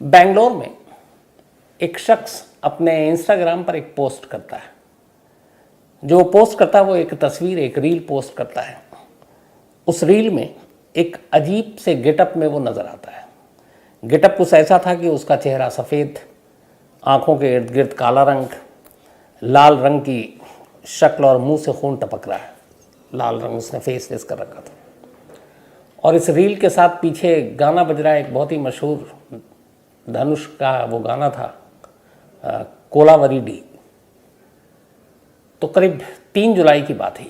बेंगलोर में एक शख्स अपने इंस्टाग्राम पर एक पोस्ट करता है। जो पोस्ट करता है वो एक तस्वीर, एक रील पोस्ट करता है। उस रील में एक अजीब से गेटअप में वो नज़र आता है। गेटअप कुछ ऐसा था कि उसका चेहरा सफ़ेद, आँखों के इर्द गिर्द काला रंग, लाल रंग की शक्ल और मुंह से खून टपक रहा है। लाल रंग उसने फेस कर रखा था। और इस रील के साथ पीछे गाना बज रहा है, एक बहुत ही मशहूर धनुष का वो गाना था, कोलावरी डी। तो करीब 3 जुलाई की बात है।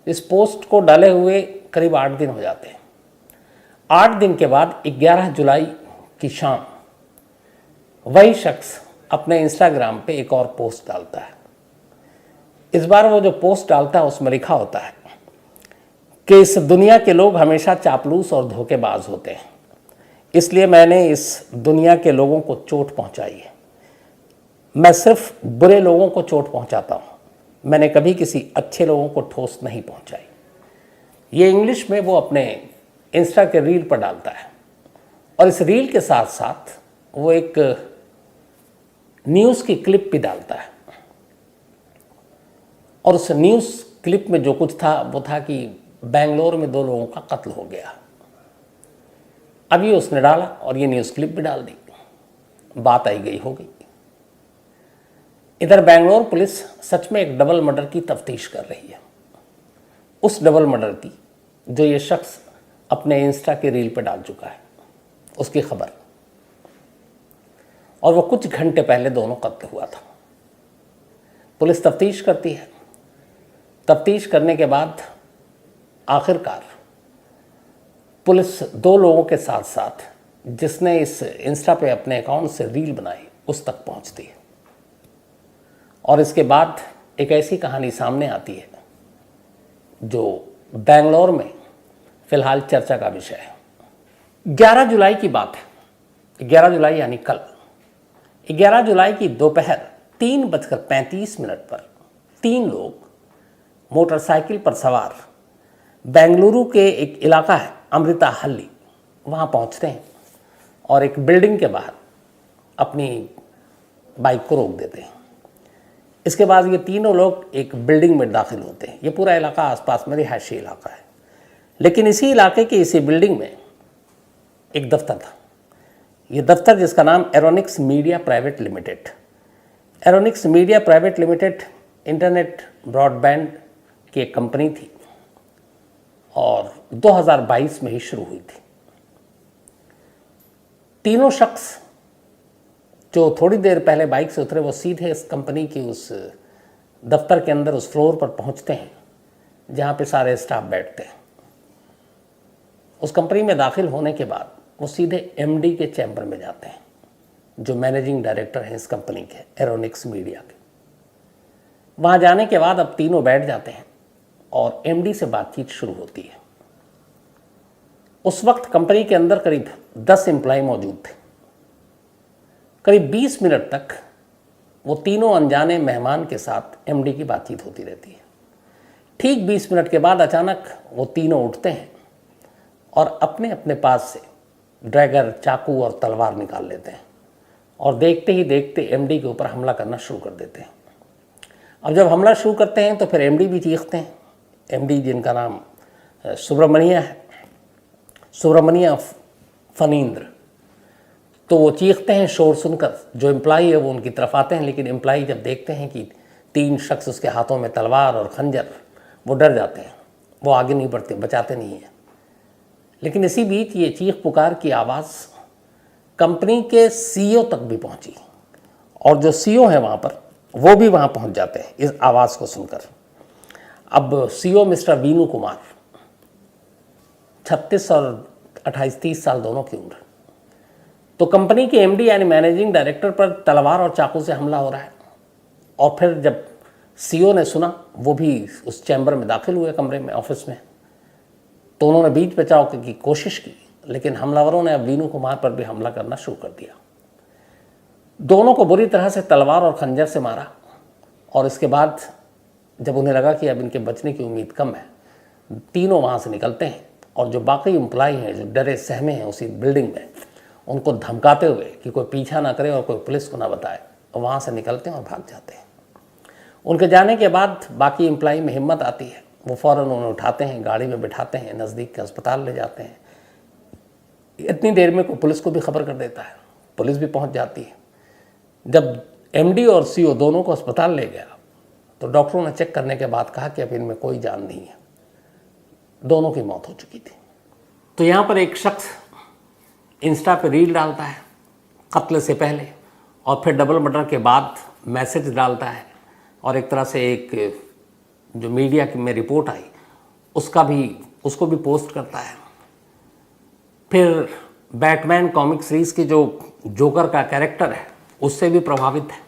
इस पोस्ट को डाले हुए करीब 8 दिन हो जाते हैं। 8 दिन के बाद 11 जुलाई की शाम वही शख्स अपने इंस्टाग्राम पे एक और पोस्ट डालता है। इस बार वो जो पोस्ट डालता है उसमें लिखा होता है कि इस दुनिया के लोग हमेशा चापलूस और धोखेबाज होते हैं, इसलिए मैंने इस दुनिया के लोगों को चोट पहुंचाई है। मैं सिर्फ बुरे लोगों को चोट पहुंचाता हूं, मैंने कभी किसी अच्छे लोगों को ठोस नहीं पहुंचाई। ये इंग्लिश में वो अपने इंस्टा के रील पर डालता है। और इस रील के साथ साथ वो एक न्यूज़ की क्लिप भी डालता है। और उस न्यूज़ क्लिप में जो कुछ था वो था कि बेंगलोर में 2 लोगों का कत्ल हो गया। अब ये उसने डाला और ये न्यूज़ क्लिप भी डाल दी। बात आई गई हो गई। इधर बेंगलोर पुलिस सच में एक डबल मर्डर की तफ्तीश कर रही है। उस डबल मर्डर की जो ये शख्स अपने इंस्टा के रील पर डाल चुका है, उसकी खबर। और वो कुछ घंटे पहले दोनों कत्ल हुआ था। पुलिस तफ्तीश करती है। तफ्तीश करने के बाद आखिरकार पुलिस 2 लोगों के साथ साथ जिसने इस इंस्टा पे अपने अकाउंट से रील बनाई उस तक पहुंचती है। और इसके बाद एक ऐसी कहानी सामने आती है जो बेंगलोर में फिलहाल चर्चा का विषय है। 11 जुलाई की बात है। 11 जुलाई यानी कल। 11 जुलाई की दोपहर 3:35 पर 3 लोग मोटरसाइकिल पर सवार बेंगलुरु के एक इलाका है अमृता हल्ली, वहाँ पहुँचते हैं और एक बिल्डिंग के बाहर अपनी बाइक को रोक देते हैं। इसके बाद ये तीनों लोग एक बिल्डिंग में दाखिल होते हैं। ये पूरा इलाका आसपास में रिहायशी इलाका है, लेकिन इसी इलाके की इसी बिल्डिंग में एक दफ्तर था। ये दफ्तर जिसका नाम Aeronics media private limited. Aeronics media private limited internet broadband की एक कंपनी थी और 2022 में ही शुरू हुई थी। तीनों शख्स जो थोड़ी देर पहले बाइक से उतरे वो सीधे इस कंपनी की उस दफ्तर के अंदर उस फ्लोर पर पहुंचते हैं जहां पे सारे स्टाफ बैठते हैं। उस कंपनी में दाखिल होने के बाद वो सीधे एमडी के चैम्बर में जाते हैं, जो मैनेजिंग डायरेक्टर हैं इस कंपनी के, एरोनिक्स मीडिया के। वहां जाने के बाद अब तीनों बैठ जाते हैं और एमडी से बातचीत शुरू होती है। उस वक्त कंपनी के अंदर करीब 10 एम्प्लॉय मौजूद थे। करीब 20 मिनट तक वो तीनों अनजाने मेहमान के साथ एमडी की बातचीत होती रहती है। ठीक 20 मिनट के बाद अचानक वो तीनों उठते हैं और अपने अपने पास से ड्रैगर, चाकू और तलवार निकाल लेते हैं और देखते ही देखते एमडी के ऊपर हमला करना शुरू कर देते हैं। अब जब हमला शुरू करते हैं तो फिर एमडी भी चीखते हैं। एमडी जिनका नाम सुब्रमण्या है, सुब्रमण्या फनींद्र, तो वो चीखते हैं शोर सुनकर। जो एम्प्लॉई है वो उनकी तरफ आते हैं, लेकिन एम्प्लॉई जब देखते हैं कि 3 शख्स उसके हाथों में तलवार और खंजर, वो डर जाते हैं। वो आगे नहीं बढ़ते, बचाते नहीं हैं। लेकिन इसी बीच ये चीख पुकार की आवाज़ कंपनी के सीईओ तक भी पहुंची और जो सीईओ है वहाँ पर वो भी वहाँ पहुँच जाते हैं इस आवाज़ को सुनकर। अब सीईओ मिस्टर वीनू कुमार, 36 और 28-30 साल दोनों की उम्र। तो कंपनी के एमडी यानी मैनेजिंग डायरेक्टर पर तलवार और चाकू से हमला हो रहा है। और फिर जब सीईओ ने सुना, वो भी उस चैम्बर में दाखिल हुए, कमरे में, ऑफिस में, तो उन्होंने बीच बचाव की कोशिश की, लेकिन हमलावरों ने अब वीनू कुमार पर भी हमला करना शुरू कर दिया। दोनों को बुरी तरह से तलवार और खंजर से मारा। और इसके बाद जब उन्हें लगा कि अब इनके बचने की उम्मीद कम है, तीनों वहाँ से निकलते हैं और जो बाकी एम्प्लॉय हैं जो डरे सहमे हैं उसी बिल्डिंग में, उनको धमकाते हुए कि कोई पीछा ना करे और कोई पुलिस को ना बताए, और वहाँ से निकलते हैं और भाग जाते हैं। उनके जाने के बाद बाकी एम्प्लॉई में हिम्मत आती है, वो फ़ौरन उन्हें उठाते हैं, गाड़ी में बिठाते हैं, नज़दीक के अस्पताल ले जाते हैं। इतनी देर में कोई पुलिस को भी खबर कर देता है, पुलिस भी पहुंच जाती है। जब एमडी और सीईओ दोनों को अस्पताल ले गया तो डॉक्टरों ने चेक करने के बाद कहा कि अब इनमें कोई जान नहीं है, दोनों की मौत हो चुकी थी। तो यहाँ पर एक शख्स इंस्टा पे रील डालता है कत्ल से पहले, और फिर डबल मर्डर के बाद मैसेज डालता है, और एक तरह से एक जो मीडिया में रिपोर्ट आई उसको भी पोस्ट करता है। फिर बैटमैन कॉमिक सीरीज़ की जो जोकर का कैरेक्टर है उससे भी प्रभावित है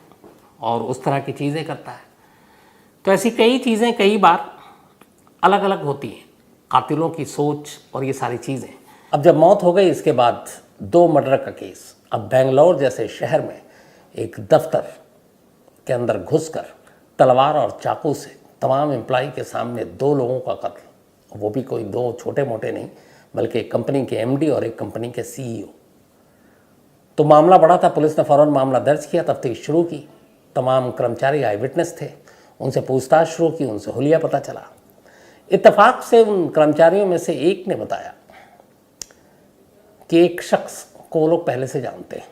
और उस तरह की चीज़ें करता है। तो ऐसी कई चीज़ें कई बार अलग अलग होती हैं, कातिलों की सोच और ये सारी चीज़ें। अब जब मौत हो गई इसके बाद 2 मर्डर का केस, अब बेंगलोर जैसे शहर में एक दफ्तर के अंदर घुसकर तलवार और चाकू से तमाम एम्प्लॉई के सामने 2 लोगों का कत्ल, वो भी कोई 2 छोटे मोटे नहीं बल्कि एक कंपनी के एमडी और एक कंपनी के सीईओ। तो मामला बड़ा था, पुलिस ने फ़ौरन मामला दर्ज किया, तफ्तीश शुरू की। तमाम कर्मचारी आई विटनेस थे, उनसे पूछताछ शुरू की, उनसे हुलिया पता चला। इत्तेफाक से उन कर्मचारियों में से एक ने बताया कि एक शख्स को वो लोग पहले से जानते हैं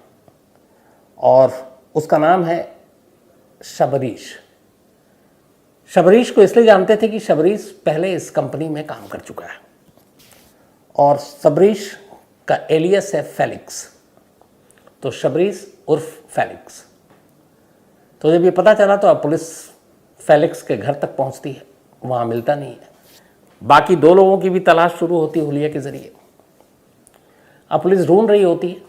और उसका नाम है शबरीश। शबरीश को इसलिए जानते थे कि शबरीश पहले इस कंपनी में काम कर चुका है और शबरीश का एलियस है फेलिक्स, तो शबरीश उर्फ फेलिक्स। तो जब ये पता चला तो अब पुलिस फेलिक्स के घर तक पहुंचती है, वहाँ मिलता नहीं है। बाकी 2 लोगों की भी तलाश शुरू होती है हुलिया के ज़रिए। अब पुलिस ढूंढ रही होती है,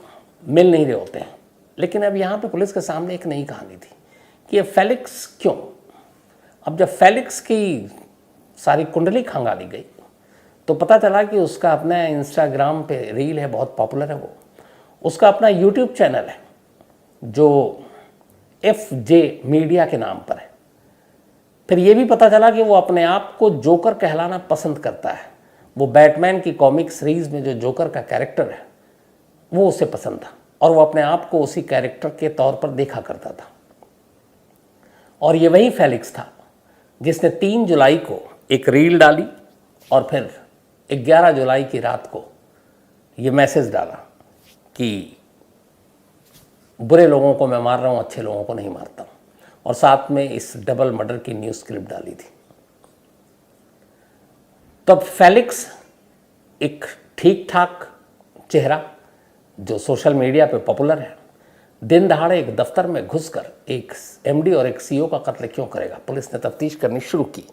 मिल नहीं रहे होते हैं। लेकिन अब यहाँ पे पुलिस के सामने एक नई कहानी थी कि ये फेलिक्स क्यों। अब जब फेलिक्स की सारी कुंडली खंगाली गई तो पता चला कि उसका अपना इंस्टाग्राम पे रील है, बहुत पॉपुलर है वो। उसका अपना यूट्यूब चैनल है जो FJ मीडिया के नाम पर है। फिर ये भी पता चला कि वो अपने आप को जोकर कहलाना पसंद करता है। वो बैटमैन की कॉमिक सीरीज़ में जो जोकर का कैरेक्टर है वो उसे पसंद था और वो अपने आप को उसी कैरेक्टर के तौर पर देखा करता था। और ये वही फेलिक्स था जिसने 3 जुलाई को एक रील डाली और फिर 11 जुलाई की रात को ये मैसेज डाला कि बुरे लोगों को मैं मार रहा हूँ, अच्छे लोगों को नहीं मारता हूँ, और साथ में इस डबल मर्डर की न्यूज़ क्लिप डाली थी। तब फेलिक्स एक ठीक ठाक चेहरा जो सोशल मीडिया पे पॉपुलर है, दिन दहाड़े एक दफ्तर में घुसकर एक एमडी और एक सीईओ का कत्ल क्यों करेगा। पुलिस ने तफ्तीश करनी शुरू की।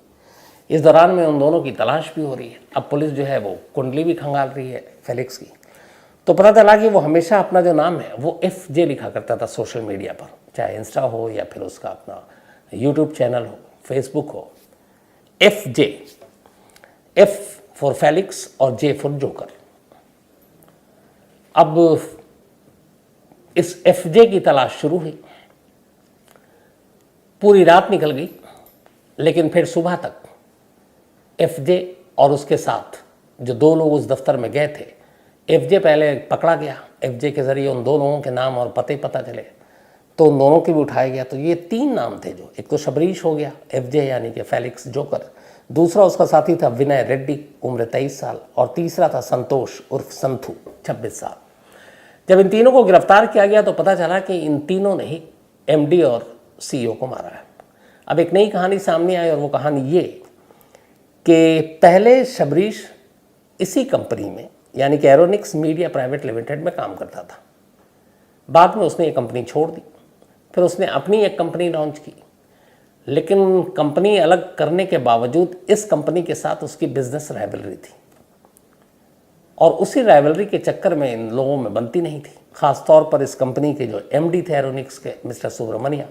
इस दौरान में उन दोनों की तलाश भी हो रही है। अब पुलिस जो है वो कुंडली भी खंगाल रही है फेलिक्स की। तो पता चला कि वो हमेशा अपना जो नाम है वो FJ लिखा करता था सोशल मीडिया पर, चाहे इंस्टा हो या फिर उसका अपना यूट्यूब चैनल हो, फेसबुक हो। FJ, F फॉर फेलिक्स और J फॉर जोकर। अब इस FJ की तलाश शुरू हुई, पूरी रात निकल गई, लेकिन फिर सुबह तक FJ और उसके साथ जो 2 लोग उस दफ्तर में गए थे, FJ पहले पकड़ा गया। FJ के ज़रिए उन 2 लोगों के नाम और पते पता चले तो उन दोनों की भी उठाया गया। तो ये 3 नाम थे, जो एक तो शबरीश हो गया, FJ यानी कि फेलिक्स जोकर, दूसरा उसका साथी था विनय रेड्डी उम्र 23 साल, और तीसरा था संतोष उर्फ संथू 26 साल। जब इन तीनों को गिरफ्तार किया गया तो पता चला कि इन तीनों ने ही MD और CEO को मारा है। अब एक नई कहानी सामने आई और वो कहानी ये कि पहले शबरीश इसी कंपनी में यानी कि एरोनिक्स मीडिया प्राइवेट लिमिटेड में काम करता था। बाद में उसने ये कंपनी छोड़ दी, फिर उसने अपनी एक कंपनी लॉन्च की, लेकिन कंपनी अलग करने के बावजूद इस कंपनी के साथ उसकी बिजनेस राइवलरी थी और उसी राइवलरी के चक्कर में इन लोगों में बनती नहीं थी। ख़ास तौर पर इस कंपनी के जो MD थे एरोनिक्स के, मिस्टर सुब्रमण्या।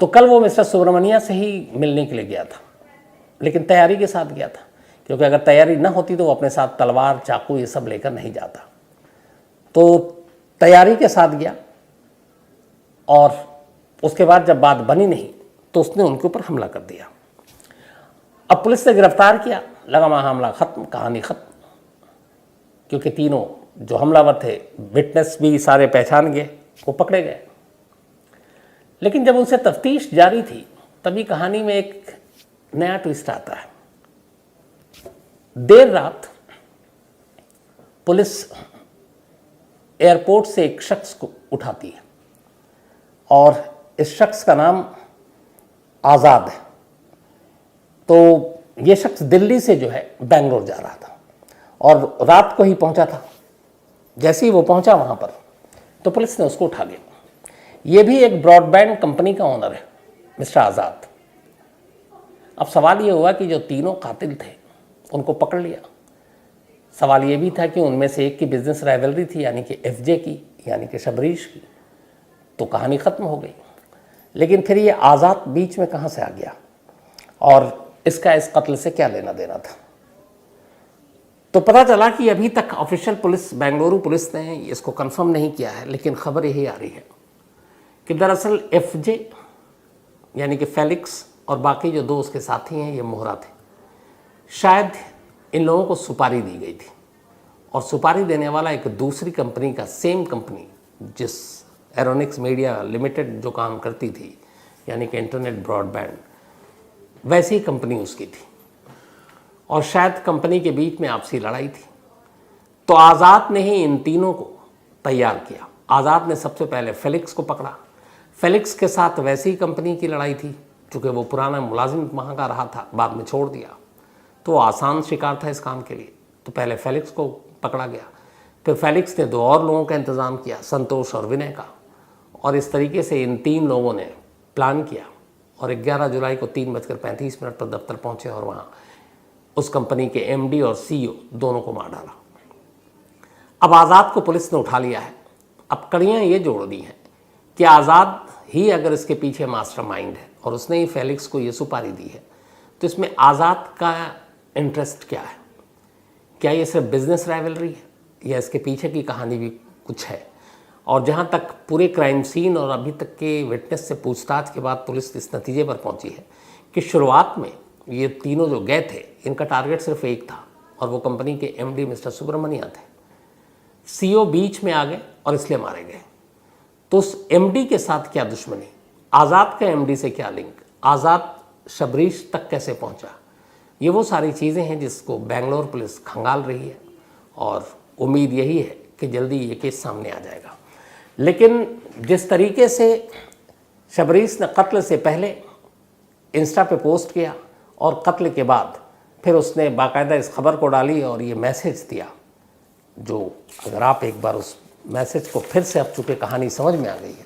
तो कल वो मिस्टर सुब्रमण्या से ही मिलने के लिए गया था, लेकिन तैयारी के साथ गया था, क्योंकि अगर तैयारी ना होती तो वो अपने साथ तलवार चाकू ये सब लेकर नहीं जाता। तो तैयारी के साथ गया और उसके बाद जब बात बनी नहीं तो उसने उनके ऊपर हमला कर दिया। अब पुलिस ने गिरफ्तार किया, लगा मामला ख़त्म, कहानी ख़त्म, क्योंकि तीनों जो हमलावर थे, विटनेस भी सारे पहचान गए, वो पकड़े गए। लेकिन जब उनसे तफ्तीश जारी थी तभी कहानी में एक नया ट्विस्ट आता है। देर रात पुलिस एयरपोर्ट से एक शख्स को उठाती है और इस शख्स का नाम आज़ाद है। तो ये शख्स दिल्ली से जो है बेंगलोर जा रहा था और रात को ही पहुंचा था। जैसे ही वो पहुंचा वहां पर तो पुलिस ने उसको उठा लिया। ये भी एक ब्रॉडबैंड कंपनी का ओनर है, मिस्टर आज़ाद। अब सवाल ये हुआ कि जो तीनों कातिल थे उनको पकड़ लिया। सवाल ये भी था कि उनमें से एक की बिजनेस राइवलरी थी, यानी कि एफजे की, यानी कि शबरीश की, तो कहानी ख़त्म हो गई। लेकिन फिर ये आज़ाद बीच में कहाँ से आ गया और इसका इस कत्ल से क्या लेना देना था? तो पता चला कि अभी तक ऑफिशियल पुलिस, बेंगलुरु पुलिस ने इसको कंफर्म नहीं किया है, लेकिन खबर यही आ रही है कि दरअसल एफजे यानी कि फेलिक्स और बाकी जो दो उसके साथी हैं, ये मोहरा थे। शायद इन लोगों को सुपारी दी गई थी और सुपारी देने वाला एक दूसरी कंपनी का, सेम कंपनी जिस एरोनिक्स मीडिया लिमिटेड जो काम करती थी, यानी कि इंटरनेट ब्रॉडबैंड, वैसी कंपनी उसकी थी और शायद कंपनी के बीच में आपसी लड़ाई थी। तो आज़ाद ने ही इन तीनों को तैयार किया। आज़ाद ने सबसे पहले फेलिक्स को पकड़ा। फेलिक्स के साथ वैसी ही कंपनी की लड़ाई थी, चूँकि वो पुराना मुलाजिम वहाँ का रहा था, बाद में छोड़ दिया, तो वो आसान शिकार था इस काम के लिए। तो पहले फेलिक्स को पकड़ा गया, फिर फेलिक्स ने दो और लोगों का इंतज़ाम किया, संतोष और विनय का, और इस तरीके से इन तीन लोगों ने प्लान किया और 11 जुलाई को 3:35 पर दफ्तर पहुँचे और वहाँ उस कंपनी के एमडी और सीईओ दोनों को मार डाला। अब आज़ाद को पुलिस ने उठा लिया है। अब कड़ियाँ ये जोड़ दी हैं कि आज़ाद ही अगर इसके पीछे मास्टरमाइंड है और उसने ही फेलिक्स को ये सुपारी दी है, तो इसमें आज़ाद का इंटरेस्ट क्या है? क्या ये सिर्फ बिजनेस राइवलरी है या इसके पीछे की कहानी भी कुछ है? और जहाँ तक पूरे क्राइम सीन और अभी तक के विटनेस से पूछताछ के बाद पुलिस इस नतीजे पर पहुंची है कि शुरुआत में ये तीनों जो गए थे, इनका टारगेट सिर्फ एक था और वो कंपनी के एमडी मिस्टर सुब्रमण्या थे। सीईओ बीच में आ गए और इसलिए मारे गए। तो उस एमडी के साथ क्या दुश्मनी? आज़ाद का एमडी से क्या लिंक? आज़ाद शबरीश तक कैसे पहुंचा? ये वो सारी चीज़ें हैं जिसको बेंगलोर पुलिस खंगाल रही है और उम्मीद यही है कि जल्दी ये केस सामने आ जाएगा। लेकिन जिस तरीके से शबरीश ने कत्ल से पहले इंस्टा पे पोस्ट किया और कत्ल के बाद फिर उसने बाकायदा इस खबर को डाली और ये मैसेज दिया, जो अगर आप एक बार उस मैसेज को फिर से, अब चूँकि कहानी समझ में आ गई है,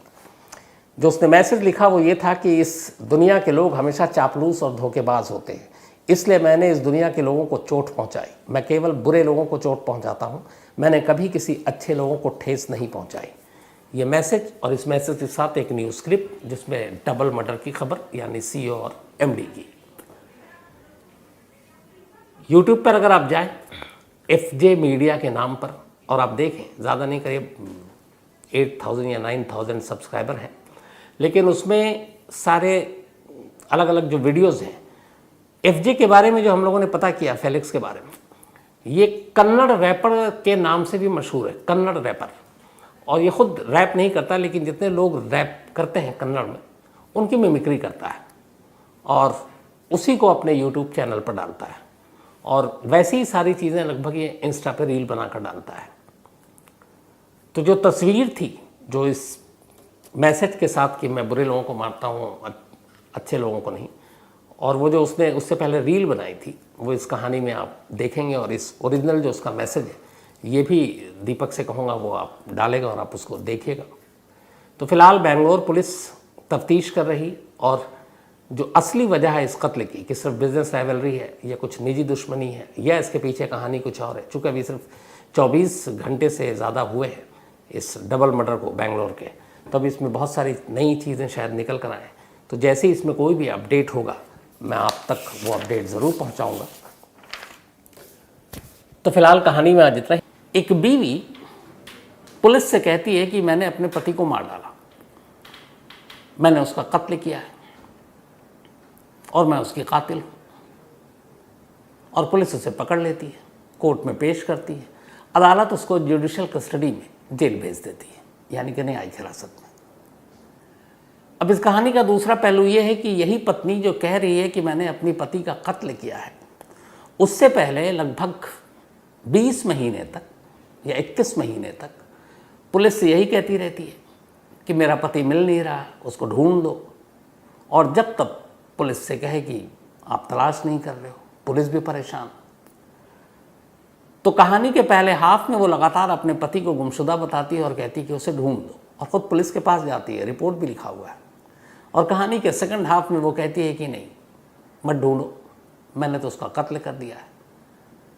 जो उसने मैसेज लिखा वो ये था कि इस दुनिया के लोग हमेशा चापलूस और धोखेबाज होते हैं, इसलिए मैंने इस दुनिया के लोगों को चोट पहुंचाई। मैं केवल बुरे लोगों को चोट पहुंचाता हूं, मैंने कभी किसी अच्छे लोगों को ठेस नहीं पहुंचाई। ये मैसेज और इस मैसेज के साथ एक न्यूज़ क्लिप जिसमें डबल मर्डर की खबर, यानी सीईओ और एमडी की। यूट्यूब पर अगर आप जाएं एफजे मीडिया के नाम पर और आप देखें, ज़्यादा नहीं, करीब 8000 या 9000 सब्सक्राइबर हैं, लेकिन उसमें सारे अलग अलग जो वीडियोज़ हैं एफजे के बारे में जो हम लोगों ने पता किया, फेलिक्स के बारे में, ये कन्नड़ रैपर के नाम से भी मशहूर है, कन्नड़ रैपर। और ये खुद रैप नहीं करता, लेकिन जितने लोग रैप करते हैं कन्नड़ में, उनकी मिमिक्री करता है और उसी को अपने यूट्यूब चैनल पर डालता है और वैसी ही सारी चीज़ें लगभग ये इंस्टा पे रील बनाकर डालता है। तो जो तस्वीर थी, जो इस मैसेज के साथ कि मैं बुरे लोगों को मारता हूँ, अच्छे लोगों को नहीं, और वो जो उसने उससे पहले रील बनाई थी, वो इस कहानी में आप देखेंगे। और इस ओरिजिनल जो उसका मैसेज है, ये भी दीपक से कहूँगा वो आप डालेगा और आप उसको देखिएगा। तो फिलहाल बेंगलोर पुलिस तफ्तीश कर रही और जो असली वजह है इस कत्ल की, कि सिर्फ बिजनेस राइवलरी है या कुछ निजी दुश्मनी है या इसके पीछे कहानी कुछ और है, चूँकि अभी सिर्फ 24 घंटे से ज़्यादा हुए हैं इस डबल मर्डर को बेंगलोर के, तब इसमें बहुत सारी नई चीज़ें शायद निकल कर आएँ। तो जैसे ही इसमें कोई भी अपडेट होगा मैं आप तक वो अपडेट ज़रूर पहुंचाऊंगा। तो फिलहाल कहानी में आज इतना ही। एक बीवी पुलिस से कहती है कि मैंने अपने पति को मार डाला, मैंने उसका कत्ल किया है और मैं उसकी कातिल हूँ, और पुलिस उसे पकड़ लेती है, कोर्ट में पेश करती है। अदालत उसको जुडिशियल कस्टडी में जेल भेज देती है, यानी कि न्यायिक हिरासत में। अब इस कहानी का दूसरा पहलू ये है कि यही पत्नी जो कह रही है कि मैंने अपनी पति का कत्ल किया है, उससे पहले लगभग 20 महीने तक या 21 महीने तक पुलिस से यही कहती रहती है कि मेरा पति मिल नहीं रहा, उसको ढूंढ दो। और जब तक पुलिस से कहे कि आप तलाश नहीं कर रहे हो, पुलिस भी परेशान। तो कहानी के पहले हाफ में वो लगातार अपने पति को गुमशुदा बताती है और कहती है कि उसे ढूंढ दो, और खुद पुलिस के पास जाती है, रिपोर्ट भी लिखा हुआ है। और कहानी के सेकंड हाफ में वो कहती है कि नहीं, मत ढूंढो, मैंने तो उसका कत्ल कर दिया है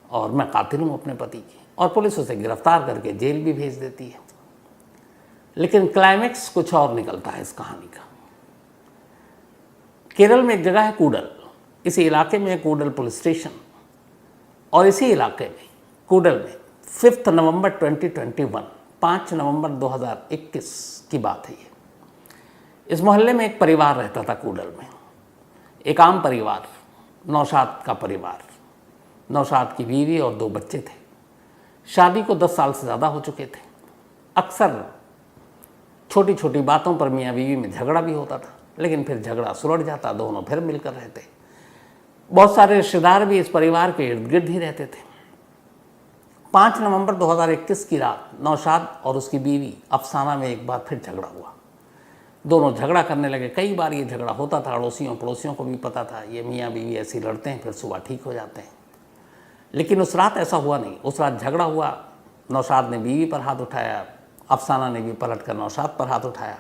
और मैं कातिल हूँ अपने पति की। और पुलिस उसे गिरफ्तार करके जेल भी भेज देती है। लेकिन क्लाइमेक्स कुछ और निकलता है इस कहानी का। केरल में एक जगह है कूडल, इसी इलाके में है कूडल पुलिस स्टेशन, और इसी इलाके में कूडल में 5 नवंबर 2021 5 नवंबर 2021 की बात है ये। इस मोहल्ले में एक परिवार रहता था कूडल में, एक आम परिवार, नौशाद का परिवार। नौशाद की बीवी और 2 बच्चे थे। शादी को 10 साल से ज़्यादा हो चुके थे। अक्सर छोटी छोटी बातों पर मियाँ बीवी में झगड़ा भी होता था, लेकिन फिर झगड़ा सुलझ जाता, दोनों फिर मिलकर रहते। बहुत सारे रिश्तेदार भी इस परिवार के इर्द गिर्द ही रहते थे। 5 नवंबर 2021 की रात नौशाद और उसकी बीवी अफसाना में एक बार फिर झगड़ा हुआ। दोनों झगड़ा करने लगे। कई बार ये झगड़ा होता था, अड़ोसियों पड़ोसियों को भी पता था, ये मियाँ बीवी ऐसे ही लड़ते हैं, फिर सुबह ठीक हो जाते हैं। लेकिन उस रात ऐसा हुआ नहीं। उस रात झगड़ा हुआ, नौशाद ने बीवी पर हाथ उठाया, अफसाना ने भी पलट कर नौशाद पर हाथ उठाया।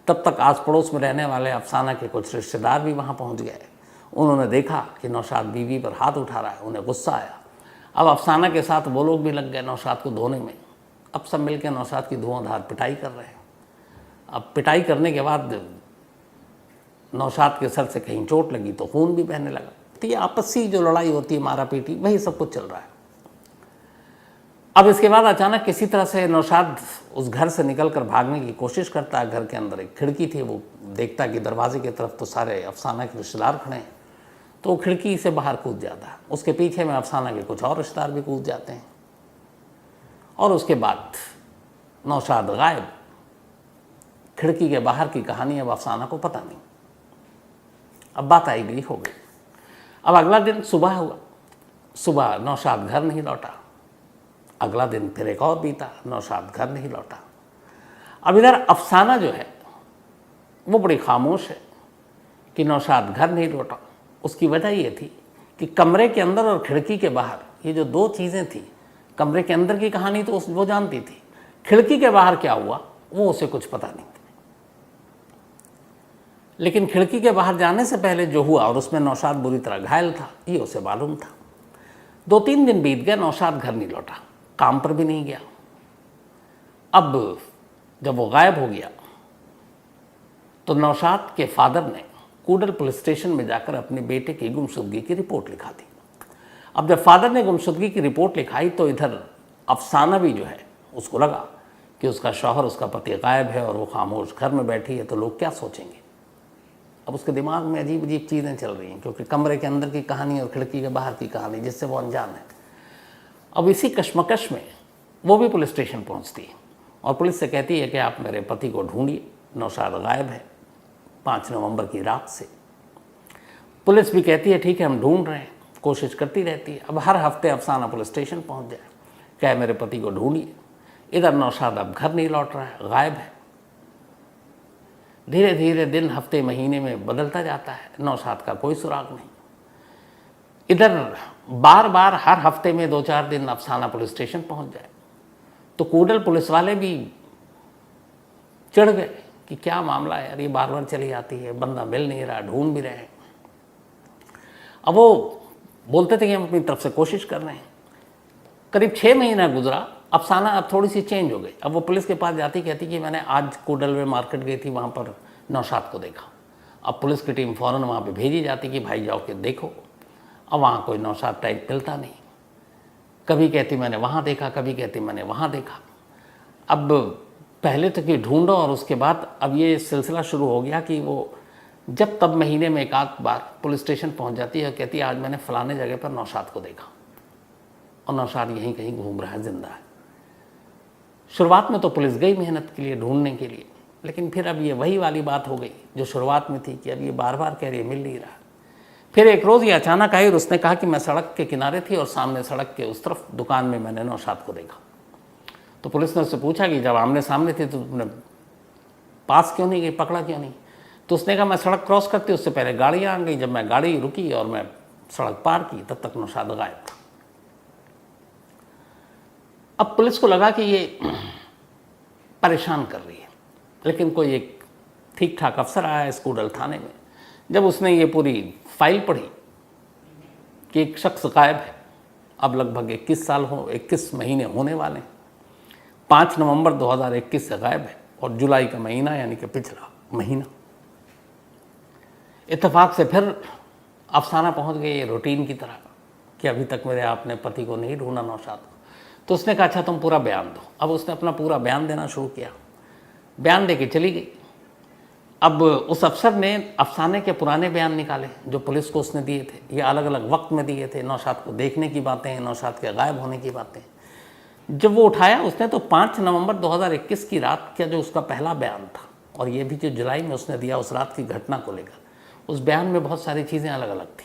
तब तक आस पड़ोस में रहने वाले अफसाना के कुछ रिश्तेदार भी वहाँ पहुँच गए। उन्होंने देखा कि नौशाद बीवी पर हाथ उठा रहा है, उन्हें गुस्सा आया। अब अफसाना के साथ वो लोग भी लग गए नौशाद को धोने में। अब सब मिलकर नौशाद की धुआंधार पिटाई कर रहे हैं। अब पिटाई करने के बाद नौशाद के सर से कहीं चोट लगी तो खून भी बहने लगा। तो ये आपसी जो लड़ाई होती है, मारा पीटी, वही सब कुछ चल रहा है। अब इसके बाद अचानक किसी तरह से नौशाद उस घर से निकलकर भागने की कोशिश करता है। घर के अंदर एक खिड़की थी, वो देखता कि दरवाजे की तरफ तो सारे अफसाना के रिश्तेदार खड़े हैं, तो वो खिड़की से बाहर कूद जाता है। उसके पीछे में अफसाना के कुछ और रिश्तेदार भी कूद जाते हैं, और उसके बाद नौशाद गायब। खिड़की के बाहर की कहानी अब अफसाना को पता नहीं। अब बात आई गई हो गई। अब अगला दिन सुबह हुआ, सुबह नौशाद घर नहीं लौटा। अगला दिन फिर एक और बीता, नौशाद घर नहीं लौटा। अब इधर अफसाना जो है वो बड़ी खामोश है कि नौशाद घर नहीं लौटा। उसकी वजह ये थी कि कमरे के अंदर और खिड़की के बाहर ये जो 2 चीज़ें थी, कमरे के अंदर की कहानी तो वो जानती थी, खिड़की के बाहर क्या हुआ वो उसे कुछ पता नहीं था। लेकिन खिड़की के बाहर जाने से पहले जो हुआ, और उसमें नौशाद बुरी तरह घायल था, ये उसे मालूम था। 2-3 दिन बीत गए, नौशाद घर नहीं लौटा, काम पर भी नहीं गया। अब जब वो गायब हो गया तो नौशाद के फादर ने कूडल पुलिस स्टेशन में जाकर अपने बेटे की गुमशुदगी की रिपोर्ट लिखा दी। अब जब फादर ने गुमशुदगी की रिपोर्ट लिखाई तो इधर अफसाना भी जो है उसको लगा कि उसका शौहर, उसका पति गायब है और वो खामोश घर में बैठी है, तो लोग क्या सोचेंगे। अब उसके दिमाग में अजीब अजीब चीज़ें चल रही हैं, क्योंकि कमरे के अंदर की कहानी और खिड़की के बाहर की कहानी जिससे वो अनजान है। अब इसी कश्मकश में वो भी पुलिस स्टेशन पहुंचती है और पुलिस से कहती है कि आप मेरे पति को ढूंढिए, नौशाद गायब है 5 नवंबर की रात से। पुलिस भी कहती है ठीक है, हम ढूंढ रहे हैं, कोशिश करती रहती है। अब हर हफ्ते अफसाना पुलिस स्टेशन पहुंच जाए, कहे मेरे पति को ढूंढिए। इधर नौशाद अब घर नहीं लौट रहा है, गायब है। धीरे धीरे दिन, हफ्ते, महीने में बदलता जाता है, नौशाद का कोई सुराग नहीं। इधर बार बार हर हफ्ते में 2-4 दिन अफसाना पुलिस स्टेशन पहुंच जाए तो कूडल पुलिस वाले भी चिढ़ गए कि क्या मामला है यार, ये बार बार चली आती है, बंदा मिल नहीं रहा, ढूंढ भी रहे हैं। अब वो बोलते थे कि हम अपनी तरफ से कोशिश कर रहे हैं। करीब 6 महीना गुजरा, अफसाना अब थोड़ी सी चेंज हो गई। अब वो पुलिस के पास जाती, कहती कि मैंने आज कूडल में मार्केट गई थी, वहाँ पर नौशाद को देखा। अब पुलिस की टीम फ़ौरन वहाँ पे भेजी जाती कि भाई जाओ के देखो। अब वहाँ कोई नौशाद टाइप मिलता नहीं। कभी कहती मैंने वहाँ देखा, कभी कहती मैंने वहाँ देखा। अब पहले तो कि ढूंढो, और उसके बाद अब ये सिलसिला शुरू हो गया कि वो जब तब महीने में 1 आध बार पुलिस स्टेशन पहुँच जाती है, कहती है आज मैंने फ़लाने जगह पर नौशाद को देखा, और नौशाद यहीं कहीं घूम रहा है, जिंदा है। शुरुआत में तो पुलिस गई मेहनत के लिए, ढूंढने के लिए, लेकिन फिर अब ये वही वाली बात हो गई जो शुरुआत में थी कि अब ये बार बार कह रही है मिल नहीं रहा। फिर एक रोज़ ये अचानक आई और उसने कहा कि मैं सड़क के किनारे थी और सामने सड़क के उस तरफ दुकान में मैंने नौशाद को देखा। तो पुलिस ने उससे पूछा कि जब आमने सामने थे तो तुमने पास क्यों नहीं गई, पकड़ा क्यों नहीं? तो उसने कहा मैं सड़क क्रॉस करती उससे पहले गाड़ियाँ आ गई, जब मैं गाड़ी रुकी और मैं सड़क पार की तब तक नौशाद गायब था। अब पुलिस को लगा कि ये परेशान कर रही है, लेकिन कोई एक ठीक ठाक अफसर आया स्कूडल थाने में। जब उसने ये पूरी फाइल पढ़ी कि एक शख्स गायब है, अब लगभग 21 महीने होने वाले हैं, 5 नवंबर 2021 से गायब है और जुलाई का महीना यानी कि पिछला महीना। इत्तेफाक से फिर अफसाना पहुंच गई रूटीन की तरह कि अभी तक मेरे आपने पति को नहीं ढूंढा नौशाद को। तो उसने कहा अच्छा तुम पूरा बयान दो। अब उसने अपना पूरा बयान देना शुरू किया, बयान दे के चली गई। अब उस अफसर ने अफसाने के पुराने बयान निकाले जो पुलिस को उसने दिए थे, ये अलग अलग वक्त में दिए थे, नौशाद को देखने की बातें, नौशाद के गायब होने की बातें। जब वो उठाया उसने तो 5 नवंबर 2021 की रात का जो उसका पहला बयान था और ये भी जो जुलाई में उसने दिया उस रात की घटना को लेकर, उस बयान में बहुत सारी चीज़ें अलग अलग थी।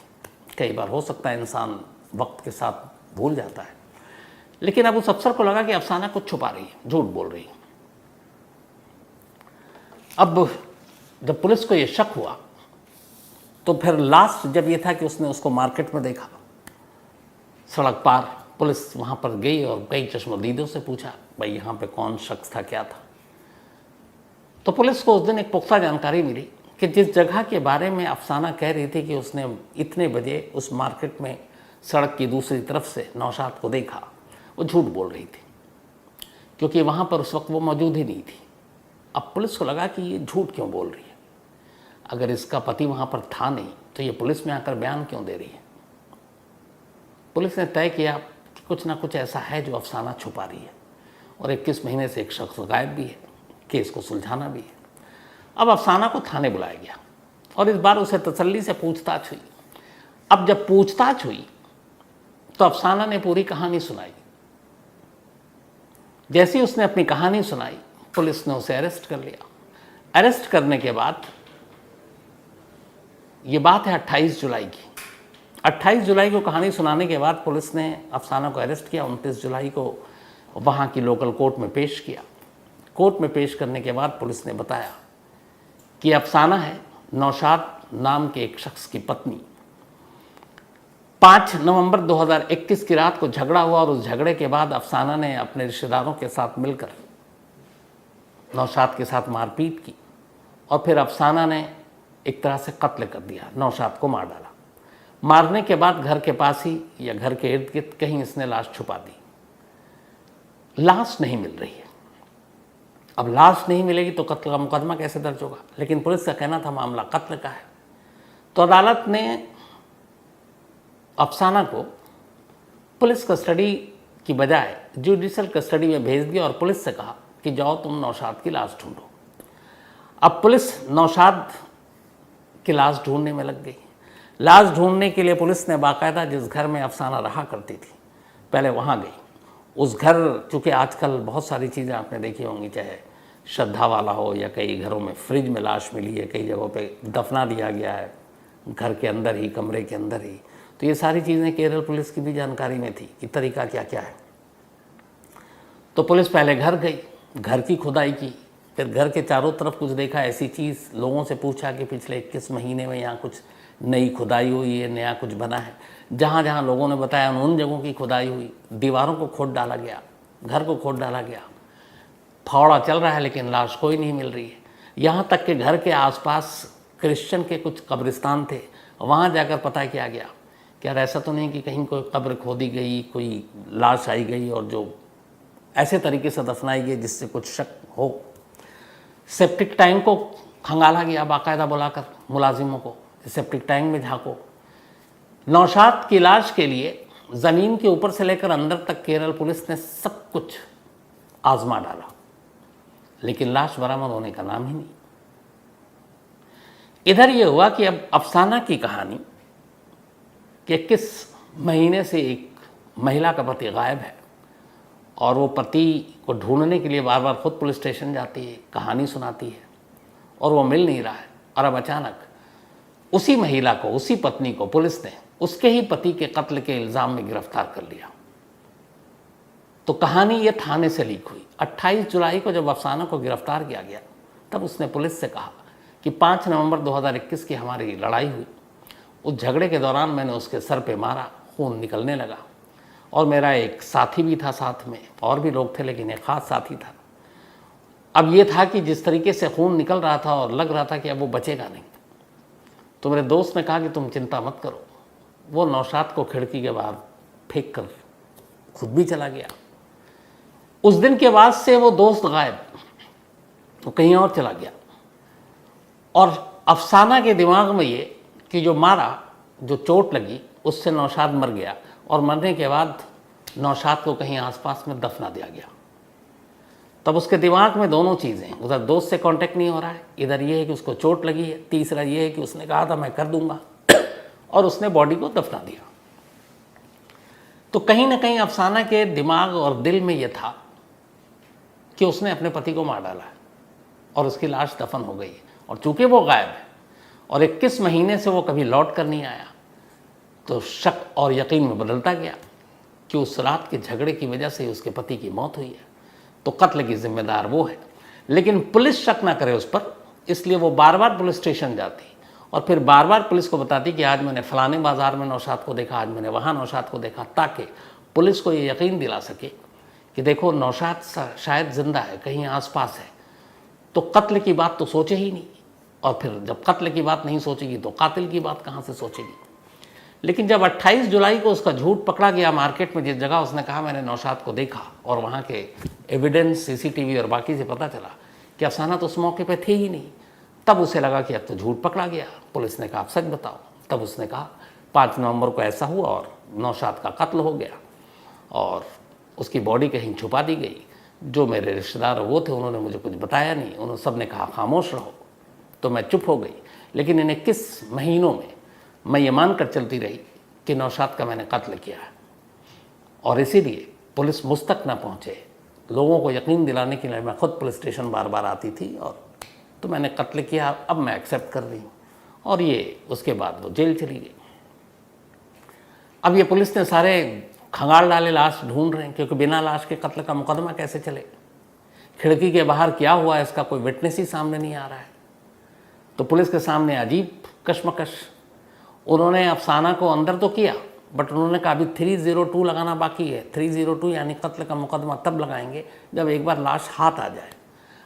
कई बार हो सकता है इंसान वक्त के साथ भूल जाता है, लेकिन अब उस अफसर को लगा कि अफसाना कुछ छुपा रही है, झूठ बोल रही है। अब जब पुलिस को ये शक हुआ तो फिर लास्ट जब ये था कि उसने उसको मार्केट में देखा सड़क पार, पुलिस वहाँ पर गई और कई चश्मदीदों से पूछा भाई यहाँ पे कौन शख्स था, क्या था। तो पुलिस को उस दिन एक पुख्ता जानकारी मिली कि जिस जगह के बारे में अफसाना कह रही थी कि उसने इतने बजे उस मार्केट में सड़क की दूसरी तरफ से नौशाद को देखा, वो झूठ बोल रही थी क्योंकि वहाँ पर उस वक्त वो मौजूद ही नहीं थी। अब पुलिस को लगा कि ये झूठ क्यों बोल रही है, अगर इसका पति वहाँ पर था नहीं तो ये पुलिस में आकर बयान क्यों दे रही है। पुलिस ने तय किया कि कुछ ना कुछ ऐसा है जो अफसाना छुपा रही है और 21 महीने से एक शख्स गायब भी है, केस को सुलझाना भी है। अब अफसाना को थाने बुलाया गया और इस बार उसे तसल्ली से पूछताछ हुई। अब जब पूछताछ हुई तो अफसाना ने पूरी कहानी सुनाई। जैसे ही उसने अपनी कहानी सुनाई पुलिस ने उसे अरेस्ट कर लिया। अरेस्ट करने के बाद ये बात है 28 जुलाई की। 28 जुलाई को कहानी सुनाने के बाद पुलिस ने अफसाना को अरेस्ट किया। 29 जुलाई को वहाँ की लोकल कोर्ट में पेश किया। कोर्ट में पेश करने के बाद पुलिस ने बताया कि अफसाना है नौशाद नाम के एक शख्स की पत्नी। 5 नवंबर 2021 की रात को झगड़ा हुआ और उस झगड़े के बाद अफसाना ने अपने रिश्तेदारों के साथ मिलकर नौशाद के साथ मारपीट की और फिर अफसाना ने एक तरह से कत्ल कर दिया, नौशाद को मार डाला। मारने के बाद घर के पास ही या घर के इर्द गिर्द कहीं इसने लाश छुपा दी। लाश नहीं मिल रही है। अब लाश नहीं मिलेगी तो कत्ल का मुकदमा कैसे दर्ज होगा, लेकिन पुलिस का कहना था मामला कत्ल का है। तो अदालत ने अफसाना को पुलिस कस्टडी की बजाय जुडिशल कस्टडी में भेज दिया और पुलिस से कहा कि जाओ तुम नौशाद की लाश ढूंढो। अब पुलिस नौशाद की लाश ढूंढने में लग गई। लाश ढूंढने के लिए पुलिस ने बाकायदा जिस घर में अफसाना रहा करती थी पहले वहाँ गई। उस घर, चूँकि आजकल बहुत सारी चीज़ें आपने देखी होंगी, चाहे श्रद्धा वाला हो या कई घरों में फ्रिज में लाश मिली है, कई जगहों पे दफना दिया गया है घर के अंदर ही, कमरे के अंदर ही। तो ये सारी चीज़ें केरल पुलिस की भी जानकारी में थी कि तरीका क्या क्या है। तो पुलिस पहले घर गई, घर की खुदाई की, फिर घर के चारों तरफ कुछ देखा ऐसी चीज़, लोगों से पूछा कि पिछले 21 महीने में यहाँ कुछ नई खुदाई हुई है, नया कुछ बना है। जहाँ जहाँ लोगों ने बताया उन जगहों की खुदाई हुई। दीवारों को खोद डाला गया, घर को खोद डाला गया। फावड़ा चल रहा है लेकिन लाश कोई नहीं मिल रही है। यहाँ तक कि घर के आसपास क्रिश्चियन के कुछ कब्रिस्तान थे, वहाँ जाकर पता किया गया कि यार ऐसा तो नहीं कि कहीं कोई कब्र खोदी गई, कोई लाश आई गई और जो ऐसे तरीके से दफनाई गई जिससे कुछ शक हो। सेप्टिक टैंक को खंगाला गया बाकायदा बुलाकर मुलाजिमों को, सेप्टिक टैंक में झाँको। नौशाद की लाश के लिए ज़मीन के ऊपर से लेकर अंदर तक केरल पुलिस ने सब कुछ आजमा डाला, लेकिन लाश बरामद होने का नाम ही नहीं। इधर यह हुआ कि अब अफसाना की कहानी कि 21 महीने से एक महिला का पति गायब है और वो पति को ढूंढने के लिए बार बार खुद पुलिस स्टेशन जाती है, कहानी सुनाती है और वो मिल नहीं रहा है। और अब अचानक उसी महिला को, उसी पत्नी को पुलिस ने उसके ही पति के कत्ल के इल्ज़ाम में गिरफ्तार कर लिया। तो कहानी ये थाने से लीक हुई। 28 जुलाई को जब अफसाना को गिरफ्तार किया गया तब उसने पुलिस से कहा कि 5 नवंबर 2021 की हमारी लड़ाई हुई, उस झगड़े के दौरान मैंने उसके सर पे मारा, खून निकलने लगा और मेरा एक साथी भी था साथ में, और भी लोग थे लेकिन एक ख़ास साथी था। अब ये था कि जिस तरीके से खून निकल रहा था और लग रहा था कि अब वो बचेगा नहीं, तो मेरे दोस्त ने कहा कि तुम चिंता मत करो। वो नौशाद को खिड़की के बाहर फेंक कर खुद भी चला गया। उस दिन के बाद से वो दोस्त गायब, वो कहीं और चला गया। और अफसाना के दिमाग में ये कि जो मारा, जो चोट लगी, उससे नौशाद मर गया और मरने के बाद नौशाद को कहीं आसपास में दफना दिया गया। तब उसके दिमाग में दोनों चीज़ें, उधर दोस्त से कांटेक्ट नहीं हो रहा है, इधर ये है कि उसको चोट लगी है, तीसरा ये है कि उसने कहा था मैं कर दूंगा, और उसने बॉडी को दफना दिया। तो कहीं ना कहीं अफसाना के दिमाग और दिल में ये था कि उसने अपने पति को मार डाला है और उसकी लाश दफन हो गई है। और चूंकि वो गायब है और 21 महीने से वो कभी लौट कर नहीं आया, तो शक और यकीन में बदलता गया कि उस रात के झगड़े की वजह से उसके पति की मौत हुई है, तो कत्ल की जिम्मेदार वो है। लेकिन पुलिस शक ना करे उस पर, इसलिए वो बार बार पुलिस स्टेशन जाती और फिर बार बार पुलिस को बताती कि आज मैंने फलाने बाज़ार में नौशाद को देखा, आज मैंने वहाँ नौशाद को देखा, ताकि पुलिस को ये यकीन दिला सके कि देखो नौशाद शायद ज़िंदा है, कहीं आसपास है। तो कत्ल की बात तो सोचे ही नहीं, और फिर जब कत्ल की बात नहीं सोचेगी तो कातिल की बात कहाँ से सोचेगी। लेकिन जब 28 जुलाई को उसका झूठ पकड़ा गया मार्केट में, जिस जगह उसने कहा मैंने नौशाद को देखा, और वहाँ के एविडेंस, सीसीटीवी और बाकी से पता चला कि अफसाना तो उस मौके पे थे ही नहीं, तब उसे लगा कि अब तो झूठ पकड़ा गया। पुलिस ने कहा आप सच बताओ। तब उसने कहा 5 नवंबर को ऐसा हुआ और नौशाद का कत्ल हो गया और उसकी बॉडी कहीं छुपा दी गई। जो मेरे रिश्तेदार वो थे उन्होंने मुझे कुछ बताया नहीं, उन्होंने सब ने कहा खामोश रहो, तो मैं चुप हो गई। लेकिन इन 21 महीनों में मैं ये मान कर चलती रही कि नौशाद का मैंने कत्ल किया है, और इसीलिए पुलिस मुझ तक ना पहुँचे, लोगों को यकीन दिलाने के लिए मैं खुद पुलिस स्टेशन बार बार आती थी, और तो मैंने कत्ल किया, अब मैं एक्सेप्ट कर रही हूँ। और ये उसके बाद वो जेल चली गई। अब ये पुलिस ने सारे खंगाल डाले, लाश ढूंढ रहे हैं, क्योंकि बिना लाश के कत्ल का मुकदमा कैसे चले। खिड़की के बाहर क्या हुआ इसका कोई विटनेस ही सामने नहीं आ रहा है। तो पुलिस के सामने अजीब कश्मकश। उन्होंने अफसाना को अंदर तो किया, बट उन्होंने कहा अभी 302 लगाना बाकी है। 302 यानी कत्ल का मुकदमा तब लगाएंगे जब एक बार लाश हाथ आ जाए।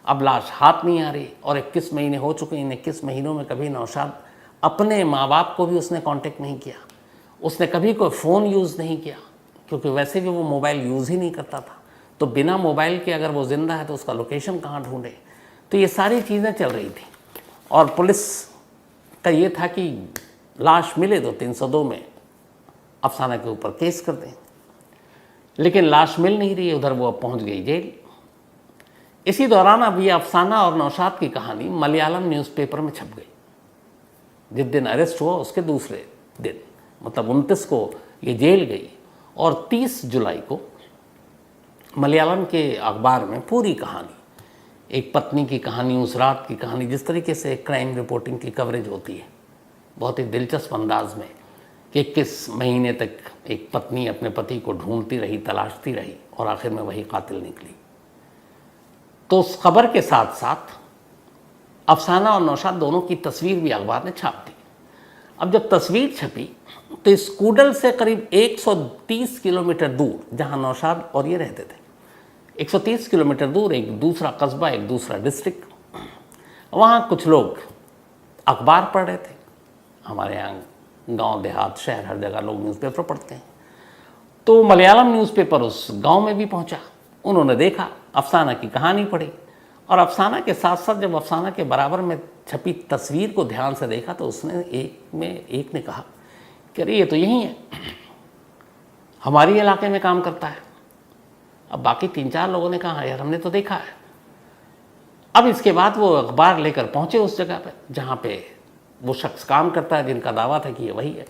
अब लाश हाथ नहीं आ रही और 21 महीने हो चुके। इन 21 महीनों में कभी नौशाद अपने माँ बाप को भी उसने कांटेक्ट नहीं किया, उसने कभी कोई फ़ोन यूज़ नहीं किया, क्योंकि वैसे भी वो मोबाइल यूज़ ही नहीं करता था। तो बिना मोबाइल के अगर वो ज़िंदा है तो उसका लोकेशन कहाँ ढूंढे। तो ये सारी चीज़ें चल रही थी, और पुलिस का ये था कि लाश मिले तो 302 में अफसाना के ऊपर केस कर दें। लेकिन लाश मिल नहीं रही, उधर वो अब पहुँच गई जेल। इसी दौरान अब ये अफसाना और नौशाद की कहानी मलयालम न्यूज़पेपर में छप गई। जिस दिन अरेस्ट हुआ उसके दूसरे दिन, मतलब 29 को ये जेल गई, और 30 जुलाई को मलयालम के अखबार में पूरी कहानी, एक पत्नी की कहानी, उस रात की कहानी, जिस तरीके से क्राइम रिपोर्टिंग की कवरेज होती है बहुत ही दिलचस्प अंदाज में, कि 21 महीने तक एक पत्नी अपने पति को ढूंढती रही, तलाशती रही, और आखिर में वही कातिल निकली। तो उस खबर के साथ साथ अफसाना और नौशाद दोनों की तस्वीर भी अखबार ने छाप दी। अब जब तस्वीर छपी तो इस कूडल से करीब 130 किलोमीटर दूर, जहां नौशाद और ये रहते थे, 130 किलोमीटर दूर एक दूसरा कस्बा, एक दूसरा डिस्ट्रिक्ट, वहाँ कुछ लोग अखबार पढ़ रहे थे। हमारे यहाँ गांव देहात शहर हर जगह लोग न्यूज़पेपर पढ़ते हैं। तो मलयालम न्यूज़पेपर उस गांव में भी पहुंचा। उन्होंने देखा, अफसाना की कहानी पढ़ी, और अफसाना के साथ साथ जब अफसाना के बराबर में छपी तस्वीर को ध्यान से देखा तो उसने एक ने कहा कि अरे ये तो यही है, हमारी इलाके में काम करता है। अब बाकी 3-4 लोगों ने कहा यार हमने तो देखा है। अब इसके बाद वो अखबार लेकर पहुँचे उस जगह पर जहाँ पे वो शख्स काम करता है, जिनका दावा था कि ये वही है।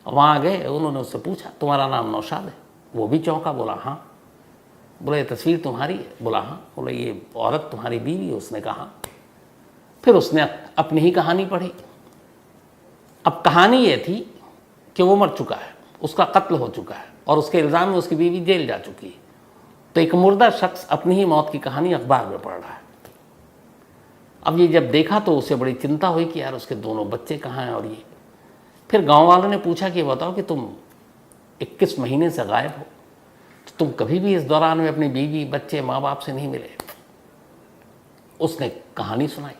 वहाँ गए, उन्होंने उससे पूछा तुम्हारा नाम नौशाद है? वो भी चौंका, बोला हाँ। बोला ये तस्वीर तुम्हारी है? बोला हाँ। बोला ये औरत तुम्हारी बीवी है? उसने कहा हाँ। फिर उसने अपनी ही कहानी पढ़ी। अब कहानी ये थी कि वो मर चुका है, उसका कत्ल हो चुका है और उसके इल्ज़ाम में उसकी बीवी जेल जा चुकी है। तो एक मुर्दा शख्स अपनी ही मौत की कहानी अखबार में पढ़ रहा है। अब ये जब देखा तो उसे बड़ी चिंता हुई कि यार उसके दोनों बच्चे कहाँ हैं। और ये फिर गांव वालों ने पूछा कि बताओ कि तुम 21 महीने से गायब हो, तो तुम कभी भी इस दौरान में अपनी बीवी, बच्चे, माँ बाप से नहीं मिले। उसने कहानी सुनाई।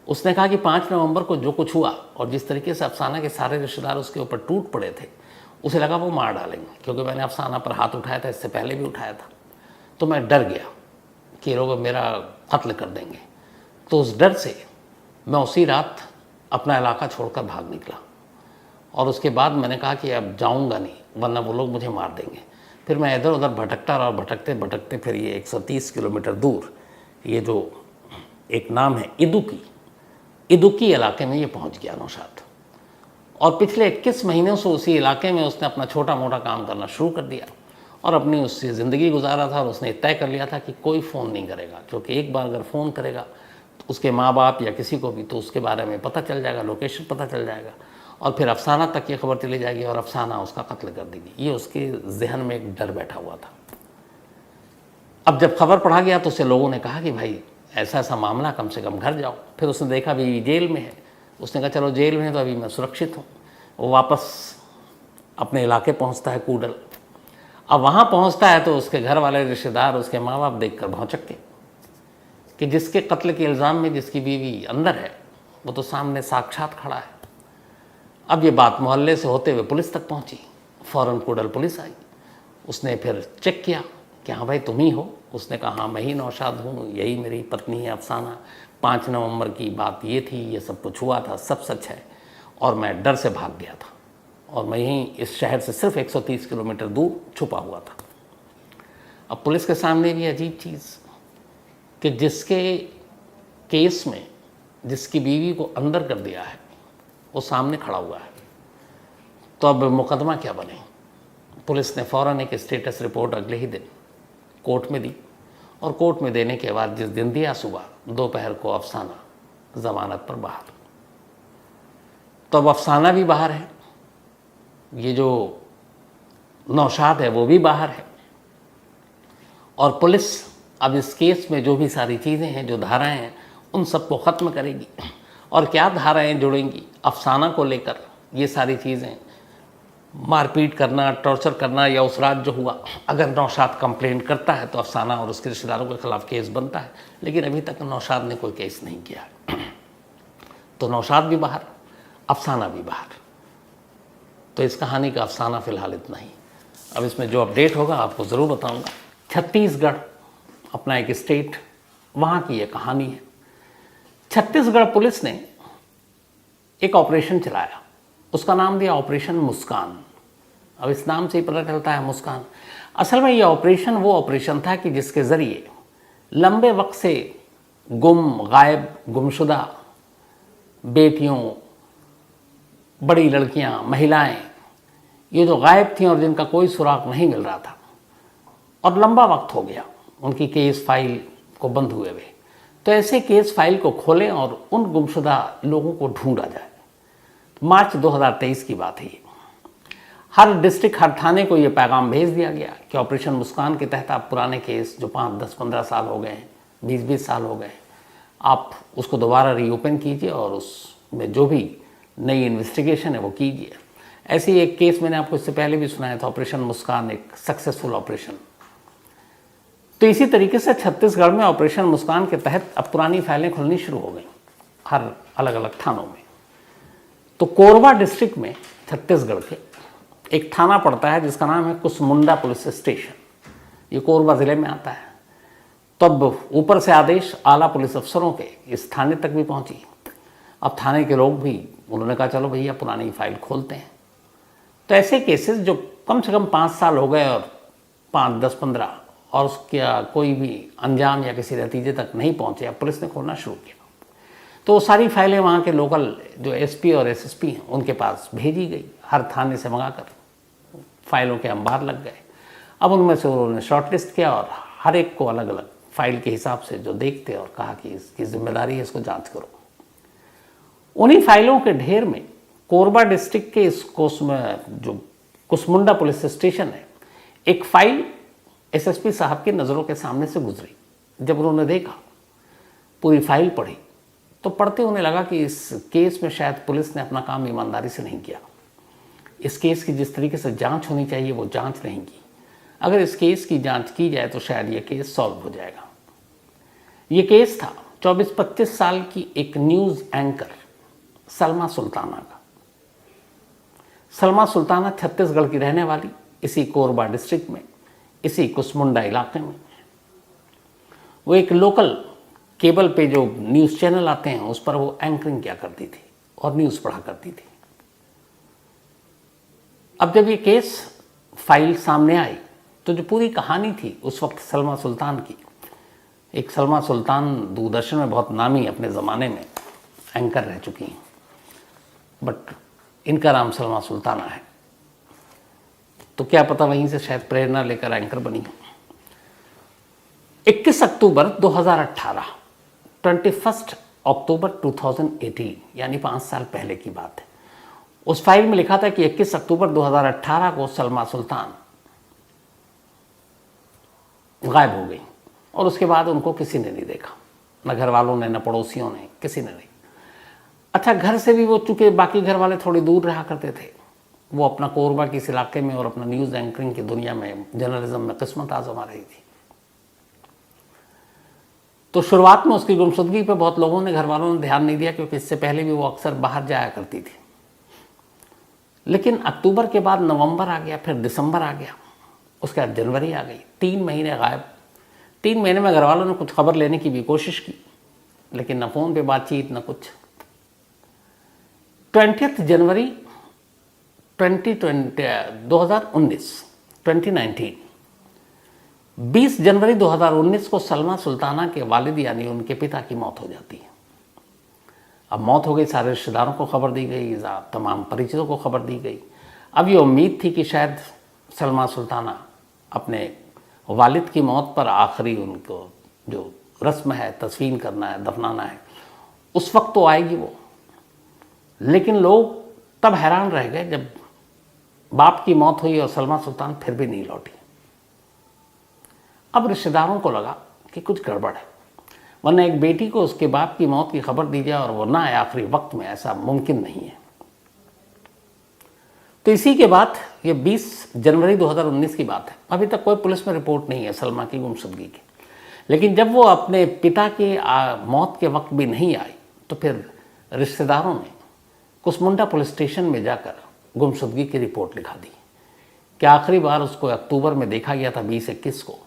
उसने कहा कि 5 नवंबर को जो कुछ हुआ और जिस तरीके से अफसाना के सारे रिश्तेदार उसके ऊपर टूट पड़े थे, उसे लगा वो मार डालेंगे, क्योंकि मैंने अफसाना पर हाथ उठाया था, इससे पहले भी उठाया था। तो मैं डर गया कि लोग मेरा कत्ल कर देंगे। तो उस डर से मैं उसी रात अपना इलाका छोड़कर भाग निकला और उसके बाद मैंने कहा कि अब जाऊंगा नहीं, वरना वो लोग मुझे मार देंगे। फिर मैं इधर उधर भटकता रहा और भटकते भटकते फिर ये 130 किलोमीटर दूर ये जो एक नाम है इदुकी इलाके में ये पहुंच गया नौशाद। और पिछले 21 महीनों से उसी इलाके में उसने अपना छोटा मोटा काम करना शुरू कर दिया और अपनी उससे ज़िंदगी गुजारा था। और उसने तय कर लिया था कि कोई फ़ोन नहीं करेगा, क्योंकि एक बार अगर फ़ोन करेगा तो उसके माँ बाप या किसी को भी तो उसके बारे में पता चल जाएगा, लोकेशन पता चल जाएगा और फिर अफसाना तक ये खबर चली जाएगी और अफसाना उसका कत्ल कर देगी। ये उसके जहन में एक डर बैठा हुआ था। अब जब खबर पढ़ा गया तो उसे लोगों ने कहा कि भाई ऐसा ऐसा मामला, कम से कम घर जाओ। फिर उसने देखा बीवी जेल में है। उसने कहा चलो जेल में है तो अभी मैं सुरक्षित हूँ। वो वापस अपने इलाके पहुँचता है, कूडल। अब वहाँ पहुँचता है तो उसके घर वाले, रिश्तेदार, उसके माँ बाप देखकर भौंचक्के कि जिसके कत्ल के इल्ज़ाम में जिसकी बीवी अंदर है वो तो सामने साक्षात खड़ा है। अब ये बात मोहल्ले से होते हुए पुलिस तक पहुंची। फ़ौरन कूडल पुलिस आई। उसने फिर चेक किया कि हाँ भाई तुम ही हो। उसने कहा हाँ मैं ही नौशाद हूँ, यही मेरी पत्नी है अफसाना, 5 नवंबर की बात ये थी, ये सब कुछ हुआ था, सब सच है और मैं डर से भाग गया था और मैं यहीं इस शहर से सिर्फ 130 किलोमीटर दूर छुपा हुआ था। अब पुलिस के सामने भी अजीब चीज़ कि जिसके केस में जिसकी बीवी को अंदर कर दिया है वो सामने खड़ा हुआ है, तो अब मुकदमा क्या बने। पुलिस ने फ़ौरन एक स्टेटस रिपोर्ट अगले ही दिन कोर्ट में दी और कोर्ट में देने के बाद जिस दिन दिया, सुबह दोपहर को अफसाना ज़मानत पर बाहर। तो अब अफसाना भी बाहर है, ये जो नौशाद है वो भी बाहर है और पुलिस अब इस केस में जो भी सारी चीज़ें हैं, जो धाराएं हैं, उन सबको ख़त्म करेगी। और क्या धाराएं जुड़ेंगी अफसाना को लेकर, ये सारी चीज़ें, मारपीट करना, टॉर्चर करना, या उस रात जो हुआ, अगर नौशाद कंप्लेन करता है तो अफसाना और उसके रिश्तेदारों के खिलाफ केस बनता है। लेकिन अभी तक नौशाद ने कोई केस नहीं किया। तो नौशाद भी बाहर, अफसाना भी बाहर। तो इस कहानी का अफसाना फ़िलहाल इतना ही। अब इसमें जो अपडेट होगा आपको ज़रूर बताऊँगा। छत्तीसगढ़ अपना एक स्टेट, वहाँ की ये कहानी है। छत्तीसगढ़ पुलिस ने एक ऑपरेशन चलाया, उसका नाम दिया ऑपरेशन मुस्कान। अब इस नाम से ही पता चलता है मुस्कान। असल में ये ऑपरेशन वो ऑपरेशन था कि जिसके ज़रिए लंबे वक्त से गायब, गुमशुदा बेटियों, बड़ी लड़कियां, महिलाएं, ये जो गायब थीं और जिनका कोई सुराग नहीं मिल रहा था और लंबा वक्त हो गया उनकी केस फाइल को बंद हुए हुए, तो ऐसे केस फाइल को खोलें और उन गुमशुदा लोगों को ढूंढा जाए। मार्च 2023 की बात है। हर डिस्ट्रिक्ट, हर थाने को ये पैगाम भेज दिया गया कि ऑपरेशन मुस्कान के तहत आप पुराने केस जो 5, 10, 15 साल हो गए हैं, 20 साल हो गए, आप उसको दोबारा रीओपन कीजिए और उसमें जो भी नई इन्वेस्टिगेशन है वो कीजिए। ऐसे ही एक केस मैंने आपको इससे पहले भी सुनाया था, ऑपरेशन मुस्कान एक सक्सेसफुल ऑपरेशन। तो इसी तरीके से छत्तीसगढ़ में ऑपरेशन मुस्कान के तहत अब पुरानी फाइलें खुलनी शुरू हो गई हर अलग अलग थानों में। तो कोरबा डिस्ट्रिक्ट में छत्तीसगढ़ के एक थाना पड़ता है जिसका नाम है कुसमुंडा पुलिस स्टेशन। ये कोरबा ज़िले में आता है। तब ऊपर से आदेश आला पुलिस अफसरों के इस थाने तक भी पहुंची। अब थाने के लोग भी, उन्होंने कहा चलो भैया पुरानी फाइल खोलते हैं। तो ऐसे केसेस जो कम से कम 5 साल हो गए और 5, 10, 15 और उसका कोई भी अंजाम या किसी नतीजे तक नहीं पहुंचे, अब पुलिस ने खोलना शुरू किया। तो सारी फाइलें वहाँ के लोकल जो एसपी और एसएसपी हैं उनके पास भेजी गई, हर थाने से मंगाकर फाइलों के अंबार लग गए। अब उनमें से उन्होंने शॉर्टलिस्ट किया और हर एक को अलग अलग फाइल के हिसाब से जो देखते और कहा कि इसकी जिम्मेदारी है, इसको जांच करो। उन्हीं फाइलों के ढेर में कोरबा डिस्ट्रिक्ट के इस जो कुसमुंडा पुलिस स्टेशन है, एक फाइल एसएसपी साहब की नज़रों के सामने से गुजरी। जब उन्होंने देखा, पूरी फाइल पढ़ी, तो पढ़ते उन्हें लगा कि इस केस में शायद पुलिस ने अपना काम ईमानदारी से नहीं किया। इस केस की जिस तरीके से जांच होनी चाहिए वो जांच नहीं की। अगर इस केस की जांच की जाए तो शायद ये केस सॉल्व हो जाएगा। ये केस था 24-25 साल की एक न्यूज़ एंकर सलमा सुल्ताना का। सलमा सुल्ताना छत्तीसगढ़ की रहने वाली, इसी कोरबा डिस्ट्रिक्ट में, इसी कुसमुंडा इलाके में। वो एक लोकल केबल पे जो न्यूज़ चैनल आते हैं उस पर वो एंकरिंग किया करती थी और न्यूज़ पढ़ा करती थी। अब जब ये केस फाइल सामने आई तो जो पूरी कहानी थी उस वक्त सलमा सुल्तान की, एक सलमा सुल्तान दूरदर्शन में बहुत नामी अपने ज़माने में एंकर रह चुकी हैं, बट इनका नाम सलमा सुल्ताना है, तो क्या पता वहीं से शायद प्रेरणा लेकर एंकर बनी हो। 21 अक्टूबर 2018, 21 अक्टूबर 2018, यानी 5 साल पहले की बात है। उस फाइल में लिखा था कि 21 अक्टूबर 2018 को सलमा सुल्तान गायब हो गई और उसके बाद उनको किसी ने नहीं देखा, न घर वालों ने, न पड़ोसियों ने, किसी ने नहीं। अच्छा, घर से भी वो, चूंकि बाकी घर वाले थोड़ी दूर रहा करते थे, वो अपना कोरबा के इस इलाके में और अपना न्यूज़ एंकरिंग की दुनिया में, जर्नलिज्म में किस्मत आजमा रही थी। तो शुरुआत में उसकी गुमशुदगी पे बहुत लोगों ने, घर वालों ने ध्यान नहीं दिया, क्योंकि इससे पहले भी वो अक्सर बाहर जाया करती थी। लेकिन अक्टूबर के बाद नवंबर आ गया, फिर दिसंबर आ गया, उसके बाद जनवरी आ गई, 3 महीने गायब। 3 महीने में घर वालों ने कुछ खबर लेने की भी कोशिश की, लेकिन न फ़ोन पे बातचीत, न कुछ। 20 जनवरी 2019, 20 जनवरी 2019 को सलमा सुल्ताना के वालिद यानी उनके पिता की मौत हो जाती है। अब मौत हो गई, सारे रिश्तेदारों को खबर दी गई, तमाम परिचितों को खबर दी गई। अब ये उम्मीद थी कि शायद सलमा सुल्ताना अपने वालिद की मौत पर आखिरी उनको जो रस्म है, तस्वीन करना है, दफनाना है, उस वक्त तो आएगी वो। लेकिन लोग तब हैरान रह गए जब बाप की मौत हुई और सलमा सुल्तान फिर भी नहीं लौटी। अब रिश्तेदारों को लगा कि कुछ गड़बड़ है, वरना एक बेटी को उसके बाप की मौत की खबर दी जाए और वो ना आए आखिरी वक्त में, ऐसा मुमकिन नहीं है। तो इसी के बाद ये 20 जनवरी 2019 की बात है। अभी तक कोई पुलिस में रिपोर्ट नहीं है सलमा की गुमशुदगी की, लेकिन जब वो अपने पिता की मौत के वक्त भी नहीं आई तो फिर रिश्तेदारों ने कुसमुंडा पुलिस स्टेशन में जाकर गुमशुदगी की रिपोर्ट लिखा दी कि आखिरी बार उसको अक्टूबर में देखा गया था, 20-21 को।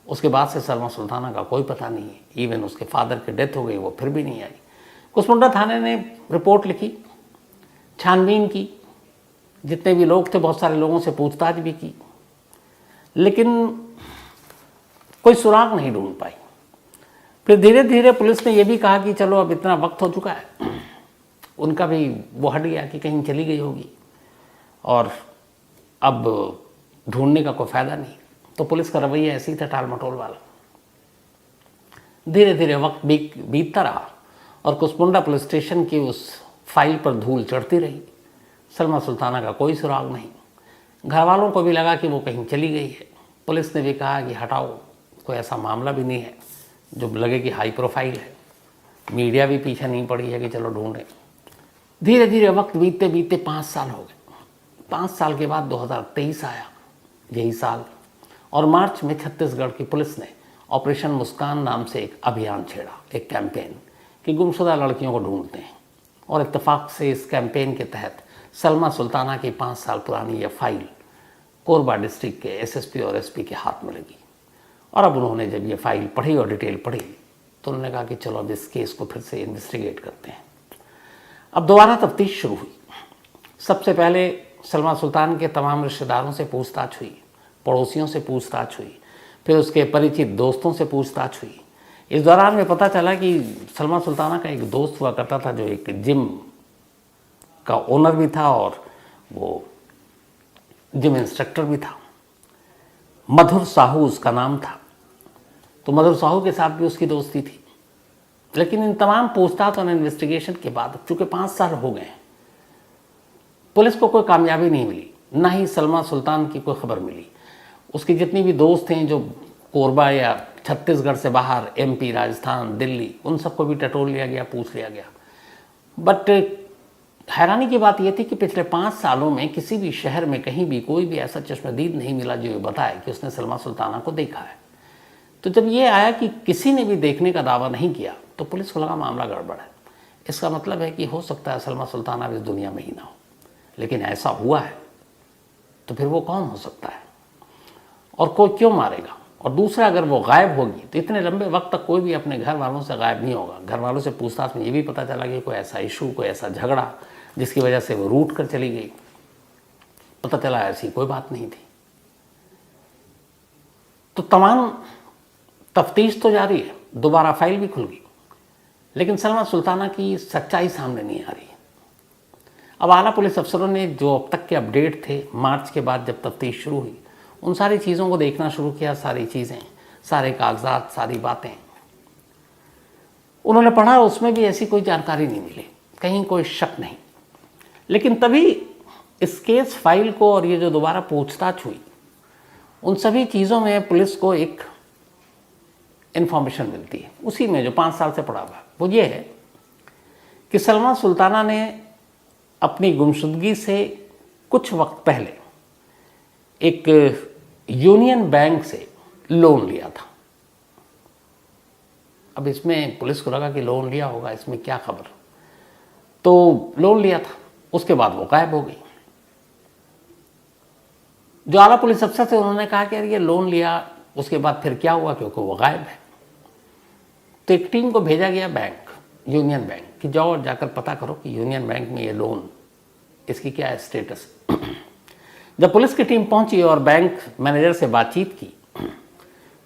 उसके बाद से सलमा सुल्ताना का कोई पता नहीं है। इवन उसके फादर की डेथ हो गई, वो फिर भी नहीं आई। कुसमुंडा थाने ने रिपोर्ट लिखी, छानबीन की, जितने भी लोग थे बहुत सारे लोगों से पूछताछ भी की, लेकिन कोई सुराग नहीं ढूंढ पाई। फिर धीरे धीरे पुलिस ने यह भी कहा कि चलो अब इतना वक्त हो चुका है, उनका भी वो हट गया कि कहीं चली गई होगी और अब ढूंढने का कोई फ़ायदा नहीं। तो पुलिस का रवैया ऐसे ही था, टाल मटोल वाला। धीरे धीरे वक्त बीतता रहा और कुसमुंडा पुलिस स्टेशन की उस फाइल पर धूल चढ़ती रही। सलमा सुल्ताना का कोई सुराग नहीं। घर वालों को भी लगा कि वो कहीं चली गई है। पुलिस ने भी कहा कि हटाओ, कोई ऐसा मामला भी नहीं है जो लगे कि हाई प्रोफाइल है। मीडिया भी पीछे नहीं पड़ी है कि चलो ढूंढें। धीरे धीरे वक्त बीतते बीतते 5 साल हो गए। 5 साल के बाद 2023 आया, यही साल, और मार्च में छत्तीसगढ़ की पुलिस ने ऑपरेशन मुस्कान नाम से एक अभियान छेड़ा, एक कैंपेन कि गुमशुदा लड़कियों को ढूंढते हैं। और इत्तेफाक से इस कैंपेन के तहत सलमा सुल्ताना की 5 साल पुरानी यह फाइल कोरबा डिस्ट्रिक्ट के एसएसपी और एसपी के हाथ में लगी। और अब उन्होंने जब ये फाइल पढ़ी और डिटेल पढ़ी तो उन्होंने कहा कि चलो अब इस केस को फिर से इन्वेस्टिगेट करते हैं। अब दोबारा तफ्तीश शुरू हुई। सबसे पहले सलमा सुल्तान के तमाम रिश्तेदारों से पूछताछ हुई, पड़ोसियों से पूछताछ हुई, फिर उसके परिचित दोस्तों से पूछताछ हुई। इस दौरान में पता चला कि सलमा सुल्ताना का एक दोस्त हुआ करता था जो एक जिम का ओनर भी था और वो जिम इंस्ट्रक्टर भी था। मधुर साहू उसका नाम था। तो मधुर साहू के साथ भी उसकी दोस्ती थी। लेकिन इन तमाम पूछताछ और इन्वेस्टिगेशन के बाद चूंकि 5 साल हो गए, पुलिस को कोई कामयाबी नहीं मिली, ना ही सलमा सुल्तान की कोई खबर मिली। उसकी जितनी भी दोस्त हैं जो कोरबा या छत्तीसगढ़ से बाहर, MP, राजस्थान, दिल्ली, उन सबको भी टटोल लिया गया, पूछ लिया गया। बट हैरानी की बात यह थी कि पिछले 5 सालों में किसी भी शहर में कहीं भी कोई भी ऐसा चश्मदीद नहीं मिला जो ये बताए कि उसने सलमा सुल्ताना को देखा है। तो जब ये आया कि किसी ने भी देखने का दावा नहीं किया, तो पुलिस को लगा मामला गड़बड़ है। इसका मतलब है कि हो सकता है सलमा सुल्ताना भी इस दुनिया में ही ना हो। लेकिन ऐसा हुआ है तो फिर वो कौन हो सकता है और कोई क्यों मारेगा? और दूसरा, अगर वो गायब होगी तो इतने लंबे वक्त तक कोई भी अपने घर वालों से गायब नहीं होगा। घर वालों से पूछताछ में ये भी पता चला कि कोई ऐसा इशू, कोई ऐसा झगड़ा जिसकी वजह से वो रूठ कर चली गई, पता चला ऐसी कोई बात नहीं थी। तो तमाम तफ्तीश तो जारी है, दोबारा फाइल भी खुल गई, लेकिन सलमा सुल्ताना की सच्चाई सामने नहीं आ रही। अब आला पुलिस अफसरों ने जो अब तक के अपडेट थे, मार्च के बाद जब तफ्तीश शुरू हुई, उन सारी चीज़ों को देखना शुरू किया, सारी चीज़ें, सारे कागजात, सारी बातें उन्होंने पढ़ा। उसमें भी ऐसी कोई जानकारी नहीं मिली, कहीं कोई शक नहीं। लेकिन तभी इस केस फाइल को और ये जो दोबारा पूछताछ हुई, उन सभी चीज़ों में पुलिस को एक इन्फॉर्मेशन मिलती है, उसी में जो 5 साल से पड़ा हुआ, वो ये है कि सलमा सुल्ताना ने अपनी गुमशुदगी से कुछ वक्त पहले एक यूनियन बैंक से लोन लिया था। अब इसमें पुलिस को लगा कि लोन लिया होगा, इसमें क्या खबर, तो लोन लिया था। उसके बाद वो गायब हो गई। जो आला पुलिस अफसर थे उन्होंने कहा कि यार ये लोन लिया, उसके बाद फिर क्या हुआ, क्योंकि वो गायब है। तो एक टीम को भेजा गया बैंक, यूनियन बैंक, कि जाओ और जाकर पता करो कि यूनियन बैंक में ये लोन, इसकी क्या है स्टेटस। जब पुलिस की टीम पहुंची और बैंक मैनेजर से बातचीत की,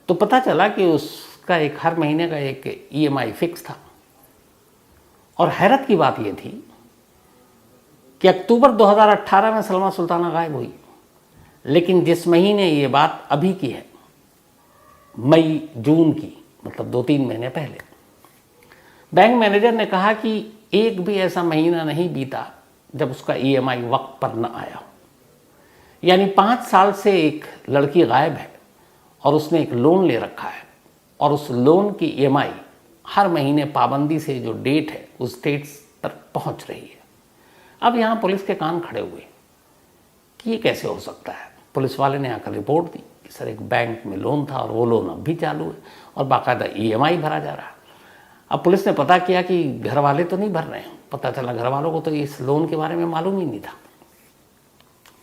तो पता चला कि उसका एक हर महीने का एक EMI फिक्स था। और हैरत की बात यह थी कि अक्टूबर 2018 में सलमा सुल्ताना गायब हुई, लेकिन जिस महीने ये बात अभी की है, मई जून की, मतलब 2-3 महीने पहले, बैंक मैनेजर ने कहा कि एक भी ऐसा महीना नहीं बीता जब उसका EMI वक्त पर न आया। यानी 5 साल से एक लड़की गायब है और उसने एक लोन ले रखा है, और उस लोन की EMI हर महीने पाबंदी से जो डेट है उस डेट तक पहुंच रही है। अब यहाँ पुलिस के कान खड़े हुए कि ये कैसे हो सकता है। पुलिस वाले ने आकर रिपोर्ट दी कि सर एक बैंक में लोन था और वो लोन अब भी चालू है और बाकायदा EMI भरा जा रहा है। अब पुलिस ने पता किया कि घर वाले तो नहीं भर रहे हैं। पता चला घर वालों को तो इस लोन के बारे में मालूम ही नहीं था।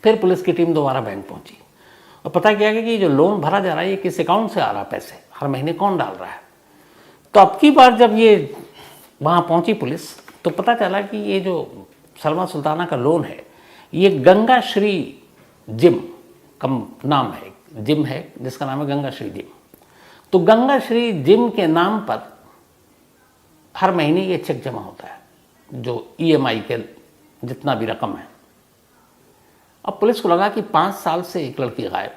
फिर पुलिस की टीम दोबारा बैंक पहुंची और पता किया कि जो लोन भरा जा रहा है ये किस अकाउंट से आ रहा है, पैसे हर महीने कौन डाल रहा है। तो अब की बार जब ये वहाँ पहुंची पुलिस, तो पता चला कि ये जो सलमा सुल्ताना का लोन है, ये गंगा श्री जिम का नाम है, जिम है जिसका नाम है गंगा श्री जिम। तो गंगा श्री जिम के नाम पर हर महीने ये चेक जमा होता है, जो EMI के जितना भी रकम है। अब पुलिस को लगा कि 5 साल से एक लड़की गायब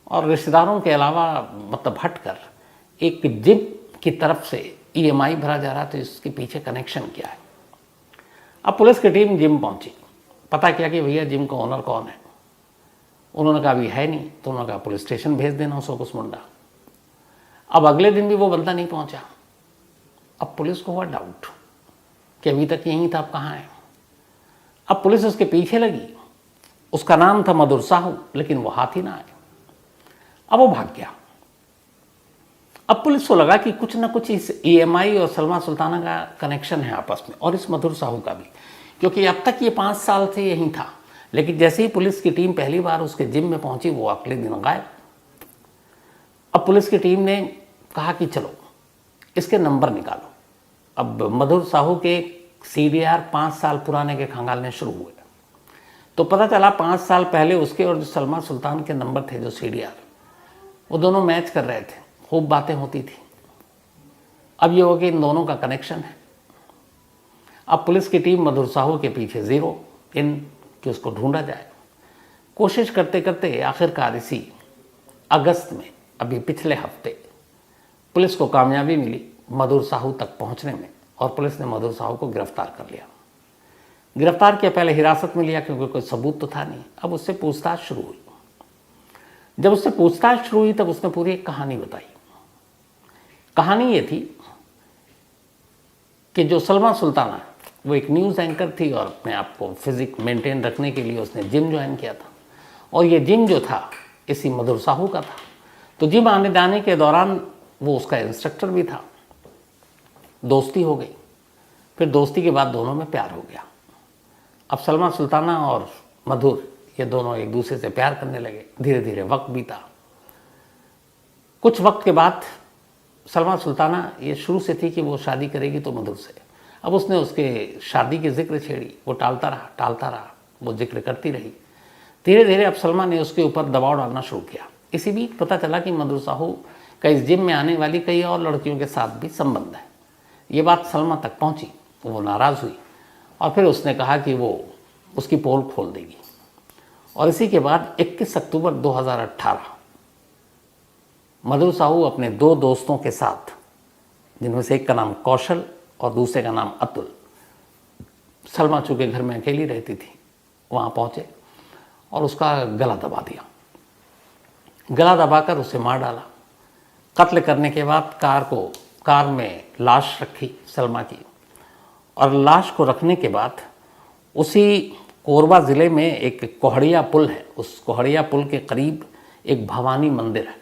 और रिश्तेदारों के अलावा मतलब हटकर एक जिम की तरफ से EMI भरा जा रहा, तो इसके पीछे कनेक्शन क्या है। अब पुलिस की टीम जिम पहुंची, पता किया कि भैया जिम का ओनर कौन है। उन्होंने कहा अभी है नहीं, तो उन्होंने कहा पुलिस स्टेशन भेज देना उसको कुसमुंडा। अब अगले दिन भी वो बंदा नहीं पहुंचा। अब पुलिस को हुआ डाउट कि अभी तक यहीं था, अब कहाँ है। अब पुलिस उसके पीछे लगी। उसका नाम था मधुर साहू, लेकिन वो हाथ ही ना आए। अब वो भाग गया। अब पुलिस को लगा कि कुछ ना कुछ इस EMI और सलमा सुल्ताना का कनेक्शन है आपस में, और इस मधुर साहू का भी, क्योंकि अब तक ये 5 साल से यहीं था। लेकिन जैसे ही पुलिस की टीम पहली बार उसके जिम में पहुंची, वो अगले दिन गायब। अब पुलिस की टीम ने कहा कि चलो इसके नंबर निकालो। अब मधुर साहू के CDR 5 साल पुराने के खंगालने शुरू हुए, तो पता चला 5 साल पहले उसके और जो सलमा सुल्तान के नंबर थे जो CDR, वो दोनों मैच कर रहे थे, खूब बातें होती थी। अब ये हो कि इन दोनों का कनेक्शन है। अब पुलिस की टीम मधुर साहू के पीछे ज़ीरो इन कि उसको ढूंढा जाए। कोशिश करते करते आखिरकार इसी अगस्त में, अभी पिछले हफ्ते, पुलिस को कामयाबी मिली मधुर साहू तक पहुंचने में और पुलिस ने मधुर साहू को गिरफ्तार कर लिया। गिरफ्तार किया, पहले हिरासत में लिया क्योंकि कोई सबूत तो था नहीं। अब उससे पूछताछ शुरू हुई। जब उससे पूछताछ शुरू हुई तब उसने पूरी एक कहानी बताई। कहानी ये थी कि जो सलमा सुल्ताना वो एक न्यूज़ एंकर थी और अपने आप को फिजिक मेंटेन रखने के लिए उसने जिम ज्वाइन किया था और ये जिम जो था इसी मधुर साहू का था। तो जिम आने जाने के दौरान वो उसका इंस्ट्रक्टर भी था। दोस्ती हो गई, फिर दोस्ती के बाद दोनों में प्यार हो गया। अब सलमा सुल्ताना और मधुर ये दोनों एक दूसरे से प्यार करने लगे। धीरे धीरे वक्त बीता। कुछ वक्त के बाद सलमा सुल्ताना ये शुरू से थी कि वो शादी करेगी तो मधुर से। अब उसने उसके शादी की जिक्र छेड़ी, वो टालता रहा, वो जिक्र करती रही। धीरे धीरे अब सलमा ने उसके ऊपर दबाव डालना शुरू किया। इसी बीच पता चला कि मधुर साहू का इस जिम में आने वाली कई और लड़कियों के साथ भी संबंध है। ये बात सलमा तक पहुंची, वो नाराज़ हुई और फिर उसने कहा कि वो उसकी पोल खोल देगी। और इसी के बाद 21 अक्टूबर 2018 मधुर साहू अपने 2 दोस्तों के साथ, जिनमें से एक का नाम कौशल और दूसरे का नाम अतुल, सलमा चूँकि घर में अकेली रहती थी, वहाँ पहुँचे और उसका गला दबा दिया। गला दबाकर उसे मार डाला। कत्ल करने के बाद कार में लाश रखी सलमा की और लाश को रखने के बाद उसी कोरबा ज़िले में एक कोहड़िया पुल है, उस कोहड़िया पुल के करीब एक भवानी मंदिर है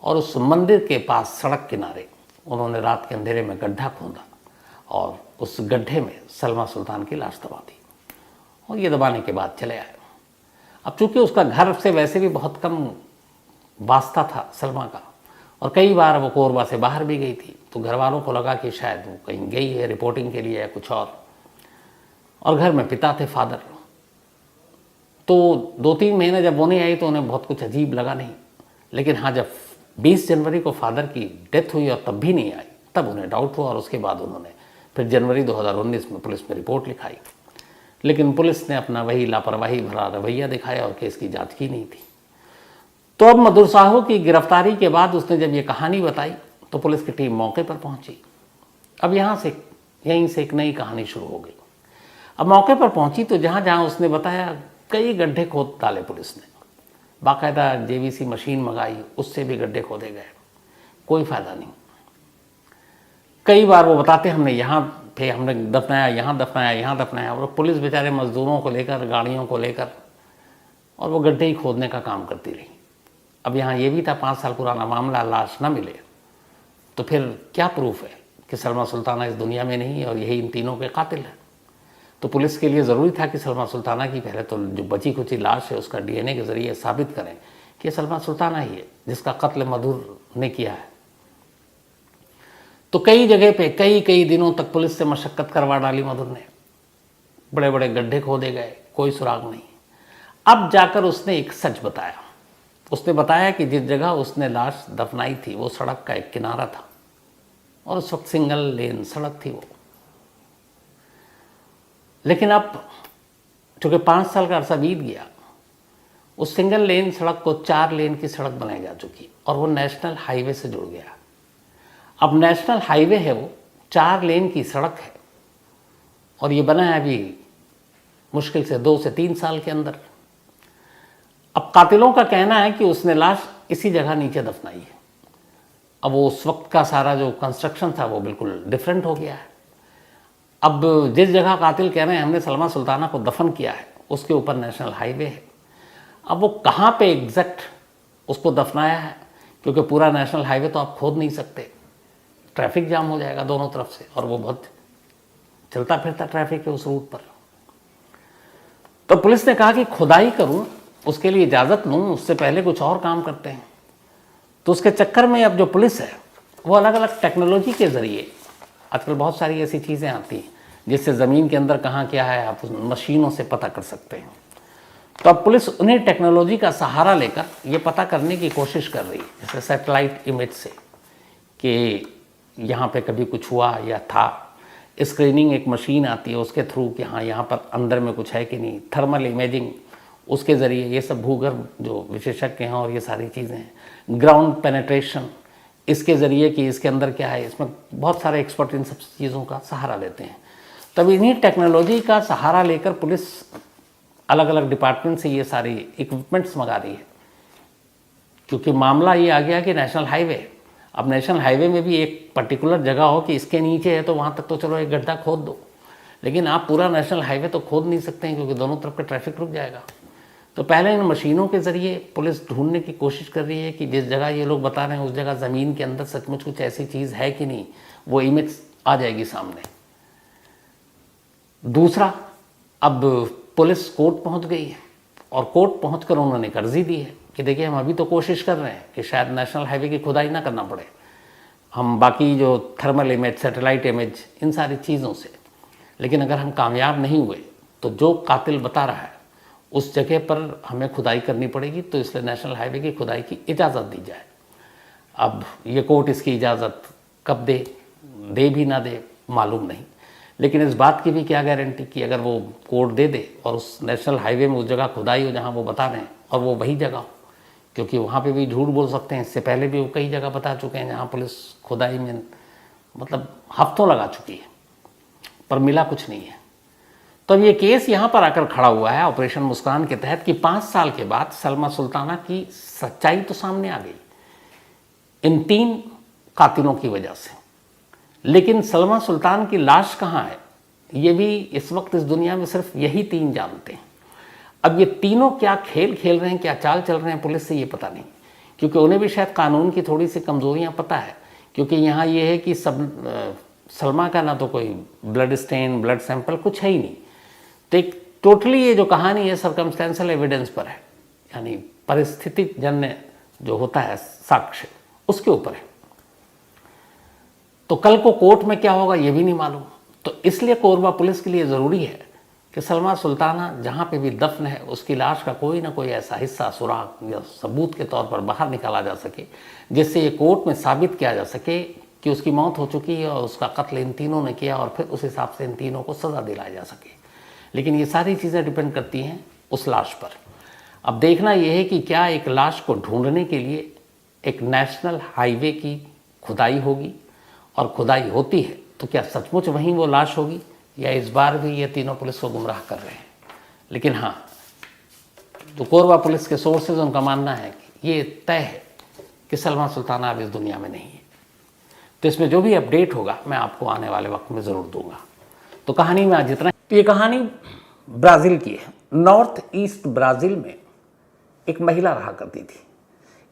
और उस मंदिर के पास सड़क किनारे उन्होंने रात के अंधेरे में गड्ढा खोदा और उस गड्ढे में सलमा सुल्तान की लाश दबा दी और ये दबाने के बाद चले आए। अब चूँकि उसका घर से वैसे भी बहुत कम वास्ता था सलमा का और कई बार वो कोरबा से बाहर भी गई थी, तो घर वालों को लगा कि शायद वो कहीं गई है रिपोर्टिंग के लिए या कुछ और घर में पिता थे, फादर। तो 2-3 महीने जब वो नहीं आई तो उन्हें बहुत कुछ अजीब लगा नहीं, लेकिन हाँ जब 20 जनवरी को फादर की डेथ हुई और तब भी नहीं आई, तब उन्हें डाउट हुआ और उसके बाद उन्होंने फिर जनवरी 2019 में पुलिस में रिपोर्ट लिखाई। लेकिन पुलिस ने अपना वही लापरवाही भरा रवैया दिखाया और केस की जांच की नहीं थी। तो अब मधुर साहू की गिरफ्तारी के बाद उसने जब ये कहानी बताई तो पुलिस की टीम मौके पर पहुंची। अब यहीं से एक नई कहानी शुरू हो गई। अब मौके पर पहुंची तो जहाँ जहाँ उसने बताया कई गड्ढे खोद डाले पुलिस ने, बाकायदा जेवीसी मशीन मंगाई, उससे भी गड्ढे खोदे गए, कोई फ़ायदा नहीं। कई बार वो बताते हमने यहाँ पे हमने दफनाया, यहाँ दफनाया, यहाँ दफनाया, और पुलिस बेचारे मजदूरों को लेकर, गाड़ियों को लेकर, और वो गड्ढे ही खोदने का काम करती रही। अब यहाँ ये भी था 5 साल पुराना मामला, लाश ना मिले तो फिर क्या प्रूफ है कि सलमा सुल्ताना इस दुनिया में नहीं है और यही इन तीनों के कातिल है। तो पुलिस के लिए ज़रूरी था कि सलमा सुल्ताना की पहले तो जो बची खुची लाश है उसका DNA के ज़रिए साबित करें कि सलमा सुल्ताना ही है जिसका कत्ल मधुर ने किया है। तो कई जगह पे कई दिनों तक पुलिस से मशक्क़त करवा डाली मधुर ने, बड़े बड़े गड्ढे खोदे गए, कोई सुराग नहीं। अब जाकर उसने एक सच बताया। उसने बताया कि जिस जगह उसने लाश दफनाई थी वो सड़क का एक किनारा था और उस वक्त सिंगल लेन सड़क थी वो। लेकिन अब चूँकि 5 साल का अरसा बीत गया, उस सिंगल लेन सड़क को 4 लेन की सड़क बनाई जा चुकी और वो नेशनल हाईवे से जुड़ गया। अब नेशनल हाईवे है वो, 4 लेन की सड़क है और ये बना है अभी मुश्किल से 2 से 3 साल के अंदर। अब कातिलों का कहना है कि उसने लाश इसी जगह नीचे दफनाई है। अब वो उस वक्त का सारा जो कंस्ट्रक्शन था वो बिल्कुल डिफरेंट हो गया है। अब जिस जगह कातिल कह रहे हैं हमने सलमा सुल्ताना को दफन किया है उसके ऊपर नेशनल हाईवे है। अब वो कहाँ पे एग्जैक्ट उसको दफनाया है, क्योंकि पूरा नेशनल हाईवे तो आप खोद नहीं सकते, ट्रैफिक जाम हो जाएगा दोनों तरफ से और वो बहुत चलता फिरता ट्रैफिक है उस रूट पर। तो पुलिस ने कहा कि खुदाई करूं उसके लिए इजाज़त लूँ, उससे पहले कुछ और काम करते हैं। तो उसके चक्कर में अब जो पुलिस है वो अलग अलग टेक्नोलॉजी के ज़रिए, आजकल बहुत सारी ऐसी चीज़ें आती हैं जिससे ज़मीन के अंदर कहाँ क्या है आप मशीनों से पता कर सकते हैं। तो अब पुलिस उन्हीं टेक्नोलॉजी का सहारा लेकर ये पता करने की कोशिश कर रही है, जैसे सैटेलाइट इमेज से कि यहाँ पे कभी कुछ हुआ या था। स्क्रीनिंग एक मशीन आती है उसके थ्रू कि हाँ यहाँ पर अंदर में कुछ है कि नहीं। थर्मल इमेजिंग उसके ज़रिए, ये सब भूगर्भ जो विशेषज्ञ हैं और ये सारी चीज़ें हैं। ग्राउंड पेनेट्रेशन इसके ज़रिए कि इसके अंदर क्या है, इसमें बहुत सारे एक्सपर्ट इन सब चीज़ों का सहारा लेते हैं। तब इन्हीं टेक्नोलॉजी का सहारा लेकर पुलिस अलग अलग डिपार्टमेंट से ये सारी इक्विपमेंट्स मंगा रही है, क्योंकि मामला ये आ गया कि नेशनल हाईवे, अब नेशनल हाईवे में भी एक पर्टिकुलर जगह हो कि इसके नीचे है तो वहाँ तक तो चलो एक गड्ढा खोद दो, लेकिन आप पूरा नेशनल हाईवे तो खोद नहीं सकते हैं, क्योंकि दोनों तरफ का ट्रैफिक रुक जाएगा। तो पहले इन मशीनों के ज़रिए पुलिस ढूंढने की कोशिश कर रही है कि जिस जगह ये लोग बता रहे हैं उस जगह ज़मीन के अंदर सचमुच कुछ ऐसी चीज़ है कि नहीं, वो इमेज आ जाएगी सामने। दूसरा, अब पुलिस कोर्ट पहुंच गई है और कोर्ट पहुंचकर उन्होंने एक अर्जी दी है कि देखिए हम अभी तो कोशिश कर रहे हैं कि शायद नेशनल हाईवे की खुदाई ना करना पड़े, हम बाकी जो थर्मल इमेज, सैटेलाइट इमेज, इन सारी चीज़ों से, लेकिन अगर हम कामयाब नहीं हुए तो जो कातिल बता रहा है उस जगह पर हमें खुदाई करनी पड़ेगी, तो इसलिए नेशनल हाईवे की खुदाई की इजाज़त दी जाए। अब ये कोर्ट इसकी इजाज़त कब दे भी ना दे मालूम नहीं, लेकिन इस बात की भी क्या गारंटी कि अगर वो कोर्ट दे दे और उस नेशनल हाईवे में उस जगह खुदाई हो जहाँ वो बता रहे हैं और वो वही जगह हो, क्योंकि वहाँ पे भी झूठ बोल सकते हैं। इससे पहले भी वो कई जगह बता चुके हैं जहाँ पुलिस खुदाई में मतलब हफ्तों लगा चुकी है, पर मिला कुछ नहीं है। तो अब ये केस यहाँ पर आकर खड़ा हुआ है ऑपरेशन मुस्कान के तहत कि 5 साल के बाद सलमा सुल्ताना की सच्चाई तो सामने आ गई इन 3 कातिलों की वजह से, लेकिन सलमा सुल्तान की लाश कहाँ है ये भी इस वक्त इस दुनिया में सिर्फ यही 3 जानते हैं। अब ये तीनों क्या खेल खेल रहे हैं, क्या चाल चल रहे हैं पुलिस से, ये पता नहीं, क्योंकि उन्हें भी शायद कानून की थोड़ी सी कमज़ोरियाँ पता है। क्योंकि यहाँ ये है कि सलमा का ना तो कोई ब्लड स्टेन, ब्लड सैंपल कुछ है ही नहीं, तो एक टोटली ये जो कहानी है सर्कमस्टेंशियल एविडेंस पर है, यानी परिस्थिति जन्य जो होता है साक्ष्य उसके ऊपर है। तो कल को कोर्ट में क्या होगा ये भी नहीं मालूम। तो इसलिए कोरबा पुलिस के लिए ज़रूरी है कि सलमा सुल्ताना जहाँ पे भी दफन है उसकी लाश का कोई ना कोई ऐसा हिस्सा, सुराग या सबूत के तौर पर बाहर निकाला जा सके, जिससे ये कोर्ट में साबित किया जा सके कि उसकी मौत हो चुकी है और उसका कत्ल इन तीनों ने किया, और फिर उस हिसाब से इन तीनों को सज़ा दिलाई जा सके। लेकिन ये सारी चीज़ें डिपेंड करती हैं उस लाश पर। अब देखना यह है कि क्या एक लाश को ढूंढने के लिए एक नेशनल हाईवे की खुदाई होगी, और खुदाई होती है तो क्या सचमुच वहीं वो लाश होगी, या इस बार भी ये तीनों पुलिस को गुमराह कर रहे हैं। लेकिन हाँ, जो कोरबा पुलिस के सोर्सेज उनका मानना है कि ये तय है कि सलमा सुल्ताना अब इस दुनिया में नहीं है। तो इसमें जो भी अपडेट होगा मैं आपको आने वाले वक्त में ज़रूर दूंगा। तो कहानी में आज इतना। ये कहानी ब्राज़ील की है। नॉर्थ ईस्ट ब्राज़ील में एक महिला रहा करती थी।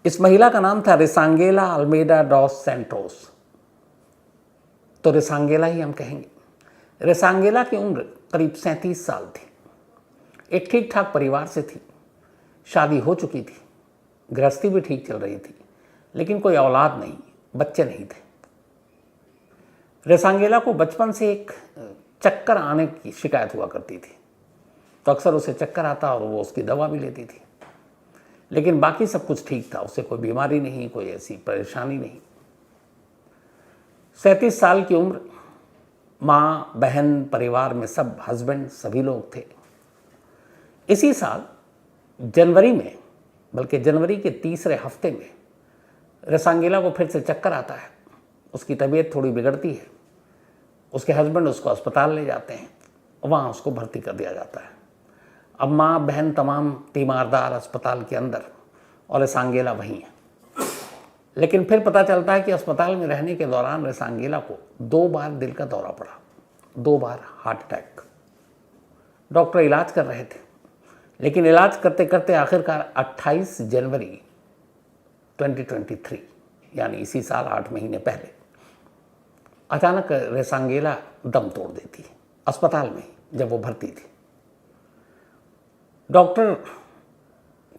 इस महिला का नाम था रिसांगेला अल्मेडा डॉस सैंटोस, तो रिसांगेला ही हम कहेंगे। रिसांगेला की उम्र करीब 37 साल थी। एक ठीक ठाक परिवार से थी, शादी हो चुकी थी, गृहस्थी भी ठीक चल रही थी, लेकिन कोई औलाद नहीं, बच्चे नहीं थे। रिसांगेला को बचपन से एक चक्कर आने की शिकायत हुआ करती थी, तो अक्सर उसे चक्कर आता और वो उसकी दवा भी लेती थी, लेकिन बाकी सब कुछ ठीक था, उसे कोई बीमारी नहीं, कोई ऐसी परेशानी नहीं। 37 साल की उम्र, माँ, बहन, परिवार में सब, हस्बैंड, सभी लोग थे। इसी साल जनवरी में, बल्कि जनवरी के तीसरे हफ्ते में रिसांगेला को फिर से चक्कर आता है। उसकी तबीयत थोड़ी बिगड़ती है। उसके हस्बैंड उसको अस्पताल ले जाते हैं, वहाँ उसको भर्ती कर दिया जाता है। अब माँ, बहन तमाम तीमारदार अस्पताल के अंदर और रिसांगेला वहीं है। लेकिन फिर पता चलता है कि अस्पताल में रहने के दौरान रिसांगेला को 2 बार दिल का दौरा पड़ा, 2 बार हार्ट अटैक। डॉक्टर इलाज कर रहे थे, लेकिन इलाज करते करते आखिरकार 28 जनवरी 2023, यानी इसी साल 8 महीने पहले, अचानक रिसांगेला दम तोड़ देती है अस्पताल में जब वो भर्ती थी। डॉक्टर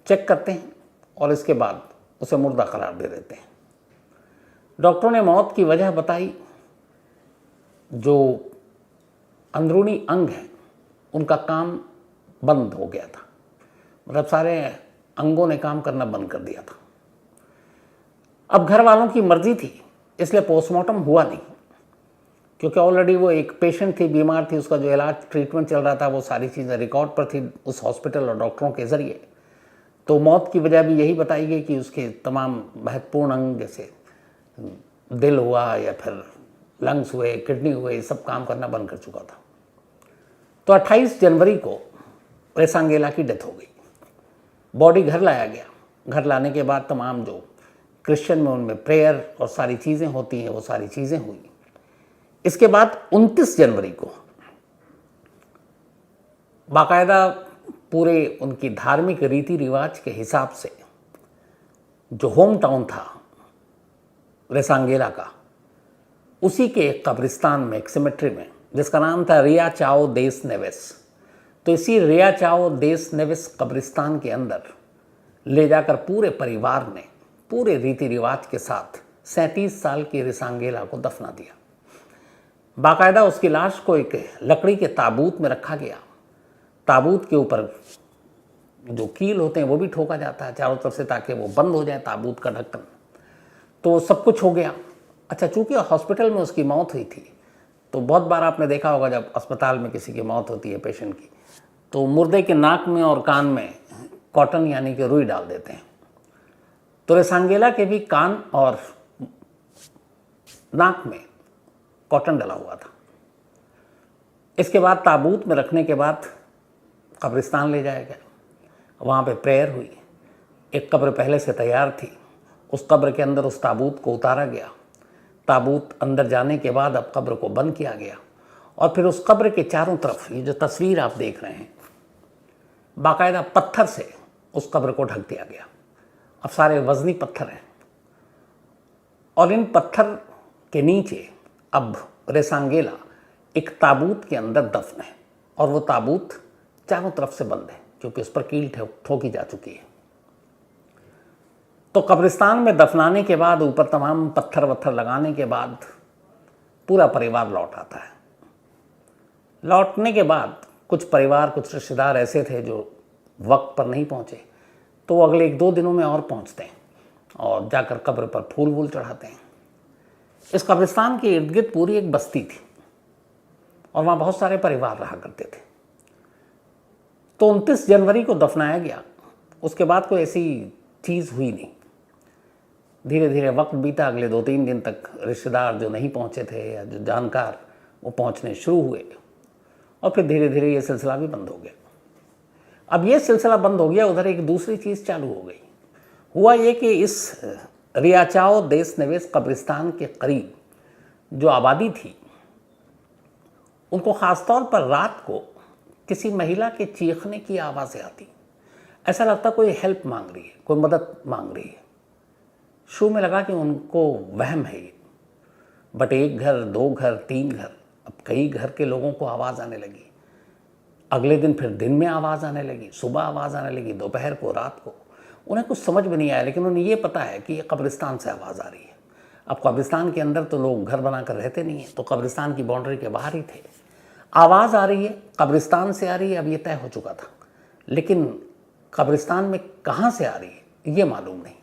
चेक करते हैं और इसके बाद उसे मुर्दा करार दे देते हैं। डॉक्टरों ने मौत की वजह बताई, जो अंदरूनी अंग हैं उनका काम बंद हो गया था, मतलब सारे अंगों ने काम करना बंद कर दिया था। अब घर वालों की मर्जी थी, इसलिए पोस्टमार्टम हुआ नहीं, क्योंकि ऑलरेडी वो एक पेशेंट थी, बीमार थी, उसका जो इलाज ट्रीटमेंट चल रहा था वो सारी चीज़ें रिकॉर्ड पर थी उस हॉस्पिटल और डॉक्टरों के ज़रिए। तो मौत की वजह भी यही बताई गई कि उसके तमाम महत्वपूर्ण अंग जैसे दिल हुआ या फिर लंग्स हुए, किडनी हुए, सब काम करना बंद कर चुका था। तो 28 जनवरी को रेसांगेला की डेथ हो गई। बॉडी घर लाया गया। घर लाने के बाद तमाम जो क्रिश्चियन में उनमें प्रेयर और सारी चीज़ें होती हैं वो सारी चीज़ें हुई। इसके बाद 29 जनवरी को बाकायदा पूरे उनकी धार्मिक रीति रिवाज के हिसाब से जो होम टाउन था रेसांगेला का, उसी के एक कब्रिस्तान में, एक सिमेट्री में, जिसका नाम था रिया चाओ देस नेवेस, तो इसी रिया चाओ देस नेवेस कब्रिस्तान के अंदर ले जाकर पूरे परिवार ने पूरे रीति रिवाज के साथ 37 साल की रेसांगेला को दफना दिया। बाकायदा उसकी लाश को एक लकड़ी के ताबूत में रखा गया। ताबूत के ऊपर जो कील होते हैं वो भी ठोका जाता है चारों तरफ से, ताकि वो बंद हो जाए ताबूत का ढक्कन। तो सब कुछ हो गया। अच्छा, चूंकि हॉस्पिटल में उसकी मौत हुई थी, तो बहुत बार आपने देखा होगा जब अस्पताल में किसी की मौत होती है पेशेंट की, तो मुर्दे के नाक में और कान में कॉटन यानी कि रुई डाल देते हैं। तो रेसांगेला के भी कान और नाक में कॉटन डला हुआ था। इसके बाद ताबूत में रखने के बाद कब्रिस्तान ले जाया गया। वहाँ पे प्रेयर हुई। एक कब्र पहले से तैयार थी, उस कब्र के अंदर उस ताबूत को उतारा गया। ताबूत अंदर जाने के बाद अब कब्र को बंद किया गया और फिर उस कब्र के चारों तरफ, ये जो तस्वीर आप देख रहे हैं, बाकायदा पत्थर से उस कब्र को ढक दिया गया। अब सारे वजनी पत्थर हैं और इन पत्थर के नीचे अब रेसांगेला एक ताबूत के अंदर दफन है और वो ताबूत चारों तरफ से बंद है क्योंकि उस पर कील ठोकी जा चुकी है। तो कब्रिस्तान में दफनाने के बाद ऊपर तमाम पत्थर वत्थर लगाने के बाद पूरा परिवार लौट आता है। लौटने के बाद कुछ परिवार, कुछ रिश्तेदार ऐसे थे जो वक्त पर नहीं पहुँचे, तो वो अगले 1-2 दिनों में और पहुँचते हैं और जाकर कब्र पर फूल वूल चढ़ाते हैं। इस कब्रिस्तान के इर्द गिर्द पूरी एक बस्ती थी और वहाँ बहुत सारे परिवार रहा करते थे। तो 29 जनवरी को दफनाया गया। उसके बाद कोई ऐसी चीज़ हुई नहीं। धीरे धीरे वक्त बीता। अगले 2-3 दिन तक रिश्तेदार जो नहीं पहुँचे थे या जो जानकार, वो पहुँचने शुरू हुए और फिर धीरे धीरे ये सिलसिला भी बंद हो गया। अब ये सिलसिला बंद हो गया, उधर एक दूसरी चीज़ चालू हो गई। हुआ ये कि इस रिया चाओ देस नेवेस कब्रिस्तान के करीब जो आबादी थी, उनको ख़ासतौर पर रात को किसी महिला के चीखने की आवाज़ें आती। ऐसा लगता कोई हेल्प मांग रही है, कोई मदद मांग रही है। शुरू में लगा कि उनको वहम है ये, बट 1 घर, 2 घर, 3 घर, अब कई घर के लोगों को आवाज़ आने लगी। अगले दिन फिर दिन में आवाज़ आने लगी, सुबह आवाज़ आने लगी, दोपहर को, रात को। उन्हें कुछ समझ में नहीं आया, लेकिन उन्हें ये पता है कि ये कब्रिस्तान से आवाज़ आ रही है। अब कब्रिस्तान के अंदर तो लोग घर बनाकर रहते नहीं हैं, तो कब्रिस्तान की बाउंड्री के बाहर ही थे। आवाज़ आ रही है, कब्रिस्तान से आ रही है, अब ये तय हो चुका था, लेकिन कब्रिस्तान में कहाँ से आ रही है ये मालूम नहीं।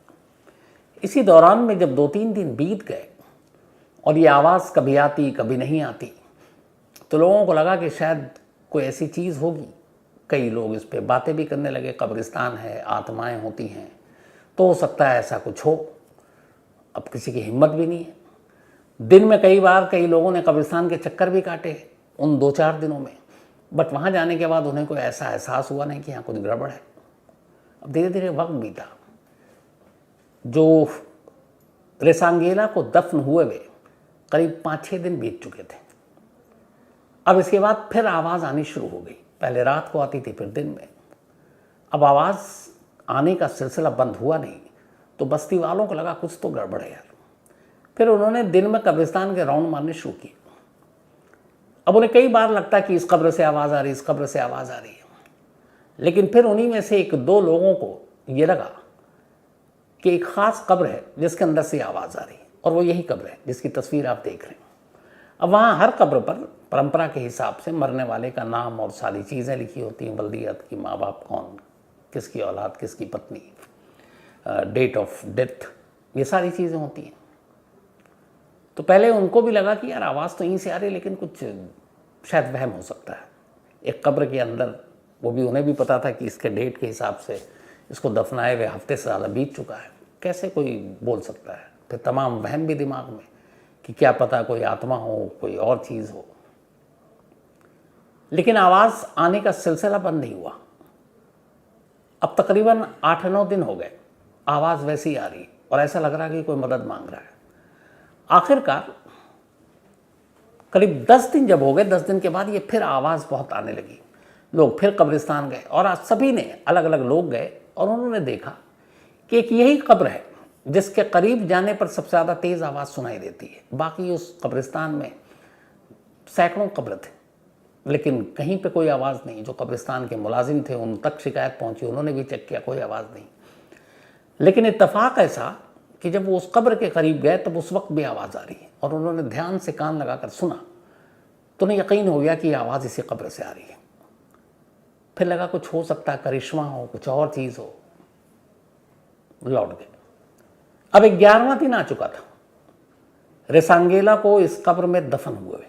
इसी दौरान में जब 2-3 दिन बीत गए और ये आवाज़ कभी आती कभी नहीं आती, तो लोगों को लगा कि शायद कोई ऐसी चीज़ होगी। कई लोग इस पे बातें भी करने लगे, कब्रिस्तान है, आत्माएं होती हैं, तो हो सकता है ऐसा कुछ हो। अब किसी की हिम्मत भी नहीं है। दिन में कई बार कई लोगों ने कब्रिस्तान के चक्कर भी काटे उन 2-4 दिनों में, बट वहाँ जाने के बाद उन्हें कोई ऐसा एहसास हुआ नहीं कि यहाँ कुछ गड़बड़ है। अब धीरे धीरे वक्त बीता। जो रेसांगेला को दफन हुए हुए करीब 5-6 दिन बीत चुके थे। अब इसके बाद फिर आवाज़ आनी शुरू हो गई। पहले रात को आती थी, फिर दिन में। अब आवाज़ आने का सिलसिला बंद हुआ नहीं, तो बस्ती वालों को लगा कुछ तो गड़बड़ है यार। फिर उन्होंने दिन में कब्रिस्तान के राउंड मारने शुरू किए। अब उन्हें कई बार लगता कि इस कब्र से आवाज़ आ रही, इस कब्र से आवाज़ आ रही है, लेकिन फिर उन्हीं में से 1-2 लोगों को ये लगा कि एक ख़ास कब्र है जिसके अंदर से आवाज़ आ रही है, और वो यही कब्र है जिसकी तस्वीर आप देख रहे हैं। अब वहाँ हर कब्र पर परंपरा के हिसाब से मरने वाले का नाम और सारी चीज़ें लिखी होती हैं, बल्दियत की, माँ बाप कौन, किसकी औलाद, किसकी पत्नी, डेट ऑफ डेथ, ये सारी चीज़ें होती हैं। तो पहले उनको भी लगा कि यार आवाज़ तो यहीं से आ रही है, लेकिन कुछ शायद वहम हो सकता है। एक कब्र के अंदर, वो भी उन्हें भी पता था कि इसके डेट के हिसाब से इसको दफनाए हुए हफ्ते से ज़्यादा बीत चुका है, कैसे कोई बोल सकता है। फिर तमाम वहम भी दिमाग में कि क्या पता कोई आत्मा हो, कोई और चीज़ हो। लेकिन आवाज़ आने का सिलसिला बंद नहीं हुआ। अब तकरीबन 8-9 दिन हो गए, आवाज़ वैसी आ रही और ऐसा लग रहा है कि कोई मदद मांग रहा है। आखिरकार करीब 10 दिन जब हो गए, 10 दिन के बाद ये फिर आवाज़ बहुत आने लगी। लोग फिर कब्रिस्तान गए और आज सभी ने, अलग अलग लोग गए और उन्होंने देखा कि एक यही कब्र है जिसके करीब जाने पर सबसे ज़्यादा तेज़ आवाज़ सुनाई देती है। बाकी उस कब्रिस्तान में सैकड़ों कब्र थे, लेकिन कहीं पे कोई आवाज़ नहीं। जो कब्रिस्तान के मुलाजिम थे उन तक शिकायत पहुंची, उन्होंने भी चेक किया, कोई आवाज़ नहीं। लेकिन इत्तफाक ऐसा कि जब वो उस कब्र के करीब गए तब उस वक्त भी आवाज़ आ रही है और उन्होंने ध्यान से कान लगाकर सुना तो उन्हें यकीन हो गया कि ये आवाज़ इसी कब्र से आ रही है। फिर लगा कुछ हो सकता है, करिश्मा हो, कुछ और चीज़ हो। लौट गए। अब 11वां दिन आ चुका था। रेसांगेला को इस कब्र में दफन हुए।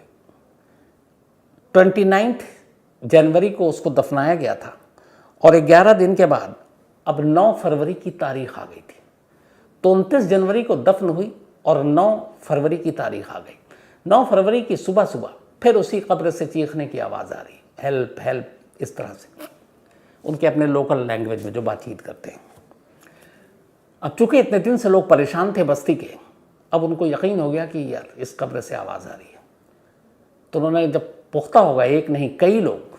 29 जनवरी को उसको दफनाया गया था और 11 दिन के बाद अब 9 फरवरी की तारीख आ गई थी। तो 29 जनवरी को दफन हुई और 9 फरवरी की तारीख आ गई। 9 फरवरी की सुबह सुबह फिर उसी कब्र से चीखने की आवाज़ आ रही, हेल्प हेल्प, इस तरह से, उनके अपने लोकल लैंग्वेज में जो बातचीत करते हैं। अब चूंकि इतने दिन से लोग परेशान थे बस्ती के, अब उनको यकीन हो गया कि यार इस कब्र से आवाज़ आ रही है। तो उन्होंने, जब पुख्ता होगा एक नहीं कई लोग,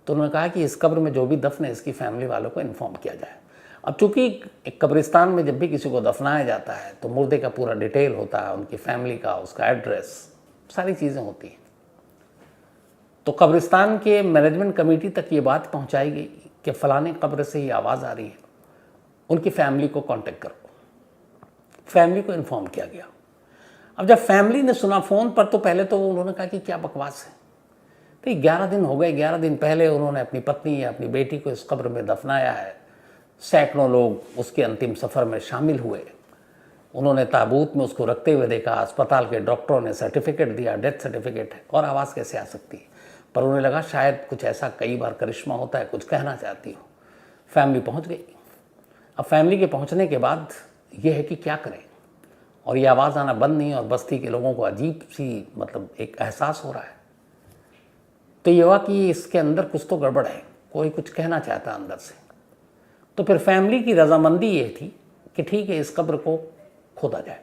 तो उन्होंने कहा कि इस कब्र में जो भी दफन है इसकी फैमिली वालों को इन्फॉर्म किया जाए। अब चूंकि एक कब्रिस्तान में जब भी किसी को दफनाया जाता है तो मुर्दे का पूरा डिटेल होता है, उनकी फैमिली का, उसका एड्रेस, सारी चीज़ें होती हैं। तो कब्रिस्तान के मैनेजमेंट कमेटी तक ये बात पहुंचाई गई कि फ़लाने कब्र से ही आवाज़ आ रही है, उनकी फैमिली को कांटेक्ट करो। फैमिली को इन्फॉर्म किया गया। अब जब फैमिली ने सुना फ़ोन पर तो पहले तो उन्होंने कहा कि क्या बकवास है। तो 11 दिन हो गए, 11 दिन पहले उन्होंने अपनी पत्नी या अपनी बेटी को इस कब्र में दफनाया है। सैकड़ों लोग उसके अंतिम सफ़र में शामिल हुए। उन्होंने ताबूत में उसको रखते हुए देखा। अस्पताल के डॉक्टरों ने सर्टिफिकेट दिया, डेथ सर्टिफिकेट है, और आवाज़ कैसे आ सकती है। पर उन्हें लगा शायद कुछ ऐसा कई बार करिश्मा होता है, कुछ कहना चाहती हो। फैमिली पहुंच गई। अब फैमिली के पहुंचने के बाद ये है कि क्या करें, और ये आवाज़ आना बंद नहीं, और बस्ती के लोगों को अजीब सी मतलब एक एहसास हो रहा है। तो ये हुआ कि इसके अंदर कुछ तो गड़बड़ है, कोई कुछ कहना चाहता अंदर से। तो फिर फैमिली की रजामंदी ये थी कि ठीक है, इस कब्र को खोदा जाए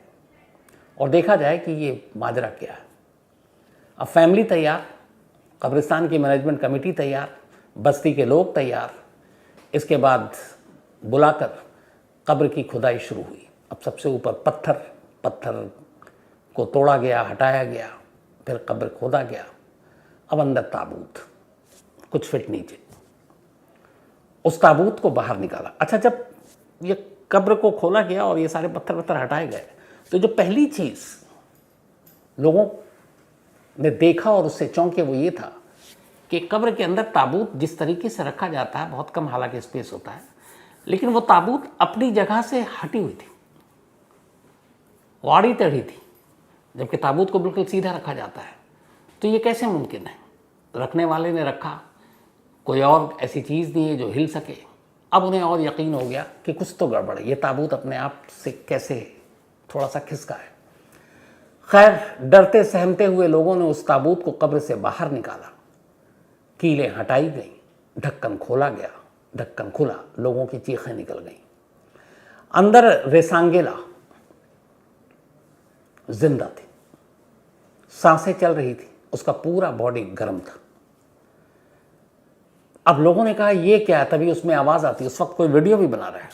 और देखा जाए कि ये माजरा क्या है। अब फैमिली तैयार, कब्रिस्तान की मैनेजमेंट कमेटी तैयार, बस्ती के लोग तैयार। इसके बाद बुलाकर कब्र की खुदाई शुरू हुई। अब सबसे ऊपर पत्थर को तोड़ा गया, हटाया गया, फिर कब्र खोदा गया। अब अंदर ताबूत कुछ फिट नीचे, उस ताबूत को बाहर निकाला। अच्छा, जब ये कब्र को खोला गया और ये सारे पत्थर हटाए गए तो जो पहली चीज़ लोगों ने देखा और उससे चौंके वो ये था कि कब्र के अंदर ताबूत जिस तरीके से रखा जाता है, बहुत कम हालांकि स्पेस होता है, लेकिन वो ताबूत अपनी जगह से हटी हुई थी, वो आड़ी टेढ़ी थी, जबकि ताबूत को बिल्कुल सीधा रखा जाता है। तो ये कैसे मुमकिन है? रखने वाले ने रखा, कोई और ऐसी चीज़ नहीं है जो हिल सके। अब उन्हें और यकीन हो गया कि कुछ तो गड़बड़ है, ये ताबूत अपने आप से कैसे थोड़ा सा खिसका है। खैर, डरते सहमते हुए लोगों ने उस ताबूत को कब्र से बाहर निकाला। कीलें हटाई गई, ढक्कन खोला गया, ढक्कन खुला, लोगों की चीखें निकल गईं। अंदर रेसांगेला जिंदा थी, सांसें चल रही थी, उसका पूरा बॉडी गर्म था। अब लोगों ने कहा ये क्या है, तभी उसमें आवाज़ आती है। उस वक्त कोई वीडियो भी बना रहा है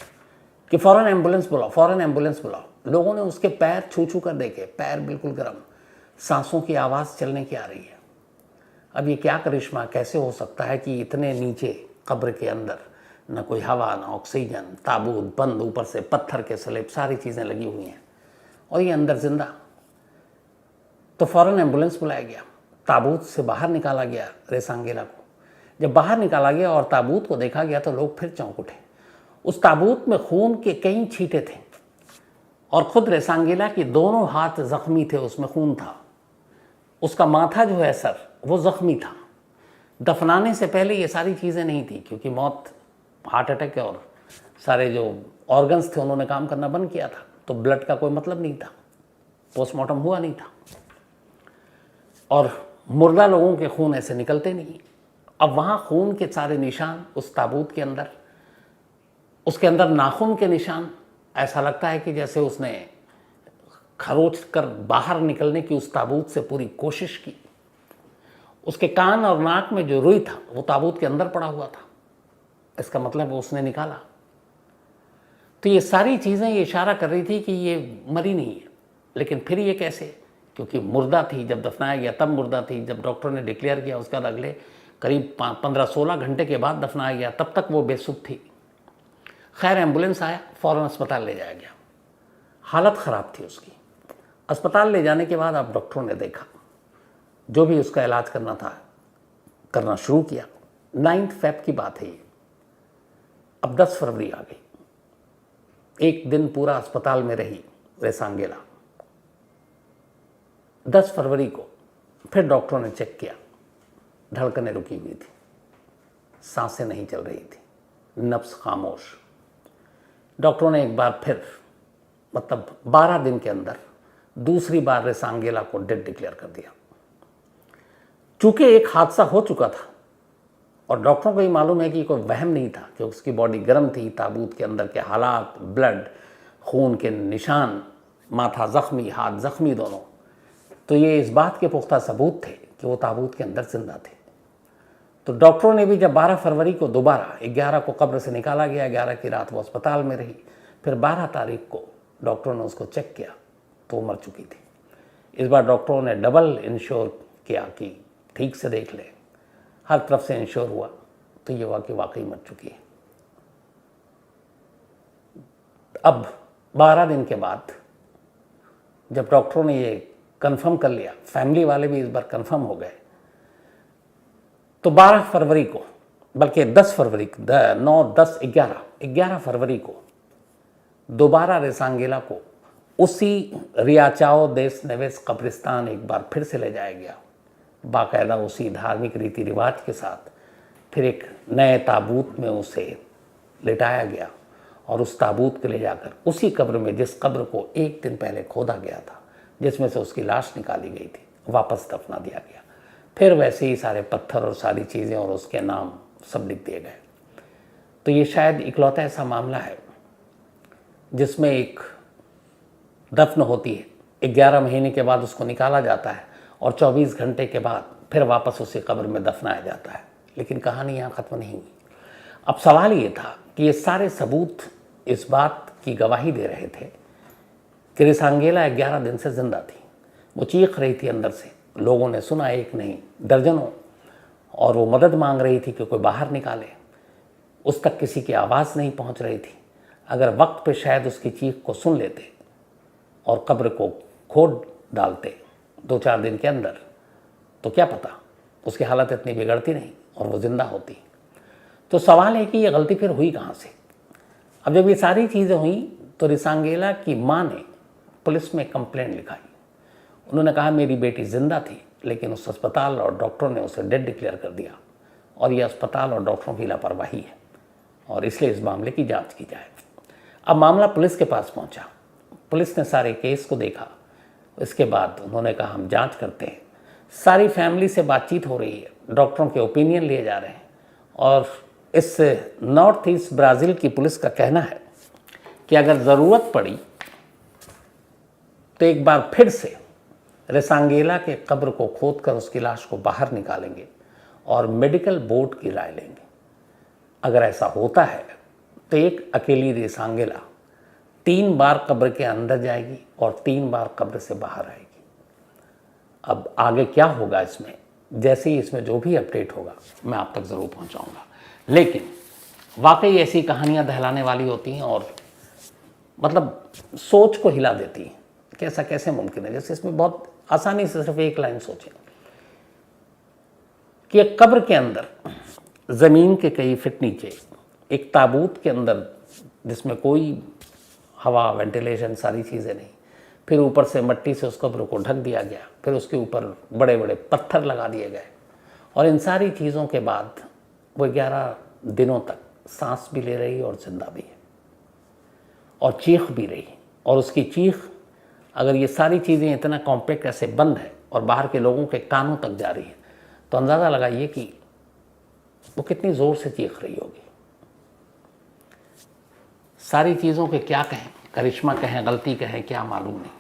कि फ़ौरन एम्बुलेंस बुलाओ, फ़ौरन एम्बुलेंस बुलाओ। लोगों ने उसके पैर छू छू कर देखे, पैर बिल्कुल गर्म, सांसों की आवाज़ चलने की आ रही है। अब ये क्या करिश्मा, कैसे हो सकता है कि इतने नीचे कब्र के अंदर न कोई हवा, न ऑक्सीजन, ताबूत बंद, ऊपर से पत्थर के स्लेब, सारी चीज़ें लगी हुई हैं, और ये अंदर जिंदा। तो फ़ौरन एम्बुलेंस बुलाया गया, ताबूत से बाहर निकाला गया रेसांगेला को। जब बाहर निकाला गया और ताबूत को देखा गया तो लोग फिर चौंक उठे। उस ताबूत में खून के कई छींटे थे और खुद रेसांगेला के दोनों हाथ जख्मी थे, उसमें खून था। उसका माथा जो है, सर, वो जख्मी था। दफनाने से पहले ये सारी चीज़ें नहीं थी, क्योंकि मौत, हार्ट अटैक और सारे जो ऑर्गन्स थे उन्होंने काम करना बंद किया था। तो ब्लड का कोई मतलब नहीं था, पोस्टमार्टम हुआ नहीं था, और मुर्दा लोगों के खून ऐसे निकलते नहीं। अब वहाँ खून के सारे निशान उस ताबूत के अंदर, उसके अंदर नाखून के निशान, ऐसा लगता है कि जैसे उसने खरोच कर बाहर निकलने की उस ताबूत से पूरी कोशिश की। उसके कान और नाक में जो रुई था वो ताबूत के अंदर पड़ा हुआ था, इसका मतलब वो उसने निकाला। तो ये सारी चीज़ें ये इशारा कर रही थी कि ये मरी नहीं है। लेकिन फिर ये कैसे, क्योंकि मुर्दा थी, जब दफनाया गया तब मुर्दा थी, जब डॉक्टर ने डिक्लेयर किया उसके बाद अगले करीब 15-16 घंटे के बाद दफनाया गया, तब तक वो बेसुध थी। खैर एम्बुलेंस आया, फ़ौरन अस्पताल ले जाया गया। हालत ख़राब थी उसकी। अस्पताल ले जाने के बाद अब डॉक्टरों ने देखा, जो भी उसका इलाज करना था करना शुरू किया। 9 फ़रवरी की बात है ये। अब 10 फरवरी आ गई। एक दिन पूरा अस्पताल में रही रेसांगेला। 10 फरवरी को फिर डॉक्टरों ने चेक किया, धड़कनें रुकी हुई थी, सांसें नहीं चल रही थी, नब्ज़ खामोश। डॉक्टरों ने एक बार फिर, मतलब 12 दिन के अंदर दूसरी बार रेसांगेला को डेड डिक्लेयर कर दिया। चूंकि एक हादसा हो चुका था और डॉक्टरों को ये मालूम है कि कोई वहम नहीं था, कि उसकी बॉडी गर्म थी, ताबूत के अंदर के हालात, ब्लड, खून के निशान, माथा ज़ख्मी, हाथ ज़ख्मी दोनों, तो ये इस बात के पुख्ता सबूत थे कि वो ताबूत के अंदर जिंदा थे। तो डॉक्टरों ने भी जब 12 फरवरी को दोबारा, 11 को कब्र से निकाला गया, 11 की रात वो अस्पताल में रही, फिर 12 तारीख को डॉक्टरों ने उसको चेक किया तो वो मर चुकी थी। इस बार डॉक्टरों ने डबल इंश्योर किया कि ठीक से देख ले, हर तरफ से इंश्योर हुआ तो ये हुआ कि वाकई मर चुकी है। अब 12 दिन के बाद जब डॉक्टरों ने ये कंफर्म कर लिया, फैमिली वाले भी इस बार कंफर्म हो गए, तो 12 फरवरी को, बल्कि 10 फरवरी, 9, 10, 11 फरवरी को दोबारा रेसांगेला को उसी रियाचाओ देस नेवेस कब्रिस्तान एक बार फिर से ले जाया गया, बाकायदा उसी धार्मिक रीति रिवाज के साथ। फिर एक नए ताबूत में उसे लिटाया गया और उस ताबूत को ले जाकर उसी कब्र में, जिस कब्र को एक दिन पहले खोदा गया था, जिसमें से उसकी लाश निकाली गई थी, वापस दफना दिया गया। फिर वैसे ही सारे पत्थर और सारी चीज़ें और उसके नाम सब लिख दिए गए। तो ये शायद इकलौता ऐसा मामला है जिसमें एक दफन होती है, 11 महीने के बाद उसको निकाला जाता है और 24 घंटे के बाद फिर वापस उसी कब्र में दफनाया जाता है। लेकिन कहानी यहाँ ख़त्म नहीं हुई। अब सवाल ये था कि ये सारे सबूत इस बात की गवाही दे रहे थे कि रेसांगेला 11 दिन से ज़िंदा थी। वो चीख रही थी अंदर से, लोगों ने सुना, एक नहीं दर्जनों, और वो मदद मांग रही थी कि कोई बाहर निकाले। उस तक किसी की आवाज़ नहीं पहुंच रही थी। अगर वक्त पे शायद उसकी चीख को सुन लेते और कब्र को खोद डालते 2-4 दिन के अंदर, तो क्या पता उसकी हालत इतनी बिगड़ती नहीं और वो ज़िंदा होती। तो सवाल है कि ये गलती फिर हुई कहाँ से। अब जब ये सारी चीज़ें हुई तो रेसांगेला की माँ ने पुलिस में कंप्लेंट लिखाई। उन्होंने कहा मेरी बेटी ज़िंदा थी, लेकिन उस अस्पताल और डॉक्टरों ने उसे डेड डिक्लेयर कर दिया और ये अस्पताल और डॉक्टरों की लापरवाही है और इसलिए इस मामले की जांच की जाए। अब मामला पुलिस के पास पहुंचा। पुलिस ने सारे केस को देखा। इसके बाद उन्होंने कहा हम जांच करते हैं। सारी फैमिली से बातचीत हो रही है, डॉक्टरों के ओपिनियन लिए जा रहे हैं। और इस नॉर्थ ईस्ट ब्राज़ील की पुलिस का कहना है कि अगर ज़रूरत पड़ी तो एक बार फिर से रेसांगेला के कब्र को खोदकर उसकी लाश को बाहर निकालेंगे और मेडिकल बोर्ड की राय लेंगे। अगर ऐसा होता है तो एक अकेली रेसांगेला 3 बार कब्र के अंदर जाएगी और 3 बार कब्र से बाहर आएगी। अब आगे क्या होगा इसमें, जैसे ही इसमें जो भी अपडेट होगा मैं आप तक ज़रूर पहुंचाऊंगा। लेकिन वाकई ऐसी कहानियां दहलाने वाली होती हैं और मतलब सोच को हिला देती हैं कि ऐसा कैसे मुमकिन है। जैसे इसमें बहुत आसानी से सिर्फ एक लाइन सोचें कि एक कब्र के अंदर ज़मीन के कई फीट नीचे एक ताबूत के अंदर, जिसमें कोई हवा, वेंटिलेशन, सारी चीज़ें नहीं, फिर ऊपर से मिट्टी से उस कब्र को ढक दिया गया, फिर उसके ऊपर बड़े बड़े पत्थर लगा दिए गए और इन सारी चीज़ों के बाद वो 11 दिनों तक सांस भी ले रही और जिंदा भी है और चीख भी रही। और उसकी चीख, अगर ये सारी चीज़ें इतना कॉम्पैक्ट ऐसे बंद है और बाहर के लोगों के कानों तक जा रही है, तो अंदाज़ा लगाइए कि वो कितनी ज़ोर से चीख रही होगी। सारी चीज़ों के क्या कहें, करिश्मा कहें, गलती कहें, क्या मालूम नहीं,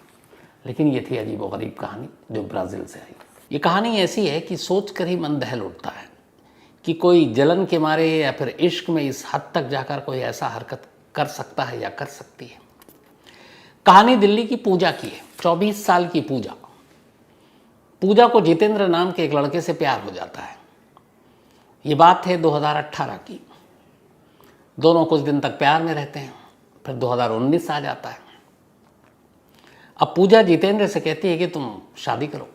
लेकिन ये थी अजीब व गरीब कहानी जो ब्राज़ील से आई। ये कहानी ऐसी है कि सोच कर ही मन दहल उठता है कि कोई जलन के मारे या फिर इश्क में इस हद तक जाकर कोई ऐसा हरकत कर सकता है या कर सकती है। कहानी दिल्ली की पूजा की है। 24 साल की पूजा को जितेंद्र नाम के एक लड़के से प्यार हो जाता है। ये बात है 2018 की। दोनों कुछ दिन तक प्यार में रहते हैं, फिर 2019 आ जाता है। अब पूजा जितेंद्र से कहती है कि तुम शादी करो।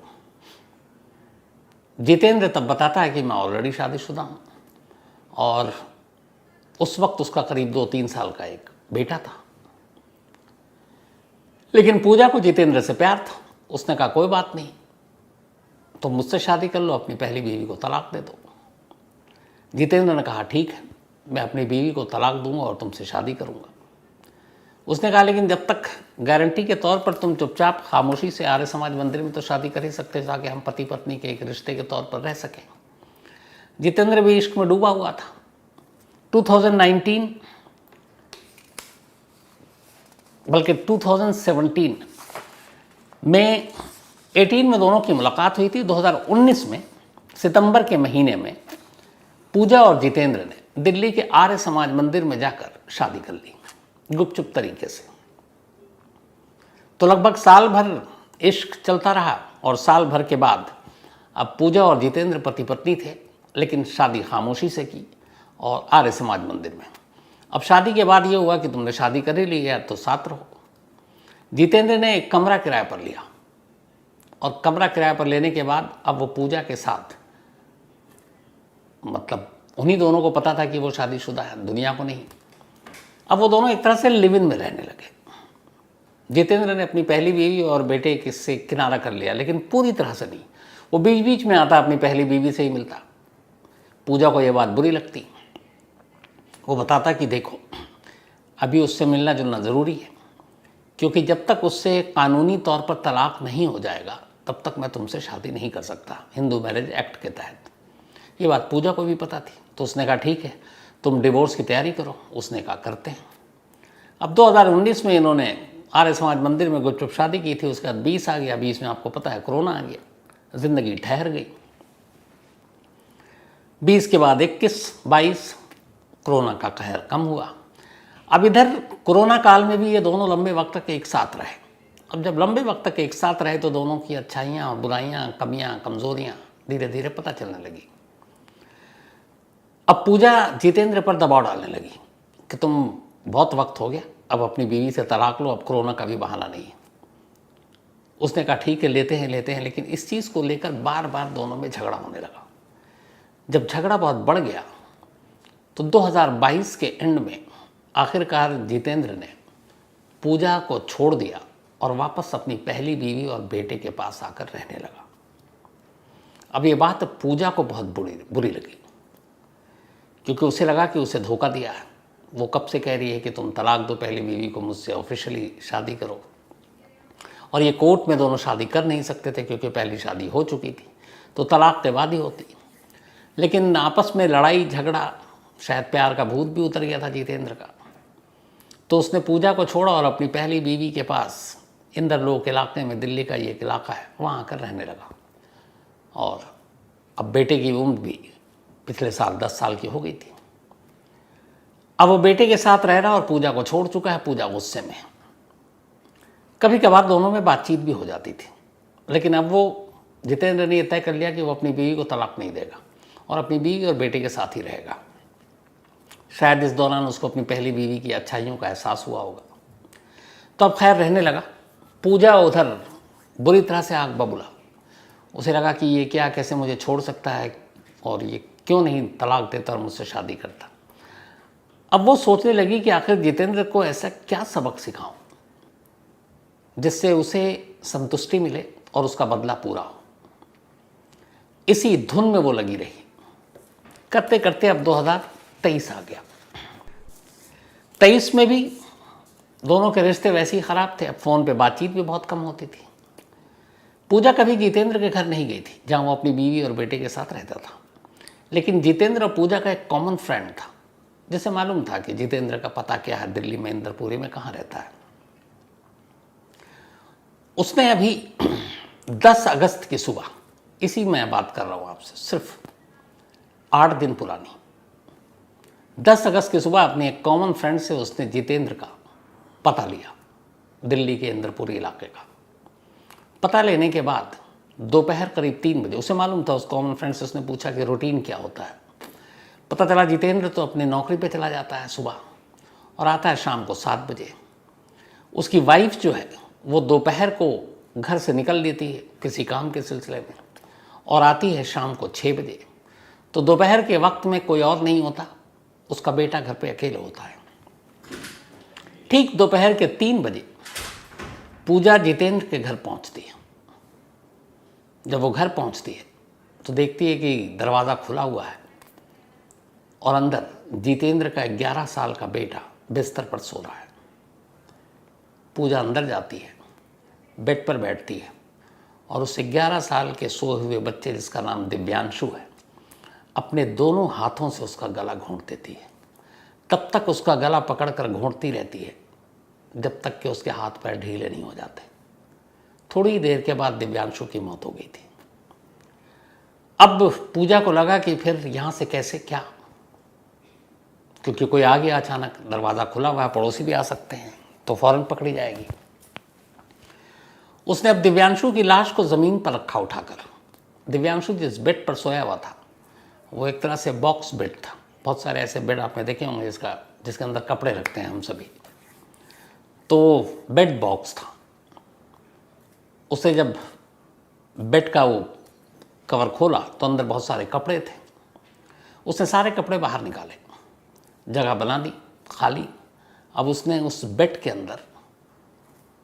जितेंद्र तब बताता है कि मैं ऑलरेडी शादीशुदा हूँ और उस वक्त उसका करीब 2-3 साल का एक बेटा था। लेकिन पूजा को जितेंद्र से प्यार था। उसने कहा कोई बात नहीं, तुम मुझसे शादी कर लो, अपनी पहली बीवी को तलाक दे दो। जितेंद्र ने कहा ठीक है, मैं अपनी बीवी को तलाक दूंगा और तुमसे शादी करूंगा। उसने कहा लेकिन जब तक गारंटी के तौर पर तुम चुपचाप खामोशी से आर्य समाज मंदिर में तो शादी कर ही सकते, ताकि हम पति पत्नी के एक रिश्ते के तौर पर रह सकें। जितेंद्र भी इश्क में डूबा हुआ था। 2019 बल्कि 2017 में 18 में दोनों की मुलाकात हुई थी। 2019 में सितंबर के महीने में पूजा और जितेंद्र ने दिल्ली के आर्य समाज मंदिर में जाकर शादी कर ली, गुपचुप तरीके से। तो लगभग साल भर इश्क चलता रहा और साल भर के बाद अब पूजा और जितेंद्र पति पत्नी थे, लेकिन शादी खामोशी से की और आर्य समाज मंदिर में। अब शादी के बाद ये हुआ कि तुमने शादी कर ही ली है तो साथ रहो। जितेंद्र ने एक कमरा किराए पर लिया और कमरा किराए पर लेने के बाद अब वो पूजा के साथ, मतलब उन्हीं दोनों को पता था कि वो शादीशुदा है, दुनिया को नहीं। अब वो दोनों एक तरह से लिव इन में रहने लगे। जितेंद्र ने अपनी पहली बीवी और बेटे से किनारा कर लिया, लेकिन पूरी तरह से नहीं। वो बीच बीच में आता, अपनी पहली बीवी से ही मिलता। पूजा को ये बात बुरी लगती। वो बताता कि देखो अभी उससे मिलना जुलना ज़रूरी है, क्योंकि जब तक उससे कानूनी तौर पर तलाक नहीं हो जाएगा तब तक मैं तुमसे शादी नहीं कर सकता, हिंदू मैरिज एक्ट के तहत। ये बात पूजा को भी पता थी। तो उसने कहा ठीक है, तुम डिवोर्स की तैयारी करो। उसने कहा करते हैं। अब 2019 में इन्होंने आर्य समाज मंदिर में गुपचुप शादी की थी। उसके बाद 20 आ गया, 20 में आपको पता है कोरोना आ गया, ज़िंदगी ठहर गई। 20 के बाद 21, 22, कोरोना का कहर कम हुआ। अब इधर कोरोना काल में भी ये दोनों लंबे वक्त तक एक साथ रहे। अब जब लंबे वक्त तक एक साथ रहे तो दोनों की अच्छाइयाँ और बुराइयाँ, कमियाँ, कमज़ोरियाँ धीरे धीरे पता चलने लगी। अब पूजा जितेंद्र पर दबाव डालने लगी कि तुम बहुत वक्त हो गया, अब अपनी बीवी से तलाक लो, अब कोरोना का भी बहाना नहीं है। उसने कहा ठीक है, लेते हैं, लेकिन इस चीज़ को लेकर बार बार दोनों में झगड़ा होने लगा। जब झगड़ा बहुत बढ़ गया तो 2022 के एंड में आखिरकार जितेंद्र ने पूजा को छोड़ दिया और वापस अपनी पहली बीवी और बेटे के पास आकर रहने लगा। अब ये बात पूजा को बहुत बुरी लगी, क्योंकि उसे लगा कि उसे धोखा दिया है। वो कब से कह रही है कि तुम तलाक दो पहली बीवी को, मुझसे ऑफिशियली शादी करो। और ये कोर्ट में दोनों शादी कर नहीं सकते थे क्योंकि पहली शादी हो चुकी थी, तो तलाक के बाद ही होती। लेकिन आपस में लड़ाई झगड़ा, शायद प्यार का भूत भी उतर गया था जितेंद्र का। तो उसने पूजा को छोड़ा और अपनी पहली बीवी के पास इंदरलोक इलाके में, दिल्ली का ये इलाका है, वहाँ आकर रहने लगा। और अब बेटे की उम्र भी पिछले साल 10 साल की हो गई थी। अब वो बेटे के साथ रह रहा और पूजा को छोड़ चुका है। पूजा गुस्से में। कभी कभार दोनों में बातचीत भी हो जाती थी, लेकिन अब वो जितेंद्र ने तय कर लिया कि वो अपनी बीवी को तलाक नहीं देगा और अपनी बीवी और बेटे के साथ ही रहेगा। शायद इस दौरान उसको अपनी पहली बीवी की अच्छाइयों का एहसास हुआ होगा। तो अब खैर रहने लगा। पूजा उधर बुरी तरह से आग बबूला। उसे लगा कि ये क्या, कैसे मुझे छोड़ सकता है और ये क्यों नहीं तलाक देता और मुझसे शादी करता। अब वो सोचने लगी कि आखिर जितेंद्र को ऐसा क्या सबक सिखाऊं जिससे उसे संतुष्टि मिले और उसका बदला पूरा हो। इसी धुन में वो लगी रही। करते करते अब 2023 आ गया। 23 में भी दोनों के रिश्ते वैसे ही ख़राब थे। अब फ़ोन पे बातचीत भी बहुत कम होती थी। पूजा कभी जितेंद्र के घर नहीं गई थी, जहाँ वो अपनी बीवी और बेटे के साथ रहता था। लेकिन जितेंद्र और पूजा का एक कॉमन फ्रेंड था, जिसे मालूम था कि जितेंद्र का पता क्या है, दिल्ली में इंदरपुरी में कहाँ रहता है। उसने अभी 10 अगस्त की सुबह, इसी मैं बात कर रहा हूँ आपसे, सिर्फ 8 दिन पुरानी, 10 अगस्त की सुबह अपने एक कॉमन फ्रेंड से उसने जितेंद्र का पता लिया, दिल्ली के इंदरपुरी इलाके का। पता लेने के बाद दोपहर करीब 3 बजे, उसे मालूम था, उस कॉमन फ्रेंड से उसने पूछा कि रूटीन क्या होता है। पता चला जितेंद्र तो अपनी नौकरी पे चला जाता है सुबह और आता है शाम को 7 बजे। उसकी वाइफ जो है वो दोपहर को घर से निकल लेती है किसी काम के सिलसिले में और आती है शाम को 6 बजे। तो दोपहर के वक्त में कोई और नहीं होता, उसका बेटा घर पे अकेले होता है। ठीक दोपहर के 3 बजे पूजा जितेंद्र के घर पहुंचती है। जब वो घर पहुंचती है तो देखती है कि दरवाज़ा खुला हुआ है और अंदर जितेंद्र का 11 साल का बेटा बिस्तर पर सो रहा है। पूजा अंदर जाती है, बेड पर बैठती है और उस 11 साल के सोए हुए बच्चे, जिसका नाम दिव्यांशु है, अपने दोनों हाथों से उसका गला घोंट देती है। तब तक उसका गला पकड़कर घोंटती रहती है जब तक कि उसके हाथ पैर ढीले नहीं हो जाते। थोड़ी देर के बाद दिव्यांशु की मौत हो गई थी। अब पूजा को लगा कि फिर यहाँ से कैसे क्या, क्योंकि कोई आ गया अचानक, दरवाज़ा खुला हुआ है, पड़ोसी भी आ सकते हैं, तो फौरन पकड़ी जाएगी। उसने अब दिव्यांशु की लाश को ज़मीन पर रखा उठाकर। दिव्यांशु जिस बेड पर सोया हुआ था वो एक तरह से बॉक्स बेड था। बहुत सारे ऐसे बेड आपने देखे होंगे जिसके अंदर कपड़े रखते हैं हम सभी, तो बेड बॉक्स था। उसे जब बेड का वो कवर खोला तो अंदर बहुत सारे कपड़े थे। उसने सारे कपड़े बाहर निकाले, जगह बना दी खाली। अब उसने उस बेड के अंदर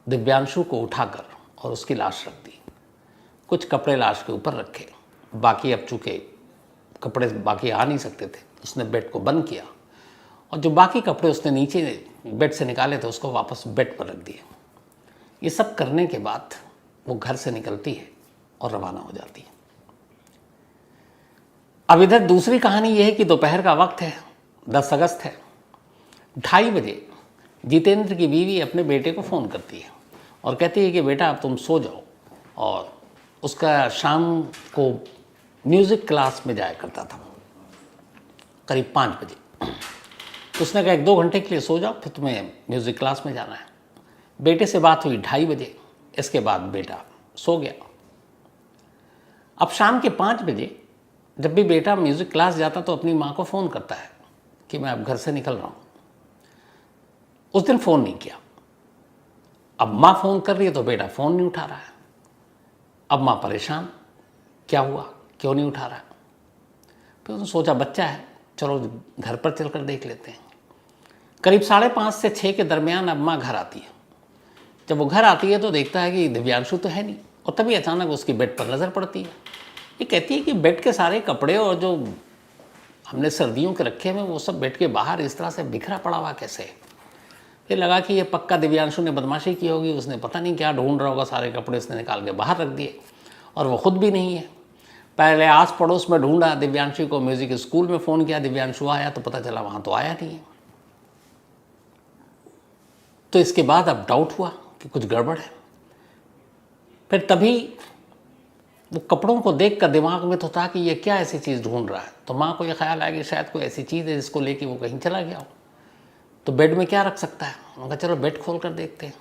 दिव्यांशु को उठाकर और उसकी लाश रख दी। कुछ कपड़े लाश के ऊपर रखे, बाकी अब चूँकि कपड़े बाकी आ नहीं सकते थे, उसने बेड को बंद किया और जो बाकी कपड़े उसने नीचे बेड से निकाले थे उसको वापस बेड पर रख दिए। ये सब करने के बाद वो घर से निकलती है और रवाना हो जाती है। अब इधर दूसरी कहानी ये है कि दोपहर का वक्त है, 10 अगस्त है। 2:30 बजे जितेंद्र की बीवी अपने बेटे को फ़ोन करती है और कहती है कि बेटा अब तुम सो जाओ। और उसका शाम को म्यूज़िक क्लास में जाया करता था, करीब 5 बजे। उसने कहा 1-2 घंटे के लिए सो जाओ, फिर तुम्हें म्यूज़िक क्लास में जाना है। बेटे से बात हुई 2:30 बजे, इसके बाद बेटा सो गया। अब शाम के 5 बजे जब भी बेटा म्यूज़िक क्लास जाता तो अपनी माँ को फ़ोन करता है कि मैं अब घर से निकल रहा हूँ। उस दिन फ़ोन नहीं किया। अब माँ फ़ोन कर रही है तो बेटा फ़ोन नहीं उठा रहा है। अब माँ परेशान, क्या हुआ, क्यों नहीं उठा रहा है। फिर उसने सोचा बच्चा है, चलो घर पर चलकर देख लेते हैं। करीब 5:30 से 6 के दरमियान अब माँ घर आती है। जब वो घर आती है तो देखता है कि दिव्यांशु तो है नहीं, और तभी अचानक उसकी बेड पर नज़र पड़ती है। ये कहती है कि बेड के सारे कपड़े और जो हमने सर्दियों के रखे हुए वो सब बेड के बाहर इस तरह से बिखरा पड़ा हुआ कैसे है। फिर लगा कि ये पक्का दिव्यांशु ने बदमाशी की होगी, उसने पता नहीं क्या ढूंढ रहा होगा, सारे कपड़े उसने निकाल के बाहर रख दिए और वो खुद भी नहीं है। पहले आस पड़ोस में ढूंढा, दिव्यांशु को म्यूज़िक स्कूल में फ़ोन किया, दिव्यांशु आया तो पता चला वहाँ तो आया नहीं है। तो इसके बाद अब डाउट हुआ कि कुछ गड़बड़ है। फिर तभी वो कपड़ों को देख कर दिमाग में तो था कि ये क्या ऐसी चीज़ ढूंढ रहा है। तो माँ को ये ख्याल आया कि शायद कोई ऐसी चीज़ है जिसको लेके वो कहीं चला गया हो। तो बेड में क्या रख सकता है, उन्होंने कहा चलो बेड खोल कर देखते हैं।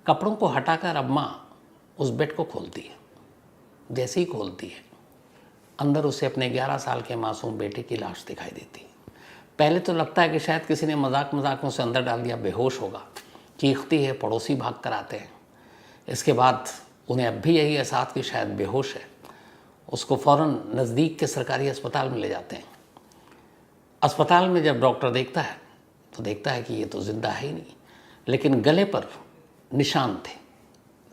कपड़ों को हटाकर अब माँ उस बेड को खोलती है। जैसे ही खोलती है अंदर उसे अपने 11 साल के मासूम बेटे की लाश दिखाई देती है। पहले तो लगता है कि शायद किसी ने मजाक में उसे अंदर डाल दिया, बेहोश होगा। चीखती है, पड़ोसी भाग कर आते हैं। इसके बाद उन्हें अब भी यही एहसास कि शायद बेहोश है। उसको फ़ौरन नज़दीक के सरकारी अस्पताल में ले जाते हैं। अस्पताल में जब डॉक्टर देखता है तो देखता है कि ये तो ज़िंदा है ही नहीं, लेकिन गले पर निशान थे।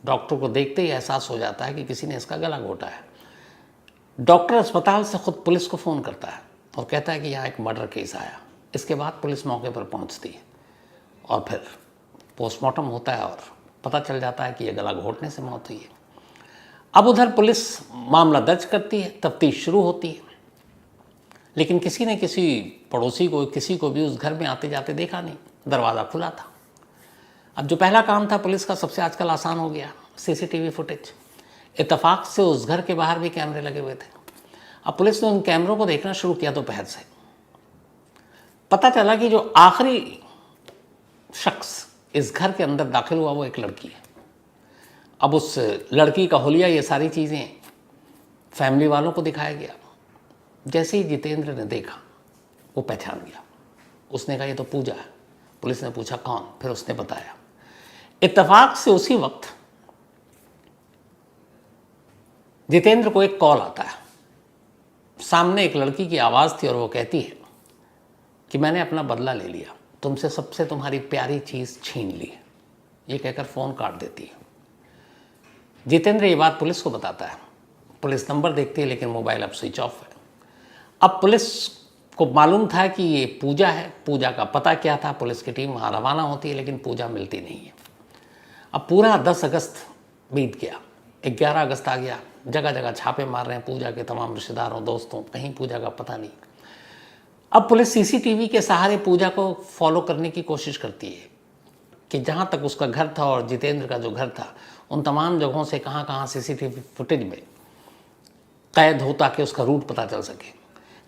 डॉक्टर को देखते ही एहसास हो जाता है कि किसी ने इसका गला घोटा है। डॉक्टर अस्पताल से खुद पुलिस को फ़ोन करता है और कहता है कि यहाँ एक मर्डर केस आया। इसके बाद पुलिस मौके पर पहुँचती है और फिर पोस्टमार्टम होता है और पता चल जाता है कि ये गला घोटने से मौत हुई है। अब उधर पुलिस मामला दर्ज करती है, तफ्तीश शुरू होती है, लेकिन किसी ने किसी पड़ोसी को, किसी को भी उस घर में आते जाते देखा नहीं, दरवाज़ा खुला था। अब जो पहला काम था पुलिस का, सबसे आजकल आसान हो गया, सीसीटीवी फुटेज। इत्तेफाक से उस घर के बाहर भी कैमरे लगे हुए थे। अब पुलिस ने उन कैमरों को देखना शुरू किया दोपहर से। पता चला कि जो आखिरी शख्स इस घर के अंदर दाखिल हुआ वो एक लड़की है। अब उस लड़की का हुलिया, ये सारी चीज़ें फैमिली वालों को दिखाया गया। जैसे ही जितेंद्र ने देखा वो पहचान गया। उसने कहा ये तो पूजा है। पुलिस ने पूछा कौन, फिर उसने बताया। इत्तेफाक से उसी वक्त जितेंद्र को एक कॉल आता है। सामने एक लड़की की आवाज़ थी और वो कहती है कि मैंने अपना बदला ले लिया, तुमसे सबसे तुम्हारी प्यारी चीज़ छीन ली। ये कहकर फ़ोन काट देती है। जितेंद्र ये बात पुलिस को बताता है। पुलिस नंबर देखती है लेकिन मोबाइल अब स्विच ऑफ है। अब पुलिस को मालूम था कि ये पूजा है। पूजा का पता क्या था, पुलिस की टीम वहाँ रवाना होती है लेकिन पूजा मिलती नहीं है। अब पूरा 10 अगस्त बीत गया, 11 अगस्त आ गया, जगह जगह छापे मार रहे हैं पूजा के तमाम रिश्तेदारों, दोस्तों, कहीं पूजा का पता नहीं। अब पुलिस सीसीटीवी के सहारे पूजा को फॉलो करने की कोशिश करती है कि जहाँ तक उसका घर था और जितेंद्र का जो घर था, उन तमाम जगहों से कहाँ कहाँ सीसीटीवी फुटेज में कैद हो ताकि उसका रूट पता चल सके।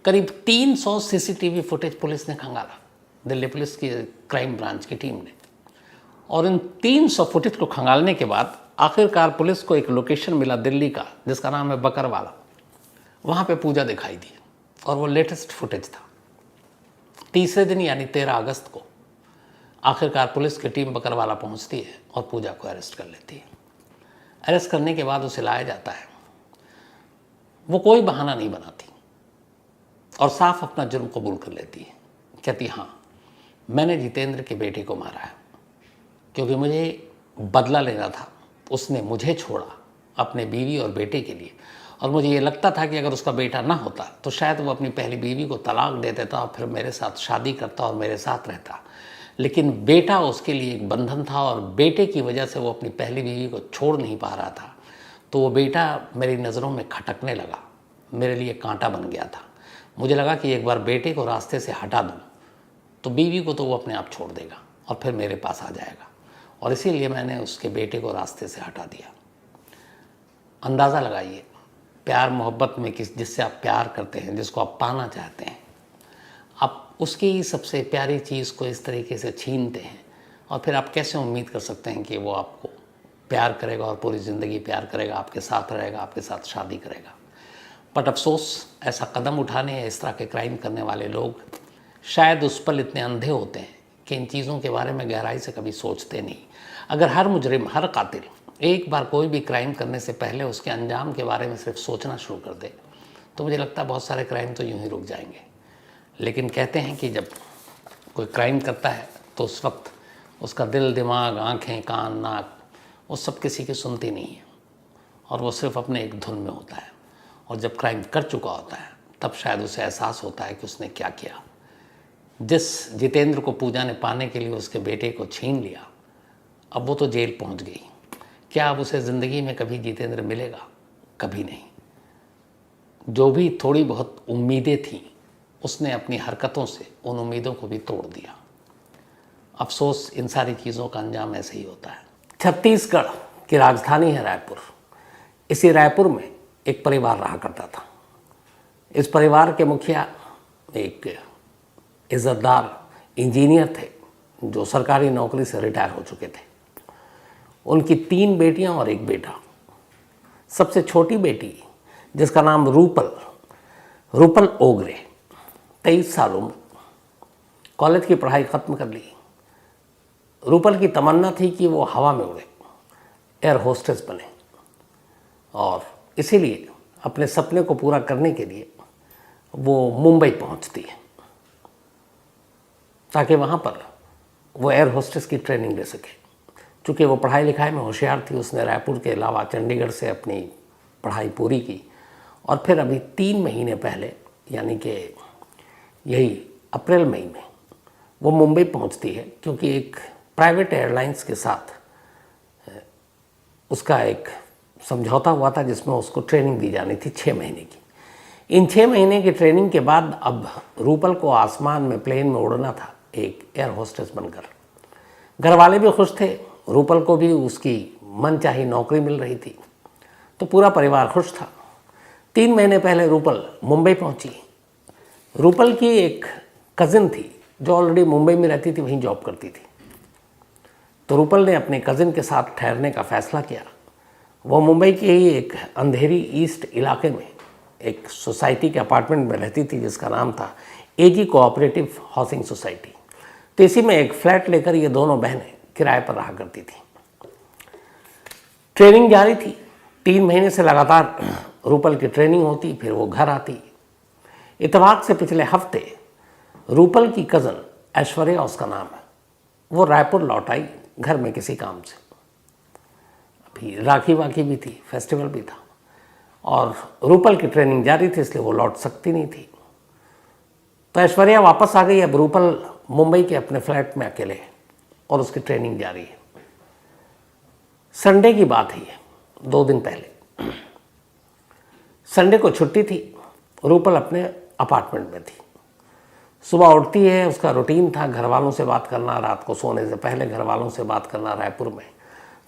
करीब 300 सीसीटीवी फुटेज पुलिस ने खंगाला, दिल्ली पुलिस की क्राइम ब्रांच की टीम ने। और इन 300 फुटेज को खंगालने के बाद आखिरकार पुलिस को एक लोकेशन मिला दिल्ली का, जिसका नाम है बकरवाला। वहाँ पे पूजा दिखाई दी और वो लेटेस्ट फुटेज था। तीसरे दिन यानी 13 अगस्त को आखिरकार पुलिस की टीम बकरवाला पहुँचती है और पूजा को अरेस्ट कर लेती है। अरेस्ट करने के बाद उसे लाया जाता है। वो कोई बहाना नहीं बनाती और साफ अपना जुर्म कबूल कर लेती है। कहती हाँ, मैंने जितेंद्र के बेटे को मारा है क्योंकि मुझे बदला लेना था। उसने मुझे छोड़ा अपने बीवी और बेटे के लिए, और मुझे ये लगता था कि अगर उसका बेटा ना होता तो शायद वो अपनी पहली बीवी को तलाक दे देता और फिर मेरे साथ शादी करता और मेरे साथ रहता। लेकिन बेटा उसके लिए एक बंधन था और बेटे की वजह से वो अपनी पहली बीवी को छोड़ नहीं पा रहा था। तो वो बेटा मेरी नज़रों में खटकने लगा, मेरे लिए कांटा बन गया था। मुझे लगा कि एक बार बेटे को रास्ते से हटा दूँ तो बीवी को तो वो अपने आप छोड़ देगा और फिर मेरे पास आ जाएगा, और इसीलिए मैंने उसके बेटे को रास्ते से हटा दिया। अंदाज़ा लगाइए, प्यार मोहब्बत में जिससे आप प्यार करते हैं, जिसको आप पाना चाहते हैं, आप उसकी सबसे प्यारी चीज़ को इस तरीके से छीनते हैं, और फिर आप कैसे उम्मीद कर सकते हैं कि वो आपको प्यार करेगा और पूरी ज़िंदगी प्यार करेगा, आपके साथ रहेगा, आपके साथ शादी करेगा। बट अफसोस, ऐसा कदम उठाने या इस तरह के क्राइम करने वाले लोग शायद उस पर इतने अंधे होते हैं कि इन चीज़ों के बारे में गहराई से कभी सोचते नहीं। अगर हर मुजरिम, हर कातिल एक बार कोई भी क्राइम करने से पहले उसके अंजाम के बारे में सिर्फ सोचना शुरू कर दे तो मुझे लगता है बहुत सारे क्राइम तो यूं ही रुक जाएंगे। लेकिन कहते हैं कि जब कोई क्राइम करता है तो उस वक्त उसका दिल, दिमाग, आँखें, कान, नाक, वो सब किसी की सुनती नहीं है और वो सिर्फ अपने एक धुन में होता है। और जब क्राइम कर चुका होता है तब शायद उसे एहसास होता है कि उसने क्या किया। जिस जितेंद्र को पूजा ने पाने के लिए उसके बेटे को छीन लिया, अब वो तो जेल पहुंच गई। क्या अब उसे ज़िंदगी में कभी जितेंद्र मिलेगा? कभी नहीं। जो भी थोड़ी बहुत उम्मीदें थीं उसने अपनी हरकतों से उन उम्मीदों को भी तोड़ दिया। अफसोस, इन सारी चीज़ों का अंजाम ऐसे ही होता है। छत्तीसगढ़ की राजधानी है रायपुर। इसी रायपुर में एक परिवार रहा करता था। इस परिवार के मुखिया एक इज़्ज़तदार इंजीनियर थे जो सरकारी नौकरी से रिटायर हो चुके थे। उनकी 3 बेटियां और एक बेटा। सबसे छोटी बेटी, जिसका नाम रूपल ओगरे, 23 साल उम्र, कॉलेज की पढ़ाई ख़त्म कर ली। रूपल की तमन्ना थी कि वो हवा में उड़े, एयर होस्टेस बने, और इसीलिए अपने सपने को पूरा करने के लिए वो मुंबई पहुंचती है ताकि वहाँ पर वो एयर होस्टेस की ट्रेनिंग ले सके। चूँकि वो पढ़ाई लिखाई में होशियार थी, उसने रायपुर के अलावा चंडीगढ़ से अपनी पढ़ाई पूरी की और फिर अभी 3 महीने पहले, यानी कि यही अप्रैल मई में, वो मुंबई पहुंचती है क्योंकि एक प्राइवेट एयरलाइंस के साथ उसका एक समझौता हुआ था जिसमें उसको ट्रेनिंग दी जानी थी 6 महीने की। इन 6 महीने की ट्रेनिंग के बाद अब रूपल को आसमान में प्लेन में उड़ना था एक एयर होस्टेस बनकर। घर वाले भी खुश थे, रूपल को भी उसकी मनचाही नौकरी मिल रही थी, तो पूरा परिवार खुश था। 3 महीने पहले रूपल मुंबई पहुंची। रूपल की एक कज़िन थी जो ऑलरेडी मुंबई में रहती थी, वहीं जॉब करती थी। तो रूपल ने अपने कज़िन के साथ ठहरने का फ़ैसला किया। वो मुंबई के ही एक अंधेरी ईस्ट इलाके में एक सोसाइटी के अपार्टमेंट में रहती थी जिसका नाम था एजी कोऑपरेटिव हाउसिंग सोसाइटी। तो इसी में एक फ्लैट लेकर ये दोनों बहनें किराए पर रहा करती थी। ट्रेनिंग जारी थी। 3 महीने से लगातार रूपल की ट्रेनिंग होती, फिर वो घर आती। इत्तेफाक से पिछले हफ्ते रूपल की कज़न ऐश्वर्या उसका नाम है, वो रायपुर लौट आई घर में किसी काम से। अभी राखी वाखी भी थी, फेस्टिवल भी था और रूपल की ट्रेनिंग जारी थी, इसलिए वो लौट सकती नहीं थी। तो ऐश्वर्या वापस आ गई। अब रूपल मुंबई के अपने फ्लैट में अकेले है और उसकी ट्रेनिंग जारी है। संडे की बात है, 2 दिन पहले संडे को छुट्टी थी। रूपल अपने अपार्टमेंट में थी। सुबह उठती है, उसका रूटीन था घर वालों से बात करना, रात को सोने से पहले घर वालों से बात करना रायपुर में।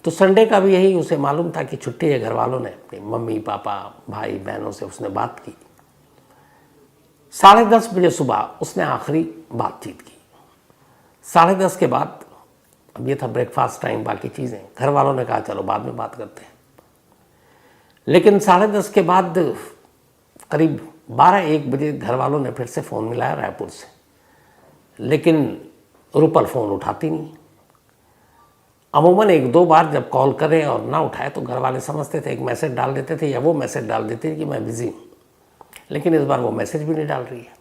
तो संडे का भी यही उसे मालूम था कि छुट्टी है। घर वालों ने अपनी मम्मी पापा भाई बहनों से उसने बात की। 10:30 बजे सुबह उसने आखिरी बातचीत की। 10:30 के बाद, अब ये था ब्रेकफास्ट टाइम, बाकी चीज़ें, घर वालों ने कहा चलो बाद में बात करते हैं। लेकिन 10:30 के बाद करीब 12-1 बजे घर वालों ने फिर से फ़ोन मिलाया रायपुर से, लेकिन रूपल फ़ोन उठाती नहीं। अमूमन 1-2 बार जब कॉल करें और ना उठाए तो घर वाले समझते थे, एक मैसेज डाल देते थे या वो मैसेज डाल देते थे कि मैं बिज़ी हूँ। लेकिन इस बार वो मैसेज भी नहीं डाल रही है।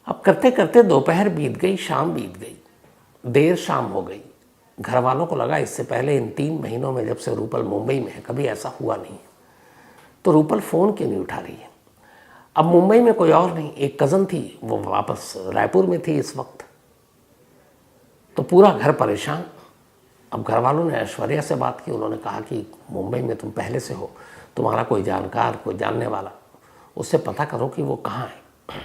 अब करते करते दोपहर बीत गई, शाम बीत गई, देर शाम हो गई। घर वालों को लगा इससे पहले इन 3 महीनों में जब से रूपल मुंबई में है कभी ऐसा हुआ नहीं, तो रूपल फ़ोन क्यों नहीं उठा रही है। अब मुंबई में कोई और नहीं, एक कज़न थी, वो वापस रायपुर में थी इस वक्त। तो पूरा घर परेशान। अब घर वालों ने ऐश्वर्या से बात की। उन्होंने कहा कि मुंबई में तुम पहले से हो, तुम्हारा कोई जानकार, कोई जानने वाला, उससे पता करो कि वो कहाँ है।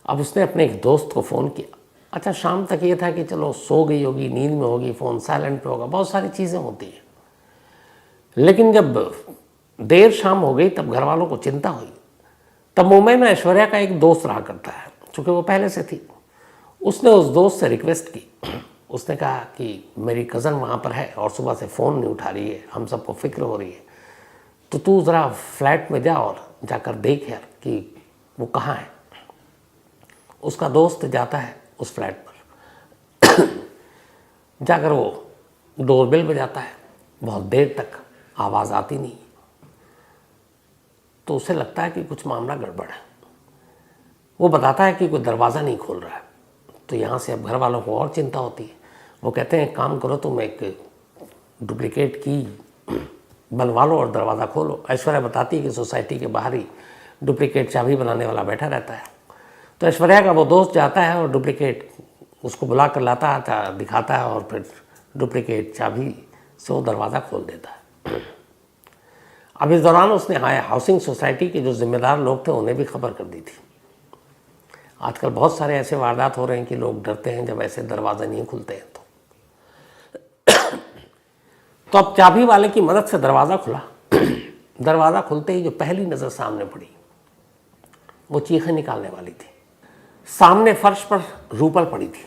अब उसने अपने एक दोस्त को फ़ोन किया। अच्छा, शाम तक ये था कि चलो सो गई होगी, नींद में होगी, फ़ोन साइलेंट पे होगा, बहुत सारी चीज़ें होती हैं। लेकिन जब देर शाम हो गई तब घर वालों को चिंता हुई। तब मुंबई में ऐश्वर्या का एक दोस्त रहा करता है, चूँकि वो पहले से थी। उसने उस दोस्त से रिक्वेस्ट की। उसने कहा कि मेरी कज़न वहाँ पर है और सुबह से फ़ोन नहीं उठा रही है, हम सबको फिक्र हो रही है, तो तू ज़रा फ्लैट में जा और जाकर देख यार कि वो कहाँ है। उसका दोस्त जाता है उस फ्लैट पर। जाकर वो डोरबेल बजाता है, बहुत देर तक आवाज़ आती नहीं। तो उसे लगता है कि कुछ मामला गड़बड़ है। वो बताता है कि कोई दरवाज़ा नहीं खोल रहा है। तो यहाँ से अब घर वालों को और चिंता होती है। वो कहते हैं काम करो, तुम एक डुप्लीकेट की बनवा लो और दरवाज़ा खोलो। ऐश्वर्या बताती है कि सोसाइटी के बाहर ही डुप्लीकेट चाबी बनाने वाला बैठा रहता है। तो ऐश्वर्या का वो दोस्त जाता है और डुप्लीकेट उसको बुला कर लाता आता, दिखाता है और फिर डुप्लीकेट चाबी से वो दरवाज़ा खोल देता है। अब इस दौरान उसने हाउसिंग सोसाइटी के जो जिम्मेदार लोग थे उन्हें भी खबर कर दी थी। आजकल बहुत सारे ऐसे वारदात हो रहे हैं कि लोग डरते हैं जब ऐसे दरवाजे नहीं खुलते हैं। तो अब चाबी वाले की मदद से दरवाज़ा खुला। दरवाज़ा खुलते ही जो पहली नज़र सामने पड़ी वो चीखें निकालने वाली थी। सामने फर्श पर रूपल पड़ी थी,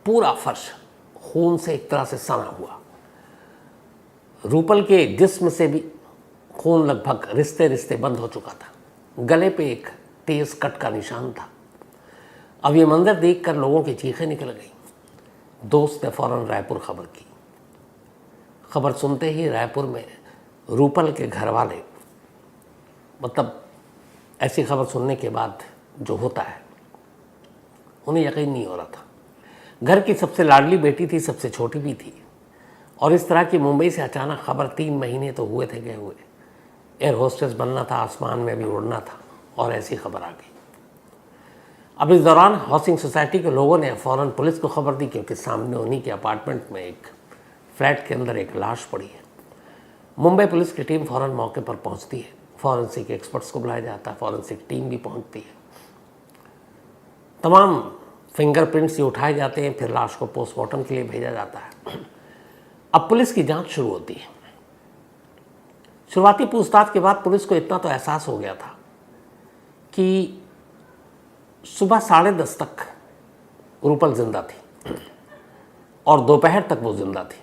पूरा फर्श खून से एक तरह से सना हुआ। रूपल के जिस्म से भी खून लगभग रिश्ते रिश्ते बंद हो चुका था। गले पे एक तेज कट का निशान था। अब ये मंजर देखकर लोगों की चीखें निकल गई। दोस्त ने फौरन रायपुर खबर की। खबर सुनते ही रायपुर में रूपल के घर वाले, मतलब ऐसी खबर सुनने के बाद जो होता है उन्हें यकीन नहीं हो रहा था। घर की सबसे लाडली बेटी थी, सबसे छोटी भी थी, और इस तरह की मुंबई से अचानक खबर 3 महीने तो हुए थे गए हुए। एयर होस्टेस बनना था, आसमान में भी उड़ना था, और ऐसी खबर आ गई। अब इस दौरान हाउसिंग सोसाइटी के लोगों ने फ़ौरन पुलिस को खबर दी, क्योंकि सामने उन्हीं के अपार्टमेंट में एक फ्लैट के अंदर एक लाश पड़ी है। मुंबई पुलिस की टीम फ़ौरन मौके पर पहुंचती है, फॉरेंसिक एक्सपर्ट्स को बुलाया जाता है, फॉरेंसिक टीम भी पहुंचती है, तमाम फिंगरप्रिंट्स ये उठाए जाते हैं, फिर लाश को पोस्टमार्टम के लिए भेजा जाता है। अब पुलिस की जांच शुरू होती है। शुरुआती पूछताछ के बाद पुलिस को इतना तो एहसास हो गया था कि सुबह 10:30 तक रूपल जिंदा थी और दोपहर तक वो जिंदा थी।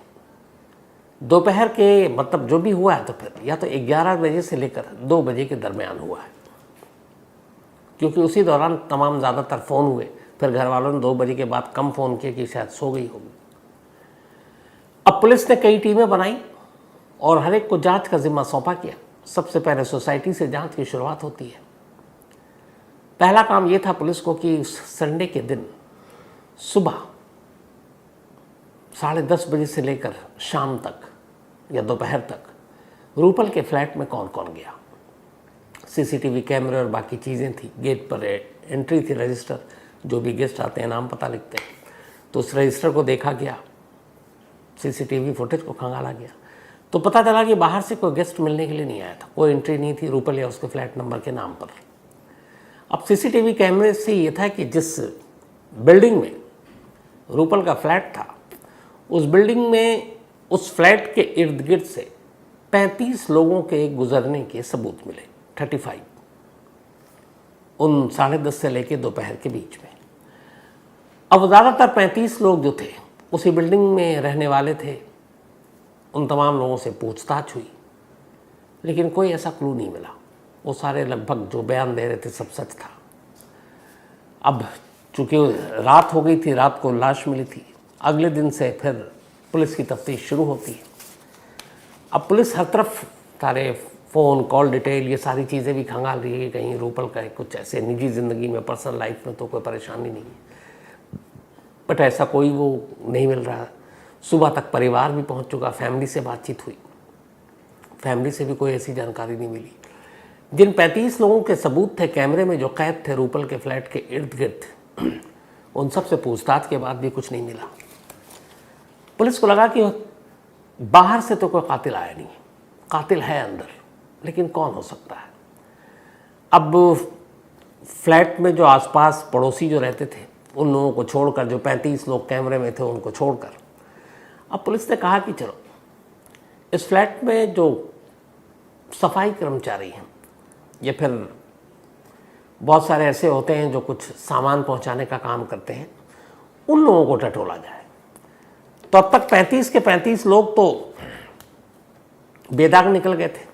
दोपहर के मतलब जो भी हुआ है तो फिर या तो 11 बजे से लेकर 2 बजे के दरमियान हुआ है, क्योंकि उसी दौरान तमाम ज़्यादातर फ़ोन हुए। फिर घर वालों ने 2 बजे के बाद कम फ़ोन किए कि शायद सो गई होगी। अब पुलिस ने कई टीमें बनाई और हर एक को जांच का जिम्मा सौंपा किया। सबसे पहले सोसाइटी से जांच की शुरुआत होती है। पहला काम ये था पुलिस को कि संडे के दिन सुबह 10:30 बजे से लेकर शाम तक या दोपहर तक रूपल के फ्लैट में कौन कौन गया। सीसीटीवी कैमरे और बाकी चीज़ें थी, गेट पर एंट्री थी, रजिस्टर, जो भी गेस्ट आते हैं नाम पता लिखते हैं, तो उस रजिस्टर को देखा गया, सीसीटीवी फुटेज को खंगाला गया। तो पता चला कि बाहर से कोई गेस्ट मिलने के लिए नहीं आया था, कोई एंट्री नहीं थी रूपल या उसके फ्लैट नंबर के नाम पर। अब सीसीटीवी कैमरे से ये था कि जिस बिल्डिंग में रूपल का फ्लैट था, उस बिल्डिंग में उस फ्लैट के इर्द गिर्द से 35 लोगों के गुजरने के सबूत मिले, 35, उन 10:30 से लेकर दोपहर के बीच में। अब ज़्यादातर 35 लोग जो थे उसी बिल्डिंग में रहने वाले थे। उन तमाम लोगों से पूछताछ हुई, लेकिन कोई ऐसा क्लू नहीं मिला। वो सारे लगभग जो बयान दे रहे थे सब सच था। अब चूँकि रात हो गई थी, रात को लाश मिली थी, अगले दिन से फिर पुलिस की तफ्तीश शुरू होती है। अब पुलिस हर तरफ सारे फ़ोन कॉल डिटेल ये सारी चीज़ें भी खंगाल रही है, कहीं रूपल का कुछ ऐसे निजी ज़िंदगी में, पर्सनल लाइफ में तो कोई परेशानी नहीं है, बट ऐसा कोई वो नहीं मिल रहा। सुबह तक परिवार भी पहुंच चुका, फैमिली से बातचीत हुई, फैमिली से भी कोई ऐसी जानकारी नहीं मिली। जिन 35 लोगों के सबूत थे कैमरे में जो कैद थे रूपल के फ्लैट के इर्द गिर्द, उन सब से पूछताछ के बाद भी कुछ नहीं मिला। पुलिस को लगा कि बाहर से तो कोई कातिल आया नहीं, कातिल है अंदर, लेकिन कौन हो सकता है। अब फ्लैट में जो आसपास पड़ोसी जो रहते थे उन लोगों को छोड़कर, जो 35 लोग कैमरे में थे उनको छोड़कर, अब पुलिस ने कहा कि चलो इस फ्लैट में जो सफाई कर्मचारी हैं या फिर बहुत सारे ऐसे होते हैं जो कुछ सामान पहुंचाने का काम करते हैं, उन लोगों को टटोला जाए। तो अब तक 35 के 35 लोग तो बेदाग निकल गए थे।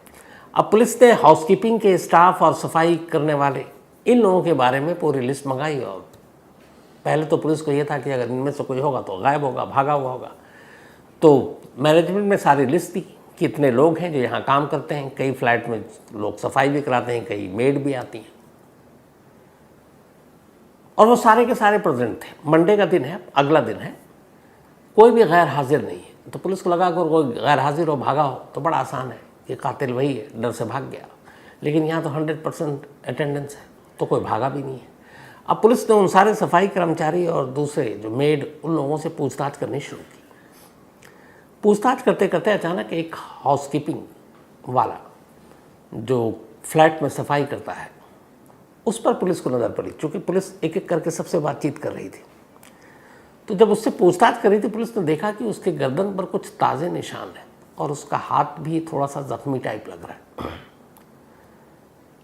अब पुलिस ने हाउसकीपिंग के स्टाफ और सफाई करने वाले इन लोगों के बारे में पूरी लिस्ट मंगाई। और पहले तो पुलिस को ये था कि अगर इनमें से कोई होगा तो गायब होगा, भागा हुआ होगा। तो मैनेजमेंट में सारी लिस्ट दी कि इतने लोग हैं जो यहाँ काम करते हैं। कई फ्लैट में लोग सफाई भी कराते हैं, कई मेड भी आती हैं, और वो सारे के सारे प्रेजेंट थे। मंडे का दिन है, अगला दिन है, कोई भी गैर हाजिर नहीं है। तो पुलिस को लगा अगर कोई गैर हाजिर हो, भागा हो तो बड़ा आसान है कि कातिल वही है, डर से भाग गया। लेकिन यहाँ तो 100% अटेंडेंस है, तो कोई भागा भी नहीं है। अब पुलिस ने उन सारे सफाई कर्मचारी और दूसरे जो मेड, उन लोगों से पूछताछ करनी शुरू की। पूछताछ करते करते अचानक एक हाउसकीपिंग वाला जो फ्लैट में सफाई करता है, उस पर पुलिस को नज़र पड़ी। चूँकि पुलिस एक एक करके सबसे बातचीत कर रही थी, तो जब उससे पूछताछ कर रही थी, पुलिस ने देखा कि उसके गर्दन पर कुछ ताज़े निशान हैं और उसका हाथ भी थोड़ा सा जख्मी टाइप लग रहा है।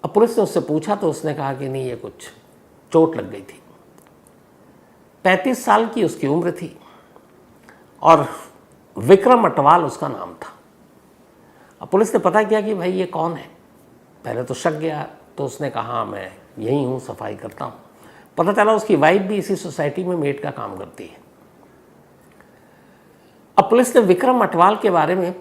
अब पुलिस ने उससे पूछा तो उसने कहा कि नहीं, ये कुछ चोट लग गई थी। 35 साल की उसकी उम्र थी और विक्रम अटवाल उसका नाम था। अब पुलिस ने पता किया कि भाई ये कौन है। पहले तो शक गया, तो उसने कहा मैं यहीं हूँ, सफाई करता हूँ। पता चला उसकी वाइफ भी इसी सोसाइटी में मेड का काम करती है। अब पुलिस ने विक्रम अटवाल के बारे में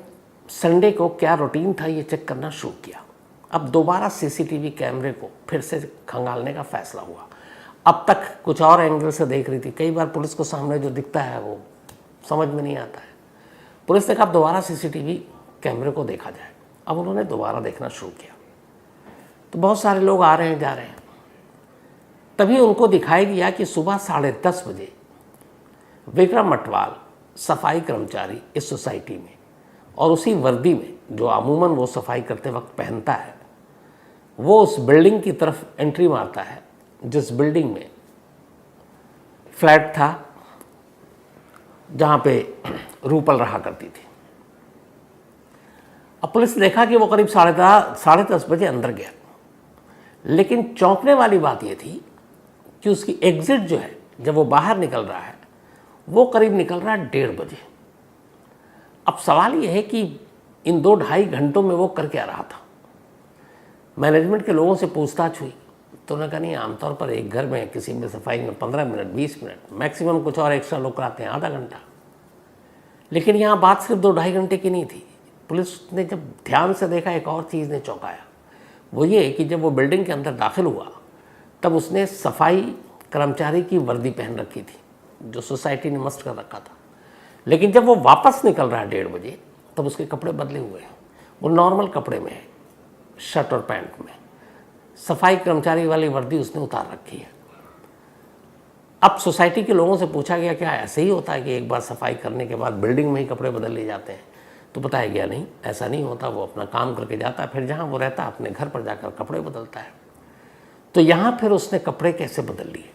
संडे को क्या रूटीन था ये चेक करना शुरू किया। अब दोबारा सीसीटीवी कैमरे को फिर से खंगालने का फैसला हुआ। अब तक कुछ और एंगल से देख रही थी। कई बार पुलिस को सामने जो दिखता है वो समझ में नहीं आता है। पुलिस ने कहा दोबारा सीसीटीवी कैमरे को देखा जाए। अब उन्होंने दोबारा देखना शुरू किया, तो बहुत सारे लोग आ रहे हैं, जा रहे हैं। तभी उनको दिखाई दिया कि सुबह 10:30 बजे विक्रम अटवाल सफाई कर्मचारी इस सोसाइटी में और उसी वर्दी में जो अमूमन वो सफाई करते वक्त पहनता है, वो उस बिल्डिंग की तरफ एंट्री मारता है जिस बिल्डिंग में फ्लैट था जहाँ पे रूपल रहा करती थी। अब पुलिस ने देखा कि वो करीब 10:30 बजे अंदर गया, लेकिन चौंकने वाली बात ये थी कि उसकी एग्जिट जो है, जब वो बाहर निकल रहा है, वो करीब निकल रहा है 1:30 बजे। अब सवाल ये है कि इन 2-2.5 घंटों में वो कर क्या रहा था। मैनेजमेंट के लोगों से पूछताछ हुई तो उन्होंने कहा नहीं, आमतौर पर एक घर में किसी में सफाई में 15 मिनट 20 मिनट, मैक्सिमम कुछ और एक्स्ट्रा लोग कराते हैं आधा घंटा, लेकिन यहाँ बात सिर्फ 2-2.5 घंटे की नहीं थी। पुलिस ने जब ध्यान से देखा, एक और चीज़ ने चौंकाया, वो ये कि जब वो बिल्डिंग के अंदर दाखिल हुआ तब उसने सफाई कर्मचारी की वर्दी पहन रखी थी जो सोसाइटी ने मस्त कर रखा था, लेकिन जब वो वापस निकल रहा है 1:30 बजे तब उसके कपड़े बदले हुए हैं। वो नॉर्मल कपड़े में है, शर्ट और पैंट में, सफाई कर्मचारी वाली वर्दी उसने उतार रखी है। अब सोसाइटी के लोगों से पूछा गया क्या ऐसे ही होता है कि एक बार सफाई करने के बाद बिल्डिंग में ही कपड़े बदल लिए जाते हैं, तो बताया गया नहीं, ऐसा नहीं होता। वो अपना काम करके जाता है, फिर जहाँ वो रहता है अपने घर पर जाकर कपड़े बदलता है। तो यहाँ फिर उसने कपड़े कैसे बदल लिए।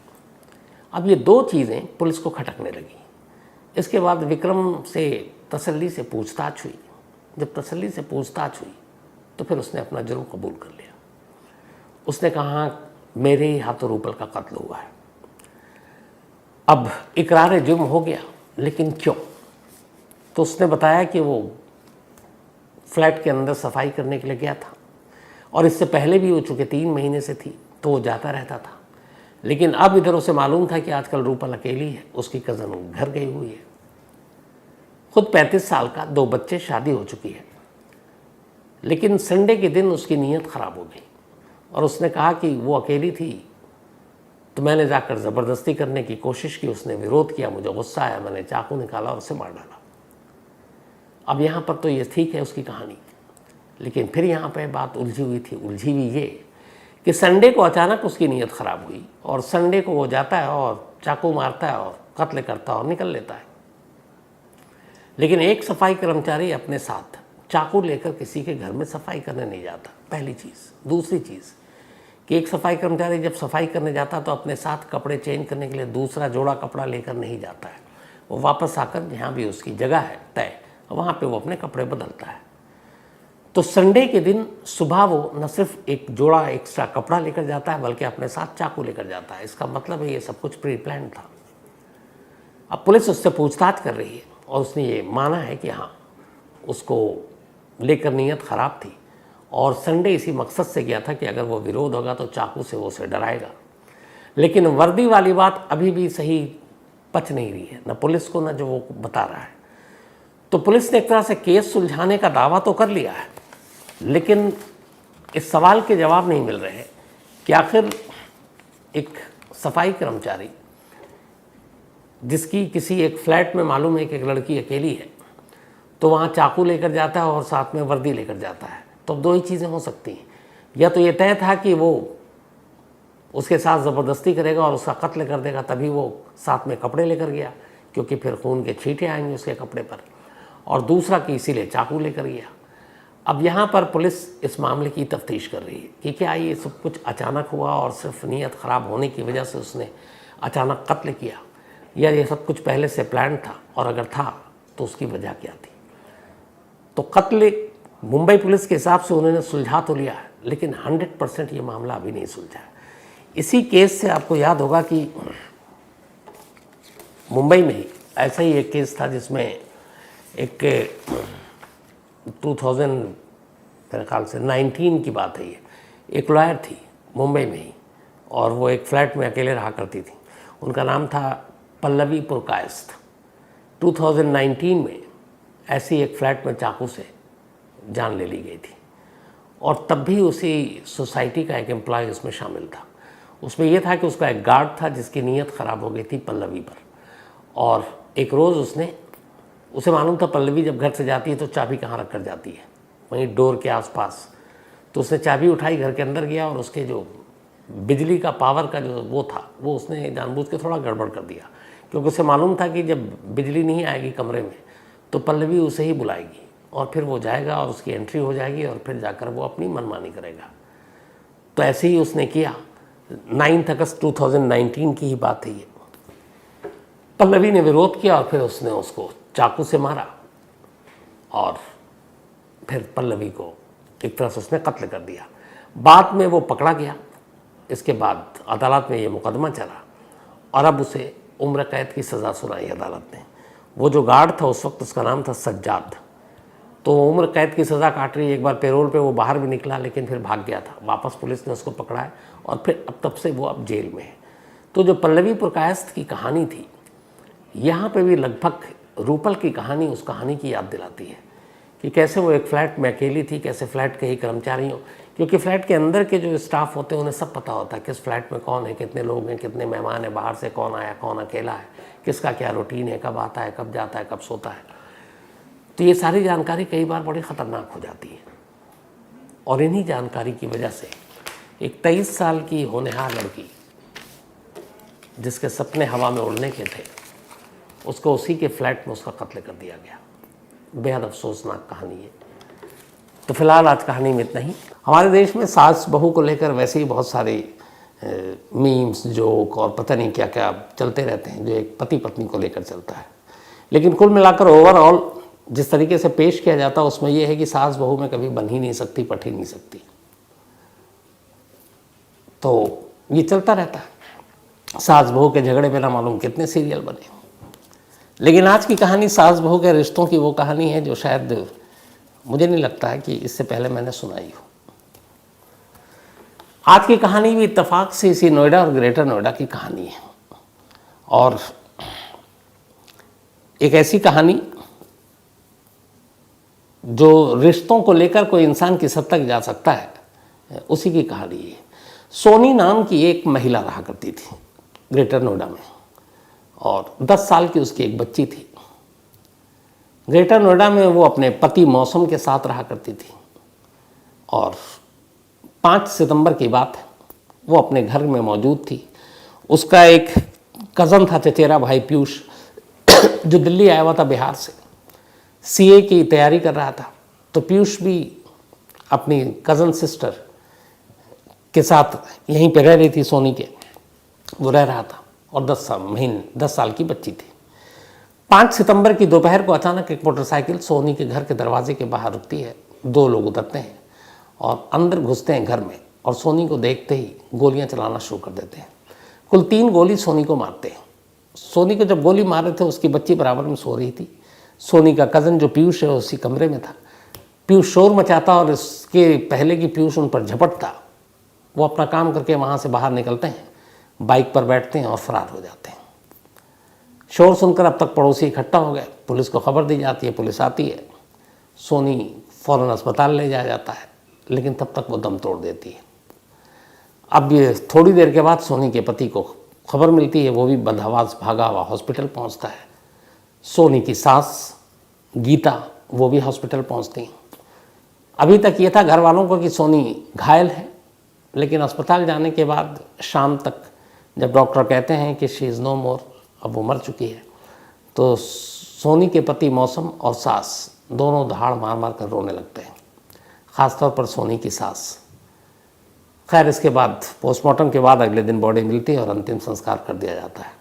अब ये 2 चीज़ें पुलिस को खटकने लगी। इसके बाद विक्रम से तसल्ली से पूछताछ हुई। जब तसल्ली से पूछताछ हुई तो फिर उसने अपना जुर्म कबूल कर लिया। उसने कहा मेरे ही हाथों रूपल का कत्ल हुआ है। अब इकरार जुर्म हो गया, लेकिन क्यों? तो उसने बताया कि वो फ्लैट के अंदर सफाई करने के लिए गया था और इससे पहले भी हो चुके 3 महीने से थी, तो वो जाता रहता था। लेकिन अब इधर उसे मालूम था कि आजकल रूपल अकेली है, उसकी कज़न घर गई हुई है, खुद 35 साल का, 2 बच्चे, शादी हो चुकी है। लेकिन संडे के दिन उसकी नीयत ख़राब हो गई और उसने कहा कि वो अकेली थी, तो मैंने जाकर ज़बरदस्ती करने की कोशिश की। उसने विरोध किया, मुझे गुस्सा आया, मैंने चाकू निकाला और उसे मार डाला। अब यहाँ पर तो ये ठीक है उसकी कहानी, लेकिन फिर यहाँ पे बात उलझी हुई ये कि संडे को अचानक उसकी नीयत ख़राब हुई और संडे को वो जाता है और चाकू मारता है और कत्ल करता है और निकल लेता है। लेकिन एक सफाई कर्मचारी अपने साथ चाकू लेकर किसी के घर में सफाई करने नहीं जाता, पहली चीज़। दूसरी चीज़ कि एक सफाई कर्मचारी जब सफाई करने जाता तो अपने साथ कपड़े चेंज करने के लिए दूसरा जोड़ा कपड़ा लेकर नहीं जाता है। वो वापस आकर जहाँ भी उसकी जगह है तय, वहाँ पे वो अपने कपड़े बदलता है। तो संडे के दिन सुबह वो न सिर्फ एक जोड़ा एक्स्ट्रा कपड़ा लेकर जाता है, बल्कि अपने साथ चाकू लेकर जाता है। इसका मतलब है ये सब कुछ प्री प्लान था। अब पुलिस उससे पूछताछ कर रही है और उसने ये माना है कि हाँ, उसको लेकर नीयत ख़राब थी और संडे इसी मकसद से गया था कि अगर वो विरोध होगा तो चाकू से वो उसे डराएगा। लेकिन वर्दी वाली बात अभी भी सही पच नहीं रही है, न पुलिस को, न जो वो बता रहा है। तो पुलिस ने एक तरह से केस सुलझाने का दावा तो कर लिया है, लेकिन इस सवाल के जवाब नहीं मिल रहे कि आखिर एक सफाई कर्मचारी जिसकी किसी एक फ्लैट में मालूम है कि एक लड़की अकेली है, तो वहाँ चाकू लेकर जाता है और साथ में वर्दी लेकर जाता है। तो अब 2 ही चीज़ें हो सकती हैं, या तो ये तय था कि वो उसके साथ ज़बरदस्ती करेगा और उसका कत्ल कर देगा, तभी वो साथ में कपड़े लेकर गया क्योंकि फिर खून के छींटे आएंगे उसके कपड़े पर, और दूसरा कि इसीलिए चाकू लेकर गया। अब यहाँ पर पुलिस इस मामले की तफ्तीश कर रही है कि क्या ये सब कुछ अचानक हुआ और सिर्फ नीयत ख़राब होने की वजह से उसने अचानक कत्ल किया, या ये सब कुछ पहले से प्लान था, और अगर था तो उसकी वजह क्या थी। तो कत्ल मुंबई पुलिस के हिसाब से उन्होंने सुलझा तो लिया है, लेकिन 100% ये मामला अभी नहीं सुलझा है। इसी केस से आपको याद होगा कि मुंबई में ऐसा ही एक केस था जिसमें एक 2000 मेरे ख्याल से 19 की बात है, ये एक लॉयर थी मुंबई में ही, और वो एक फ्लैट में अकेले रहा करती थी। उनका नाम था पल्लवी पुरकायस्थ। 2019 में ऐसी एक फ्लैट में चाकू से जान ले ली गई थी, और तब भी उसी सोसाइटी का एक एम्प्लॉय उसमें शामिल था। उसमें यह था कि उसका एक गार्ड था जिसकी नीयत ख़राब हो गई थी पल्लवी पर, और एक रोज़ उसे मालूम था पल्लवी जब घर से जाती है तो चाबी कहाँ रख कर जाती है, वहीं डोर के आसपास। तो उसने चाबी उठाई, घर के अंदर गया और उसके जो बिजली का पावर का जो वो था वो उसने जानबूझ के थोड़ा गड़बड़ कर दिया, क्योंकि उसे मालूम था कि जब बिजली नहीं आएगी कमरे में तो पल्लवी उसे ही बुलाएगी और फिर वो जाएगा और उसकी एंट्री हो जाएगी और फिर जाकर वो अपनी मनमानी करेगा। तो ऐसे ही उसने किया। 9 अगस्त 2019 की ही बात है ये। पल्लवी ने विरोध किया और फिर उसने उसको चाकू से मारा और फिर पल्लवी को एक तरह से उसने कत्ल कर दिया। बाद में वो पकड़ा गया। इसके बाद अदालत में ये मुकदमा चला और अब उसे उम्र कैद की सज़ा सुनाई अदालत ने। वो जो गार्ड था उस वक्त उसका नाम था सज्जाद, तो उम्र कैद की सज़ा काट रही। एक बार पेरोल पे वो बाहर भी निकला लेकिन फिर भाग गया था। वापस पुलिस ने उसको पकड़ा है और फिर अब तब से वो अब जेल में है। तो जो पल्लवी पुरकायस्थ की कहानी थी, यहाँ पे भी लगभग रूपल की कहानी उस कहानी की याद दिलाती है कि कैसे वो एक फ़्लैट में अकेली थी, कैसे फ़्लैट के ही कर्मचारियों, क्योंकि फ़्लैट के अंदर के जो स्टाफ होते हैं उन्हें सब पता होता है किस फ्लैट में कौन है, कितने लोग हैं, कितने मेहमान हैं, बाहर से कौन आया, कौन अकेला है, किसका क्या रूटीन है, कब आता है, कब जाता है, कब सोता है। तो ये सारी जानकारी कई बार बड़ी ख़तरनाक हो जाती है और इन्हीं जानकारी की वजह से एक 23 साल की होनहार लड़की जिसके सपने हवा में उड़ने के थे, उसको उसी के फ्लैट में उसका कत्ल कर दिया गया। बेहद अफसोसनाक कहानी है। तो फिलहाल आज कहानी में इतना ही। हमारे देश में सास बहू को लेकर वैसे ही बहुत सारे मीम्स, जोक और पता नहीं क्या क्या चलते रहते हैं जो एक पति पत्नी को लेकर चलता है, लेकिन कुल मिलाकर ओवरऑल जिस तरीके से पेश किया जाता है उसमें यह है कि सास बहू में कभी बन ही नहीं सकती, पट ही नहीं सकती। तो ये चलता रहता है। सास बहू के झगड़े में ना मालूम कितने सीरियल बने। लेकिन आज की कहानी सास बहू के रिश्तों की वो कहानी है जो शायद मुझे नहीं लगता है कि इससे पहले मैंने सुनाई हो। आज की कहानी भी इत्तेफाक से इसी नोएडा और ग्रेटर नोएडा की कहानी है और एक ऐसी कहानी जो रिश्तों को लेकर कोई इंसान किस हद तक जा सकता है, उसी की कहानी है। सोनी नाम की एक महिला रहा करती थी ग्रेटर नोएडा में और 10 साल की उसकी एक बच्ची थी। ग्रेटर नोएडा में वो अपने पति मौसम के साथ रहा करती थी और 5 सितंबर की बात है, वो अपने घर में मौजूद थी। उसका एक कज़न था, चचेरा भाई पीयूष, जो दिल्ली आया हुआ था बिहार से, सीए की तैयारी कर रहा था। तो पीयूष भी अपनी कज़न सिस्टर के साथ यहीं पे रह रही थी, सोनी के, वो रह रहा था और 10 साल की बच्ची थी। 5 सितंबर की दोपहर को अचानक एक मोटरसाइकिल सोनी के घर के दरवाजे के बाहर रुकती है। 2 लोग उतरते हैं और अंदर घुसते हैं घर में और सोनी को देखते ही गोलियां चलाना शुरू कर देते हैं। कुल 3 गोली सोनी को मारते हैं। सोनी को जब गोली मार रहे थे उसकी बच्ची बराबर में सो रही थी। सोनी का कज़न जो पीयूष है उसी कमरे में था। पीयूष शोर मचाता और इसके पहले कि पीयूष उन पर झपटता, वो अपना काम करके वहाँ से बाहर निकलते हैं, बाइक पर बैठते हैं और फरार हो जाते हैं। शोर सुनकर अब तक पड़ोसी इकट्ठा हो गए। पुलिस को खबर दी जाती है, पुलिस आती है। सोनी फ़ौरन अस्पताल ले जाया जाता है, लेकिन तब तक वो दम तोड़ देती है। अब ये थोड़ी देर के बाद सोनी के पति को खबर मिलती है, वो भी बदहवास भागा हुआ हॉस्पिटल पहुंचता है। सोनी की सास गीता वो भी हॉस्पिटल पहुंचती हैं। अभी तक ये था घर वालों को कि सोनी घायल है, लेकिन अस्पताल जाने के बाद शाम तक जब डॉक्टर कहते हैं कि शी इज़ नो मोर, अब वो मर चुकी है, तो सोनी के पति मौसम और सास दोनों दहाड़ मार मार कर रोने लगते हैं, ख़ासतौर पर सोनी की सास। खैर, इसके बाद पोस्टमार्टम के बाद अगले दिन बॉडी मिलती है और अंतिम संस्कार कर दिया जाता है।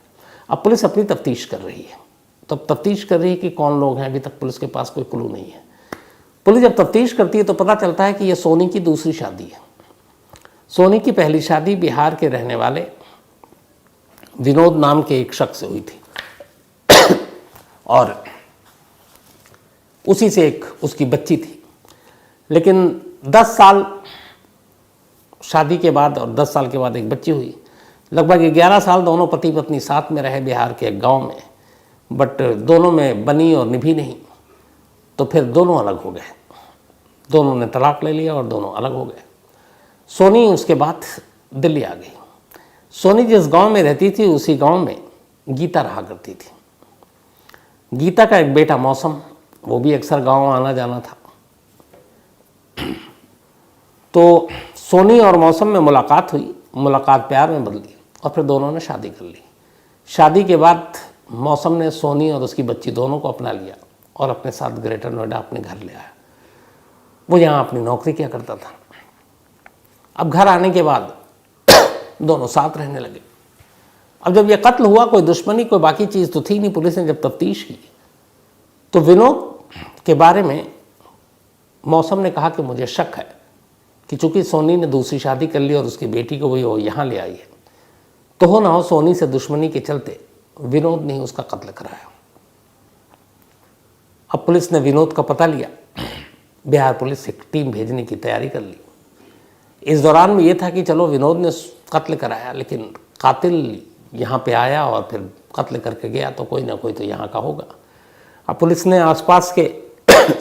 अब पुलिस अपनी तफ्तीश कर रही है। तो तफ्तीश कर रही है कि कौन लोग हैं, अभी तक पुलिस के पास कोई क्लू नहीं है। पुलिस जब तफ्तीश करती है तो पता चलता है कि यह सोनी की दूसरी शादी है। सोनी की पहली शादी बिहार के रहने वाले विनोद नाम के एक शख्स से हुई थी और उसी से एक उसकी बच्ची थी। लेकिन 10 साल शादी के बाद और 10 साल के बाद एक बच्ची हुई। लगभग 11 साल दोनों पति पत्नी साथ में रहे बिहार के एक गांव में, बट दोनों में बनी और निभी नहीं। तो फिर दोनों अलग हो गए, दोनों ने तलाक ले लिया और दोनों अलग हो गए। सोनी उसके बाद दिल्ली आ गई। सोनी जिस गांव में रहती थी उसी गांव में गीता रहा करती थी। गीता का एक बेटा मौसम, वो भी अक्सर गांव आना जाना था। तो सोनी और मौसम में मुलाकात हुई। मुलाकात प्यार में बदली और फिर दोनों ने शादी कर ली। शादी के बाद मौसम ने सोनी और उसकी बच्ची दोनों को अपना लिया और अपने साथ ग्रेटर नोएडा अपने घर ले आया। वो यहाँ अपनी नौकरी किया करता था। अब घर आने के बाद दोनों साथ रहने लगे। अब जब ये कत्ल हुआ, कोई दुश्मनी कोई बाकी चीज़ तो थी नहीं। पुलिस ने जब तफ्तीश की तो विनोद के बारे में मौसम ने कहा कि मुझे शक है कि चूंकि सोनी ने दूसरी शादी कर ली और उसकी बेटी को वो यहाँ ले आई है, तो हो ना हो सोनी से दुश्मनी के चलते विनोद ने उसका कत्ल कराया। अब पुलिस ने विनोद का पता लिया, बिहार पुलिस एक टीम भेजने की तैयारी कर ली। इस दौरान में ये था कि चलो विनोद ने कत्ल कराया, लेकिन कातिल यहाँ पे आया और फिर कत्ल करके गया तो कोई ना कोई तो यहाँ का होगा। अब पुलिस ने आसपास के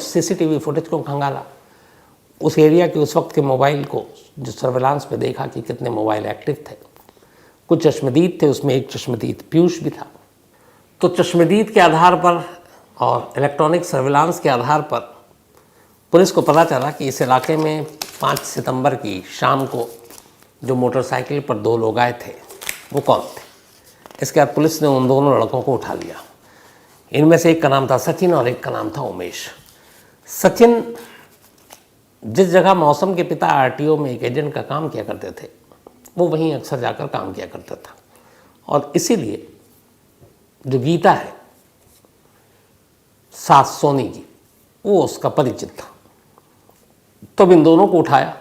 सीसीटीवी फुटेज को खंगाला, उस एरिया के उस वक्त के मोबाइल को जो सर्वेलांस पे देखा कि कितने मोबाइल एक्टिव थे। कुछ चश्मदीद थे, उसमें एक चश्मदीद पीयूष भी था। तो चश्मदीद के आधार पर और इलेक्ट्रॉनिक सर्वेलांस के आधार पर पुलिस को पता चला कि इस इलाके में 5 सितंबर की शाम को जो मोटरसाइकिल पर 2 लोग आए थे वो कौन थे। इसके बाद पुलिस ने उन दोनों लड़कों को उठा लिया। इनमें से एक का नाम था सचिन और एक का नाम था उमेश। सचिन जिस जगह मौसम के पिता आरटीओ में एक एजेंट का काम किया करते थे, वो वहीं अक्सर जाकर काम किया करता था और इसीलिए जो गीता है सास सोनी की, वो उसका परिचित था। तो अब इन दोनों को उठाया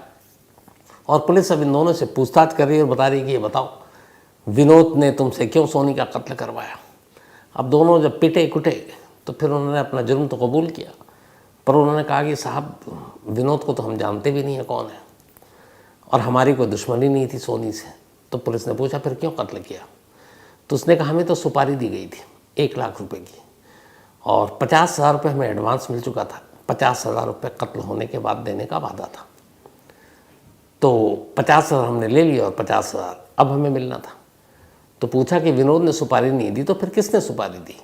और पुलिस अब इन दोनों से पूछताछ कर रही है और बता रही है कि ये बताओ विनोद ने तुमसे क्यों सोनी का कत्ल करवाया। अब दोनों जब पिटे कुटे तो फिर उन्होंने अपना जुर्म तो कबूल किया, पर उन्होंने कहा कि साहब विनोद को तो हम जानते भी नहीं है कौन है और हमारी कोई दुश्मनी नहीं थी सोनी से। तो पुलिस ने पूछा फिर क्यों कत्ल किया, तो उसने कहा हमें तो सुपारी दी गई थी 1 लाख रुपए की और 50,000 रुपये हमें एडवांस मिल चुका था। 50,000 रुपये कत्ल होने के बाद देने का वादा था, तो 50,000 हमने ले लिया और 50,000 अब हमें मिलना था। तो पूछा कि विनोद ने सुपारी नहीं दी तो फिर किसने सुपारी दी।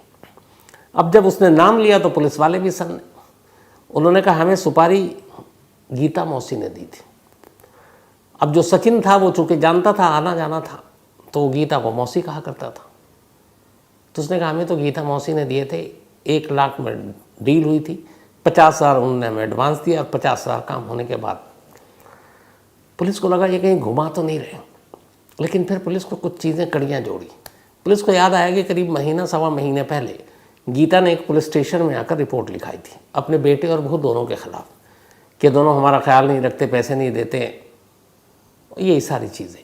अब जब उसने नाम लिया तो पुलिस वाले भी सन्ने। उन्होंने कहा हमें सुपारी गीता मौसी ने दी थी। अब जो सचिन था वो चूंकि जानता था, आना जाना था, तो वो गीता को मौसी कहा करता था। तो उसने कहा हमें तो गीता मौसी ने दिए थे, 1 लाख में डील हुई थी, 50,000 उन्होंने हमें एडवांस दिया और 50,000 काम होने के बाद। पुलिस को लगा ये कहीं घुमा तो नहीं रहे, लेकिन फिर पुलिस को कुछ चीज़ें कड़ियाँ जोड़ी। पुलिस को याद आया कि करीब महीना सवा महीने पहले गीता ने एक पुलिस स्टेशन में आकर रिपोर्ट लिखाई थी अपने बेटे और बहू दोनों के खिलाफ कि दोनों हमारा ख्याल नहीं रखते, पैसे नहीं देते, यही सारी चीज़ें।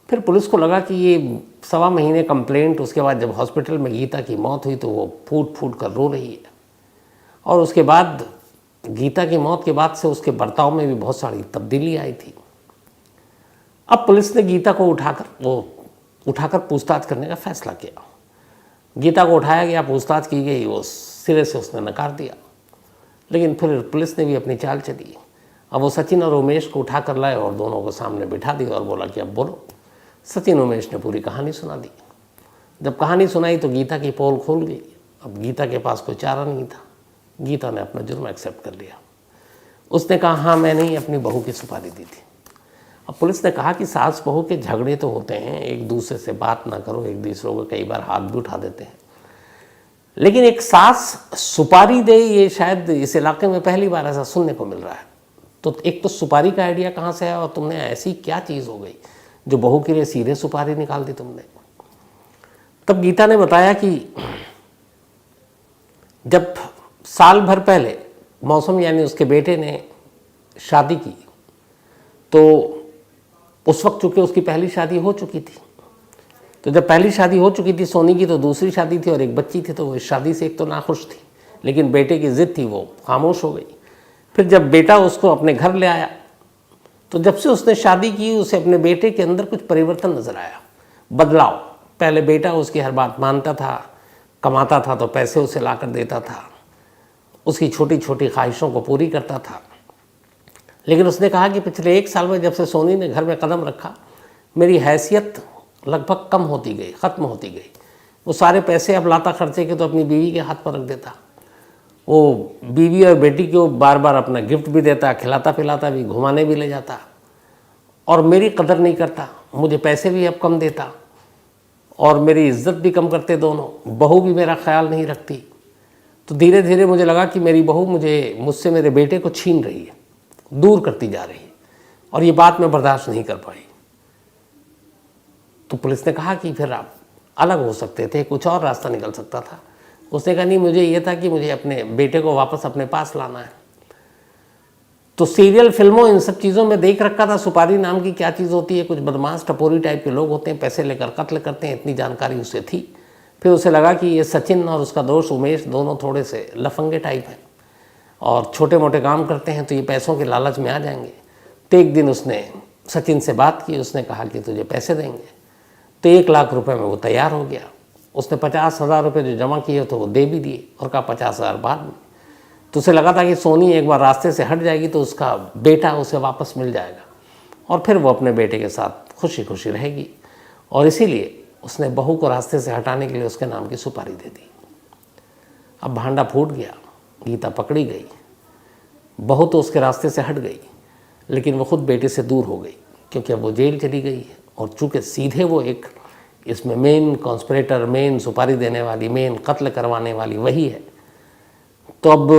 फिर पुलिस को लगा कि ये सवा महीने कंप्लेंट, उसके बाद जब हॉस्पिटल में गीता की मौत हुई तो वो फूट फूट कर रो रही है और उसके बाद गीता की मौत के बाद से उसके बर्ताव में भी बहुत सारी तब्दीली आई थी। अब पुलिस ने गीता को उठाकर पूछताछ करने का फैसला किया। गीता को उठाया गया, पूछताछ की गई, वो सिरे से उसने नकार दिया। लेकिन फिर पुलिस ने भी अपनी चाल चली। अब वो सचिन और उमेश को उठा कर लाए और दोनों को सामने बिठा दिया और बोला कि अब बोलो। सचिन उमेश ने पूरी कहानी सुना दी। जब कहानी सुनाई तो गीता की पोल खुल गई। अब गीता के पास कोई चारा नहीं था। गीता ने अपना जुर्म एक्सेप्ट कर लिया। उसने कहा हाँ मैंने ही अपनी बहू की सुपारी दी थी। अब पुलिस ने कहा कि सास बहू के झगड़े तो होते हैं, एक दूसरे से बात ना करो, एक दूसरे को कई बार हाथ भी उठा देते हैं, लेकिन एक सास सुपारी दे ये शायद इस इलाके में पहली बार ऐसा सुनने को मिल रहा है। तो एक तो सुपारी का आइडिया कहाँ से आया और तुमने ऐसी क्या चीज़ हो गई जो बहू के लिए सीधे सुपारी निकाल दी तुमने। तब गीता ने बताया कि जब साल भर पहले मौसम यानी उसके बेटे ने शादी की तो उस वक्त चूंकि उसकी पहली शादी हो चुकी थी, तो जब पहली शादी हो चुकी थी सोनी की तो दूसरी शादी थी और एक बच्ची थी, तो वो इस शादी से एक तो नाखुश थी, लेकिन बेटे की ज़िद थी वो खामोश हो गई। फिर जब बेटा उसको अपने घर ले आया तो जब से उसने शादी की उसे अपने बेटे के अंदर कुछ परिवर्तन नज़र आया, बदलाव। पहले बेटा उसकी हर बात मानता था, कमाता था तो पैसे उसे ला कर देता था, उसकी छोटी छोटी ख्वाहिशों को पूरी करता था। लेकिन उसने कहा कि पिछले 1 साल में जब से सोनी ने घर में कदम रखा मेरी हैसियत लगभग कम होती गई, ख़त्म होती गई। वो सारे पैसे अब लाता खर्चे के तो अपनी बीवी के हाथ पर रख देता। वो बीवी और बेटी को बार बार अपना गिफ्ट भी देता, खिलाता पिलाता भी, घुमाने भी ले जाता और मेरी कदर नहीं करता, मुझे पैसे भी अब कम देता और मेरी इज्जत भी कम करते दोनों। बहू भी मेरा ख्याल नहीं रखती। तो धीरे धीरे मुझे लगा कि मेरी बहू मुझसे मेरे बेटे को छीन रही है, दूर करती जा रही है, और ये बात मैं बर्दाश्त नहीं कर पाई। तो पुलिस ने कहा कि फिर आप अलग हो सकते थे, कुछ और रास्ता निकल सकता था। उसने कहा नहीं, मुझे ये था कि मुझे अपने बेटे को वापस अपने पास लाना है। तो सीरियल फिल्मों इन सब चीज़ों में देख रखा था सुपारी नाम की क्या चीज़ होती है। कुछ बदमाश टपोरी टाइप के लोग होते हैं, पैसे लेकर कत्ल करते हैं, इतनी जानकारी उसे थी। फिर उसे लगा कि ये सचिन और उसका दोस्त उमेश दोनों थोड़े से लफंगे टाइप हैं और छोटे मोटे काम करते हैं, तो ये पैसों के लालच में आ जाएंगे। तो एक दिन उसने सचिन से बात की, उसने कहा कि तुझे पैसे देंगे। तो 1 लाख रुपए में वो तैयार हो गया। उसने 50,000 रुपये जो जमा किए तो वो दे भी दिए और कहा 50,000 बाद में। तो उसे लगा था कि सोनी एक बार रास्ते से हट जाएगी तो उसका बेटा उसे वापस मिल जाएगा और फिर वो अपने बेटे के साथ खुशी खुशी रहेगी, और इसीलिए उसने बहू को रास्ते से हटाने के लिए उसके नाम की सुपारी दे दी। अब भांडा फूट गया, गीता पकड़ी गई। बहू तो उसके रास्ते से हट गई, लेकिन वो खुद बेटे से दूर हो गई, क्योंकि अब वो जेल चली गई है। और चूँकि सीधे वो एक इसमें मेन कॉन्स्पिरेटर, मेन सुपारी देने वाली, मेन कत्ल करवाने वाली वही है, तो अब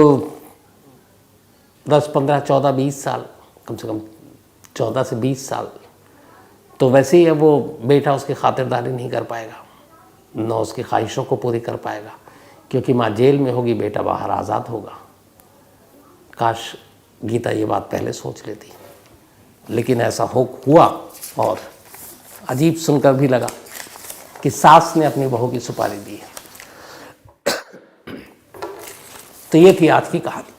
10, 15, 14, 20 साल, कम से कम 14 से 20 साल, तो वैसे ही अब वो बेटा उसकी खातिरदारी नहीं कर पाएगा, न उसकी ख्वाहिशों को पूरी कर पाएगा, क्योंकि माँ जेल में होगी, बेटा बाहर आज़ाद होगा। काश गीता ये बात पहले सोच लेती, लेकिन ऐसा हुआ। और अजीब सुनकर भी लगा कि सास ने अपनी बहू की सुपारी दी है। तो ये थी आज की कहानी।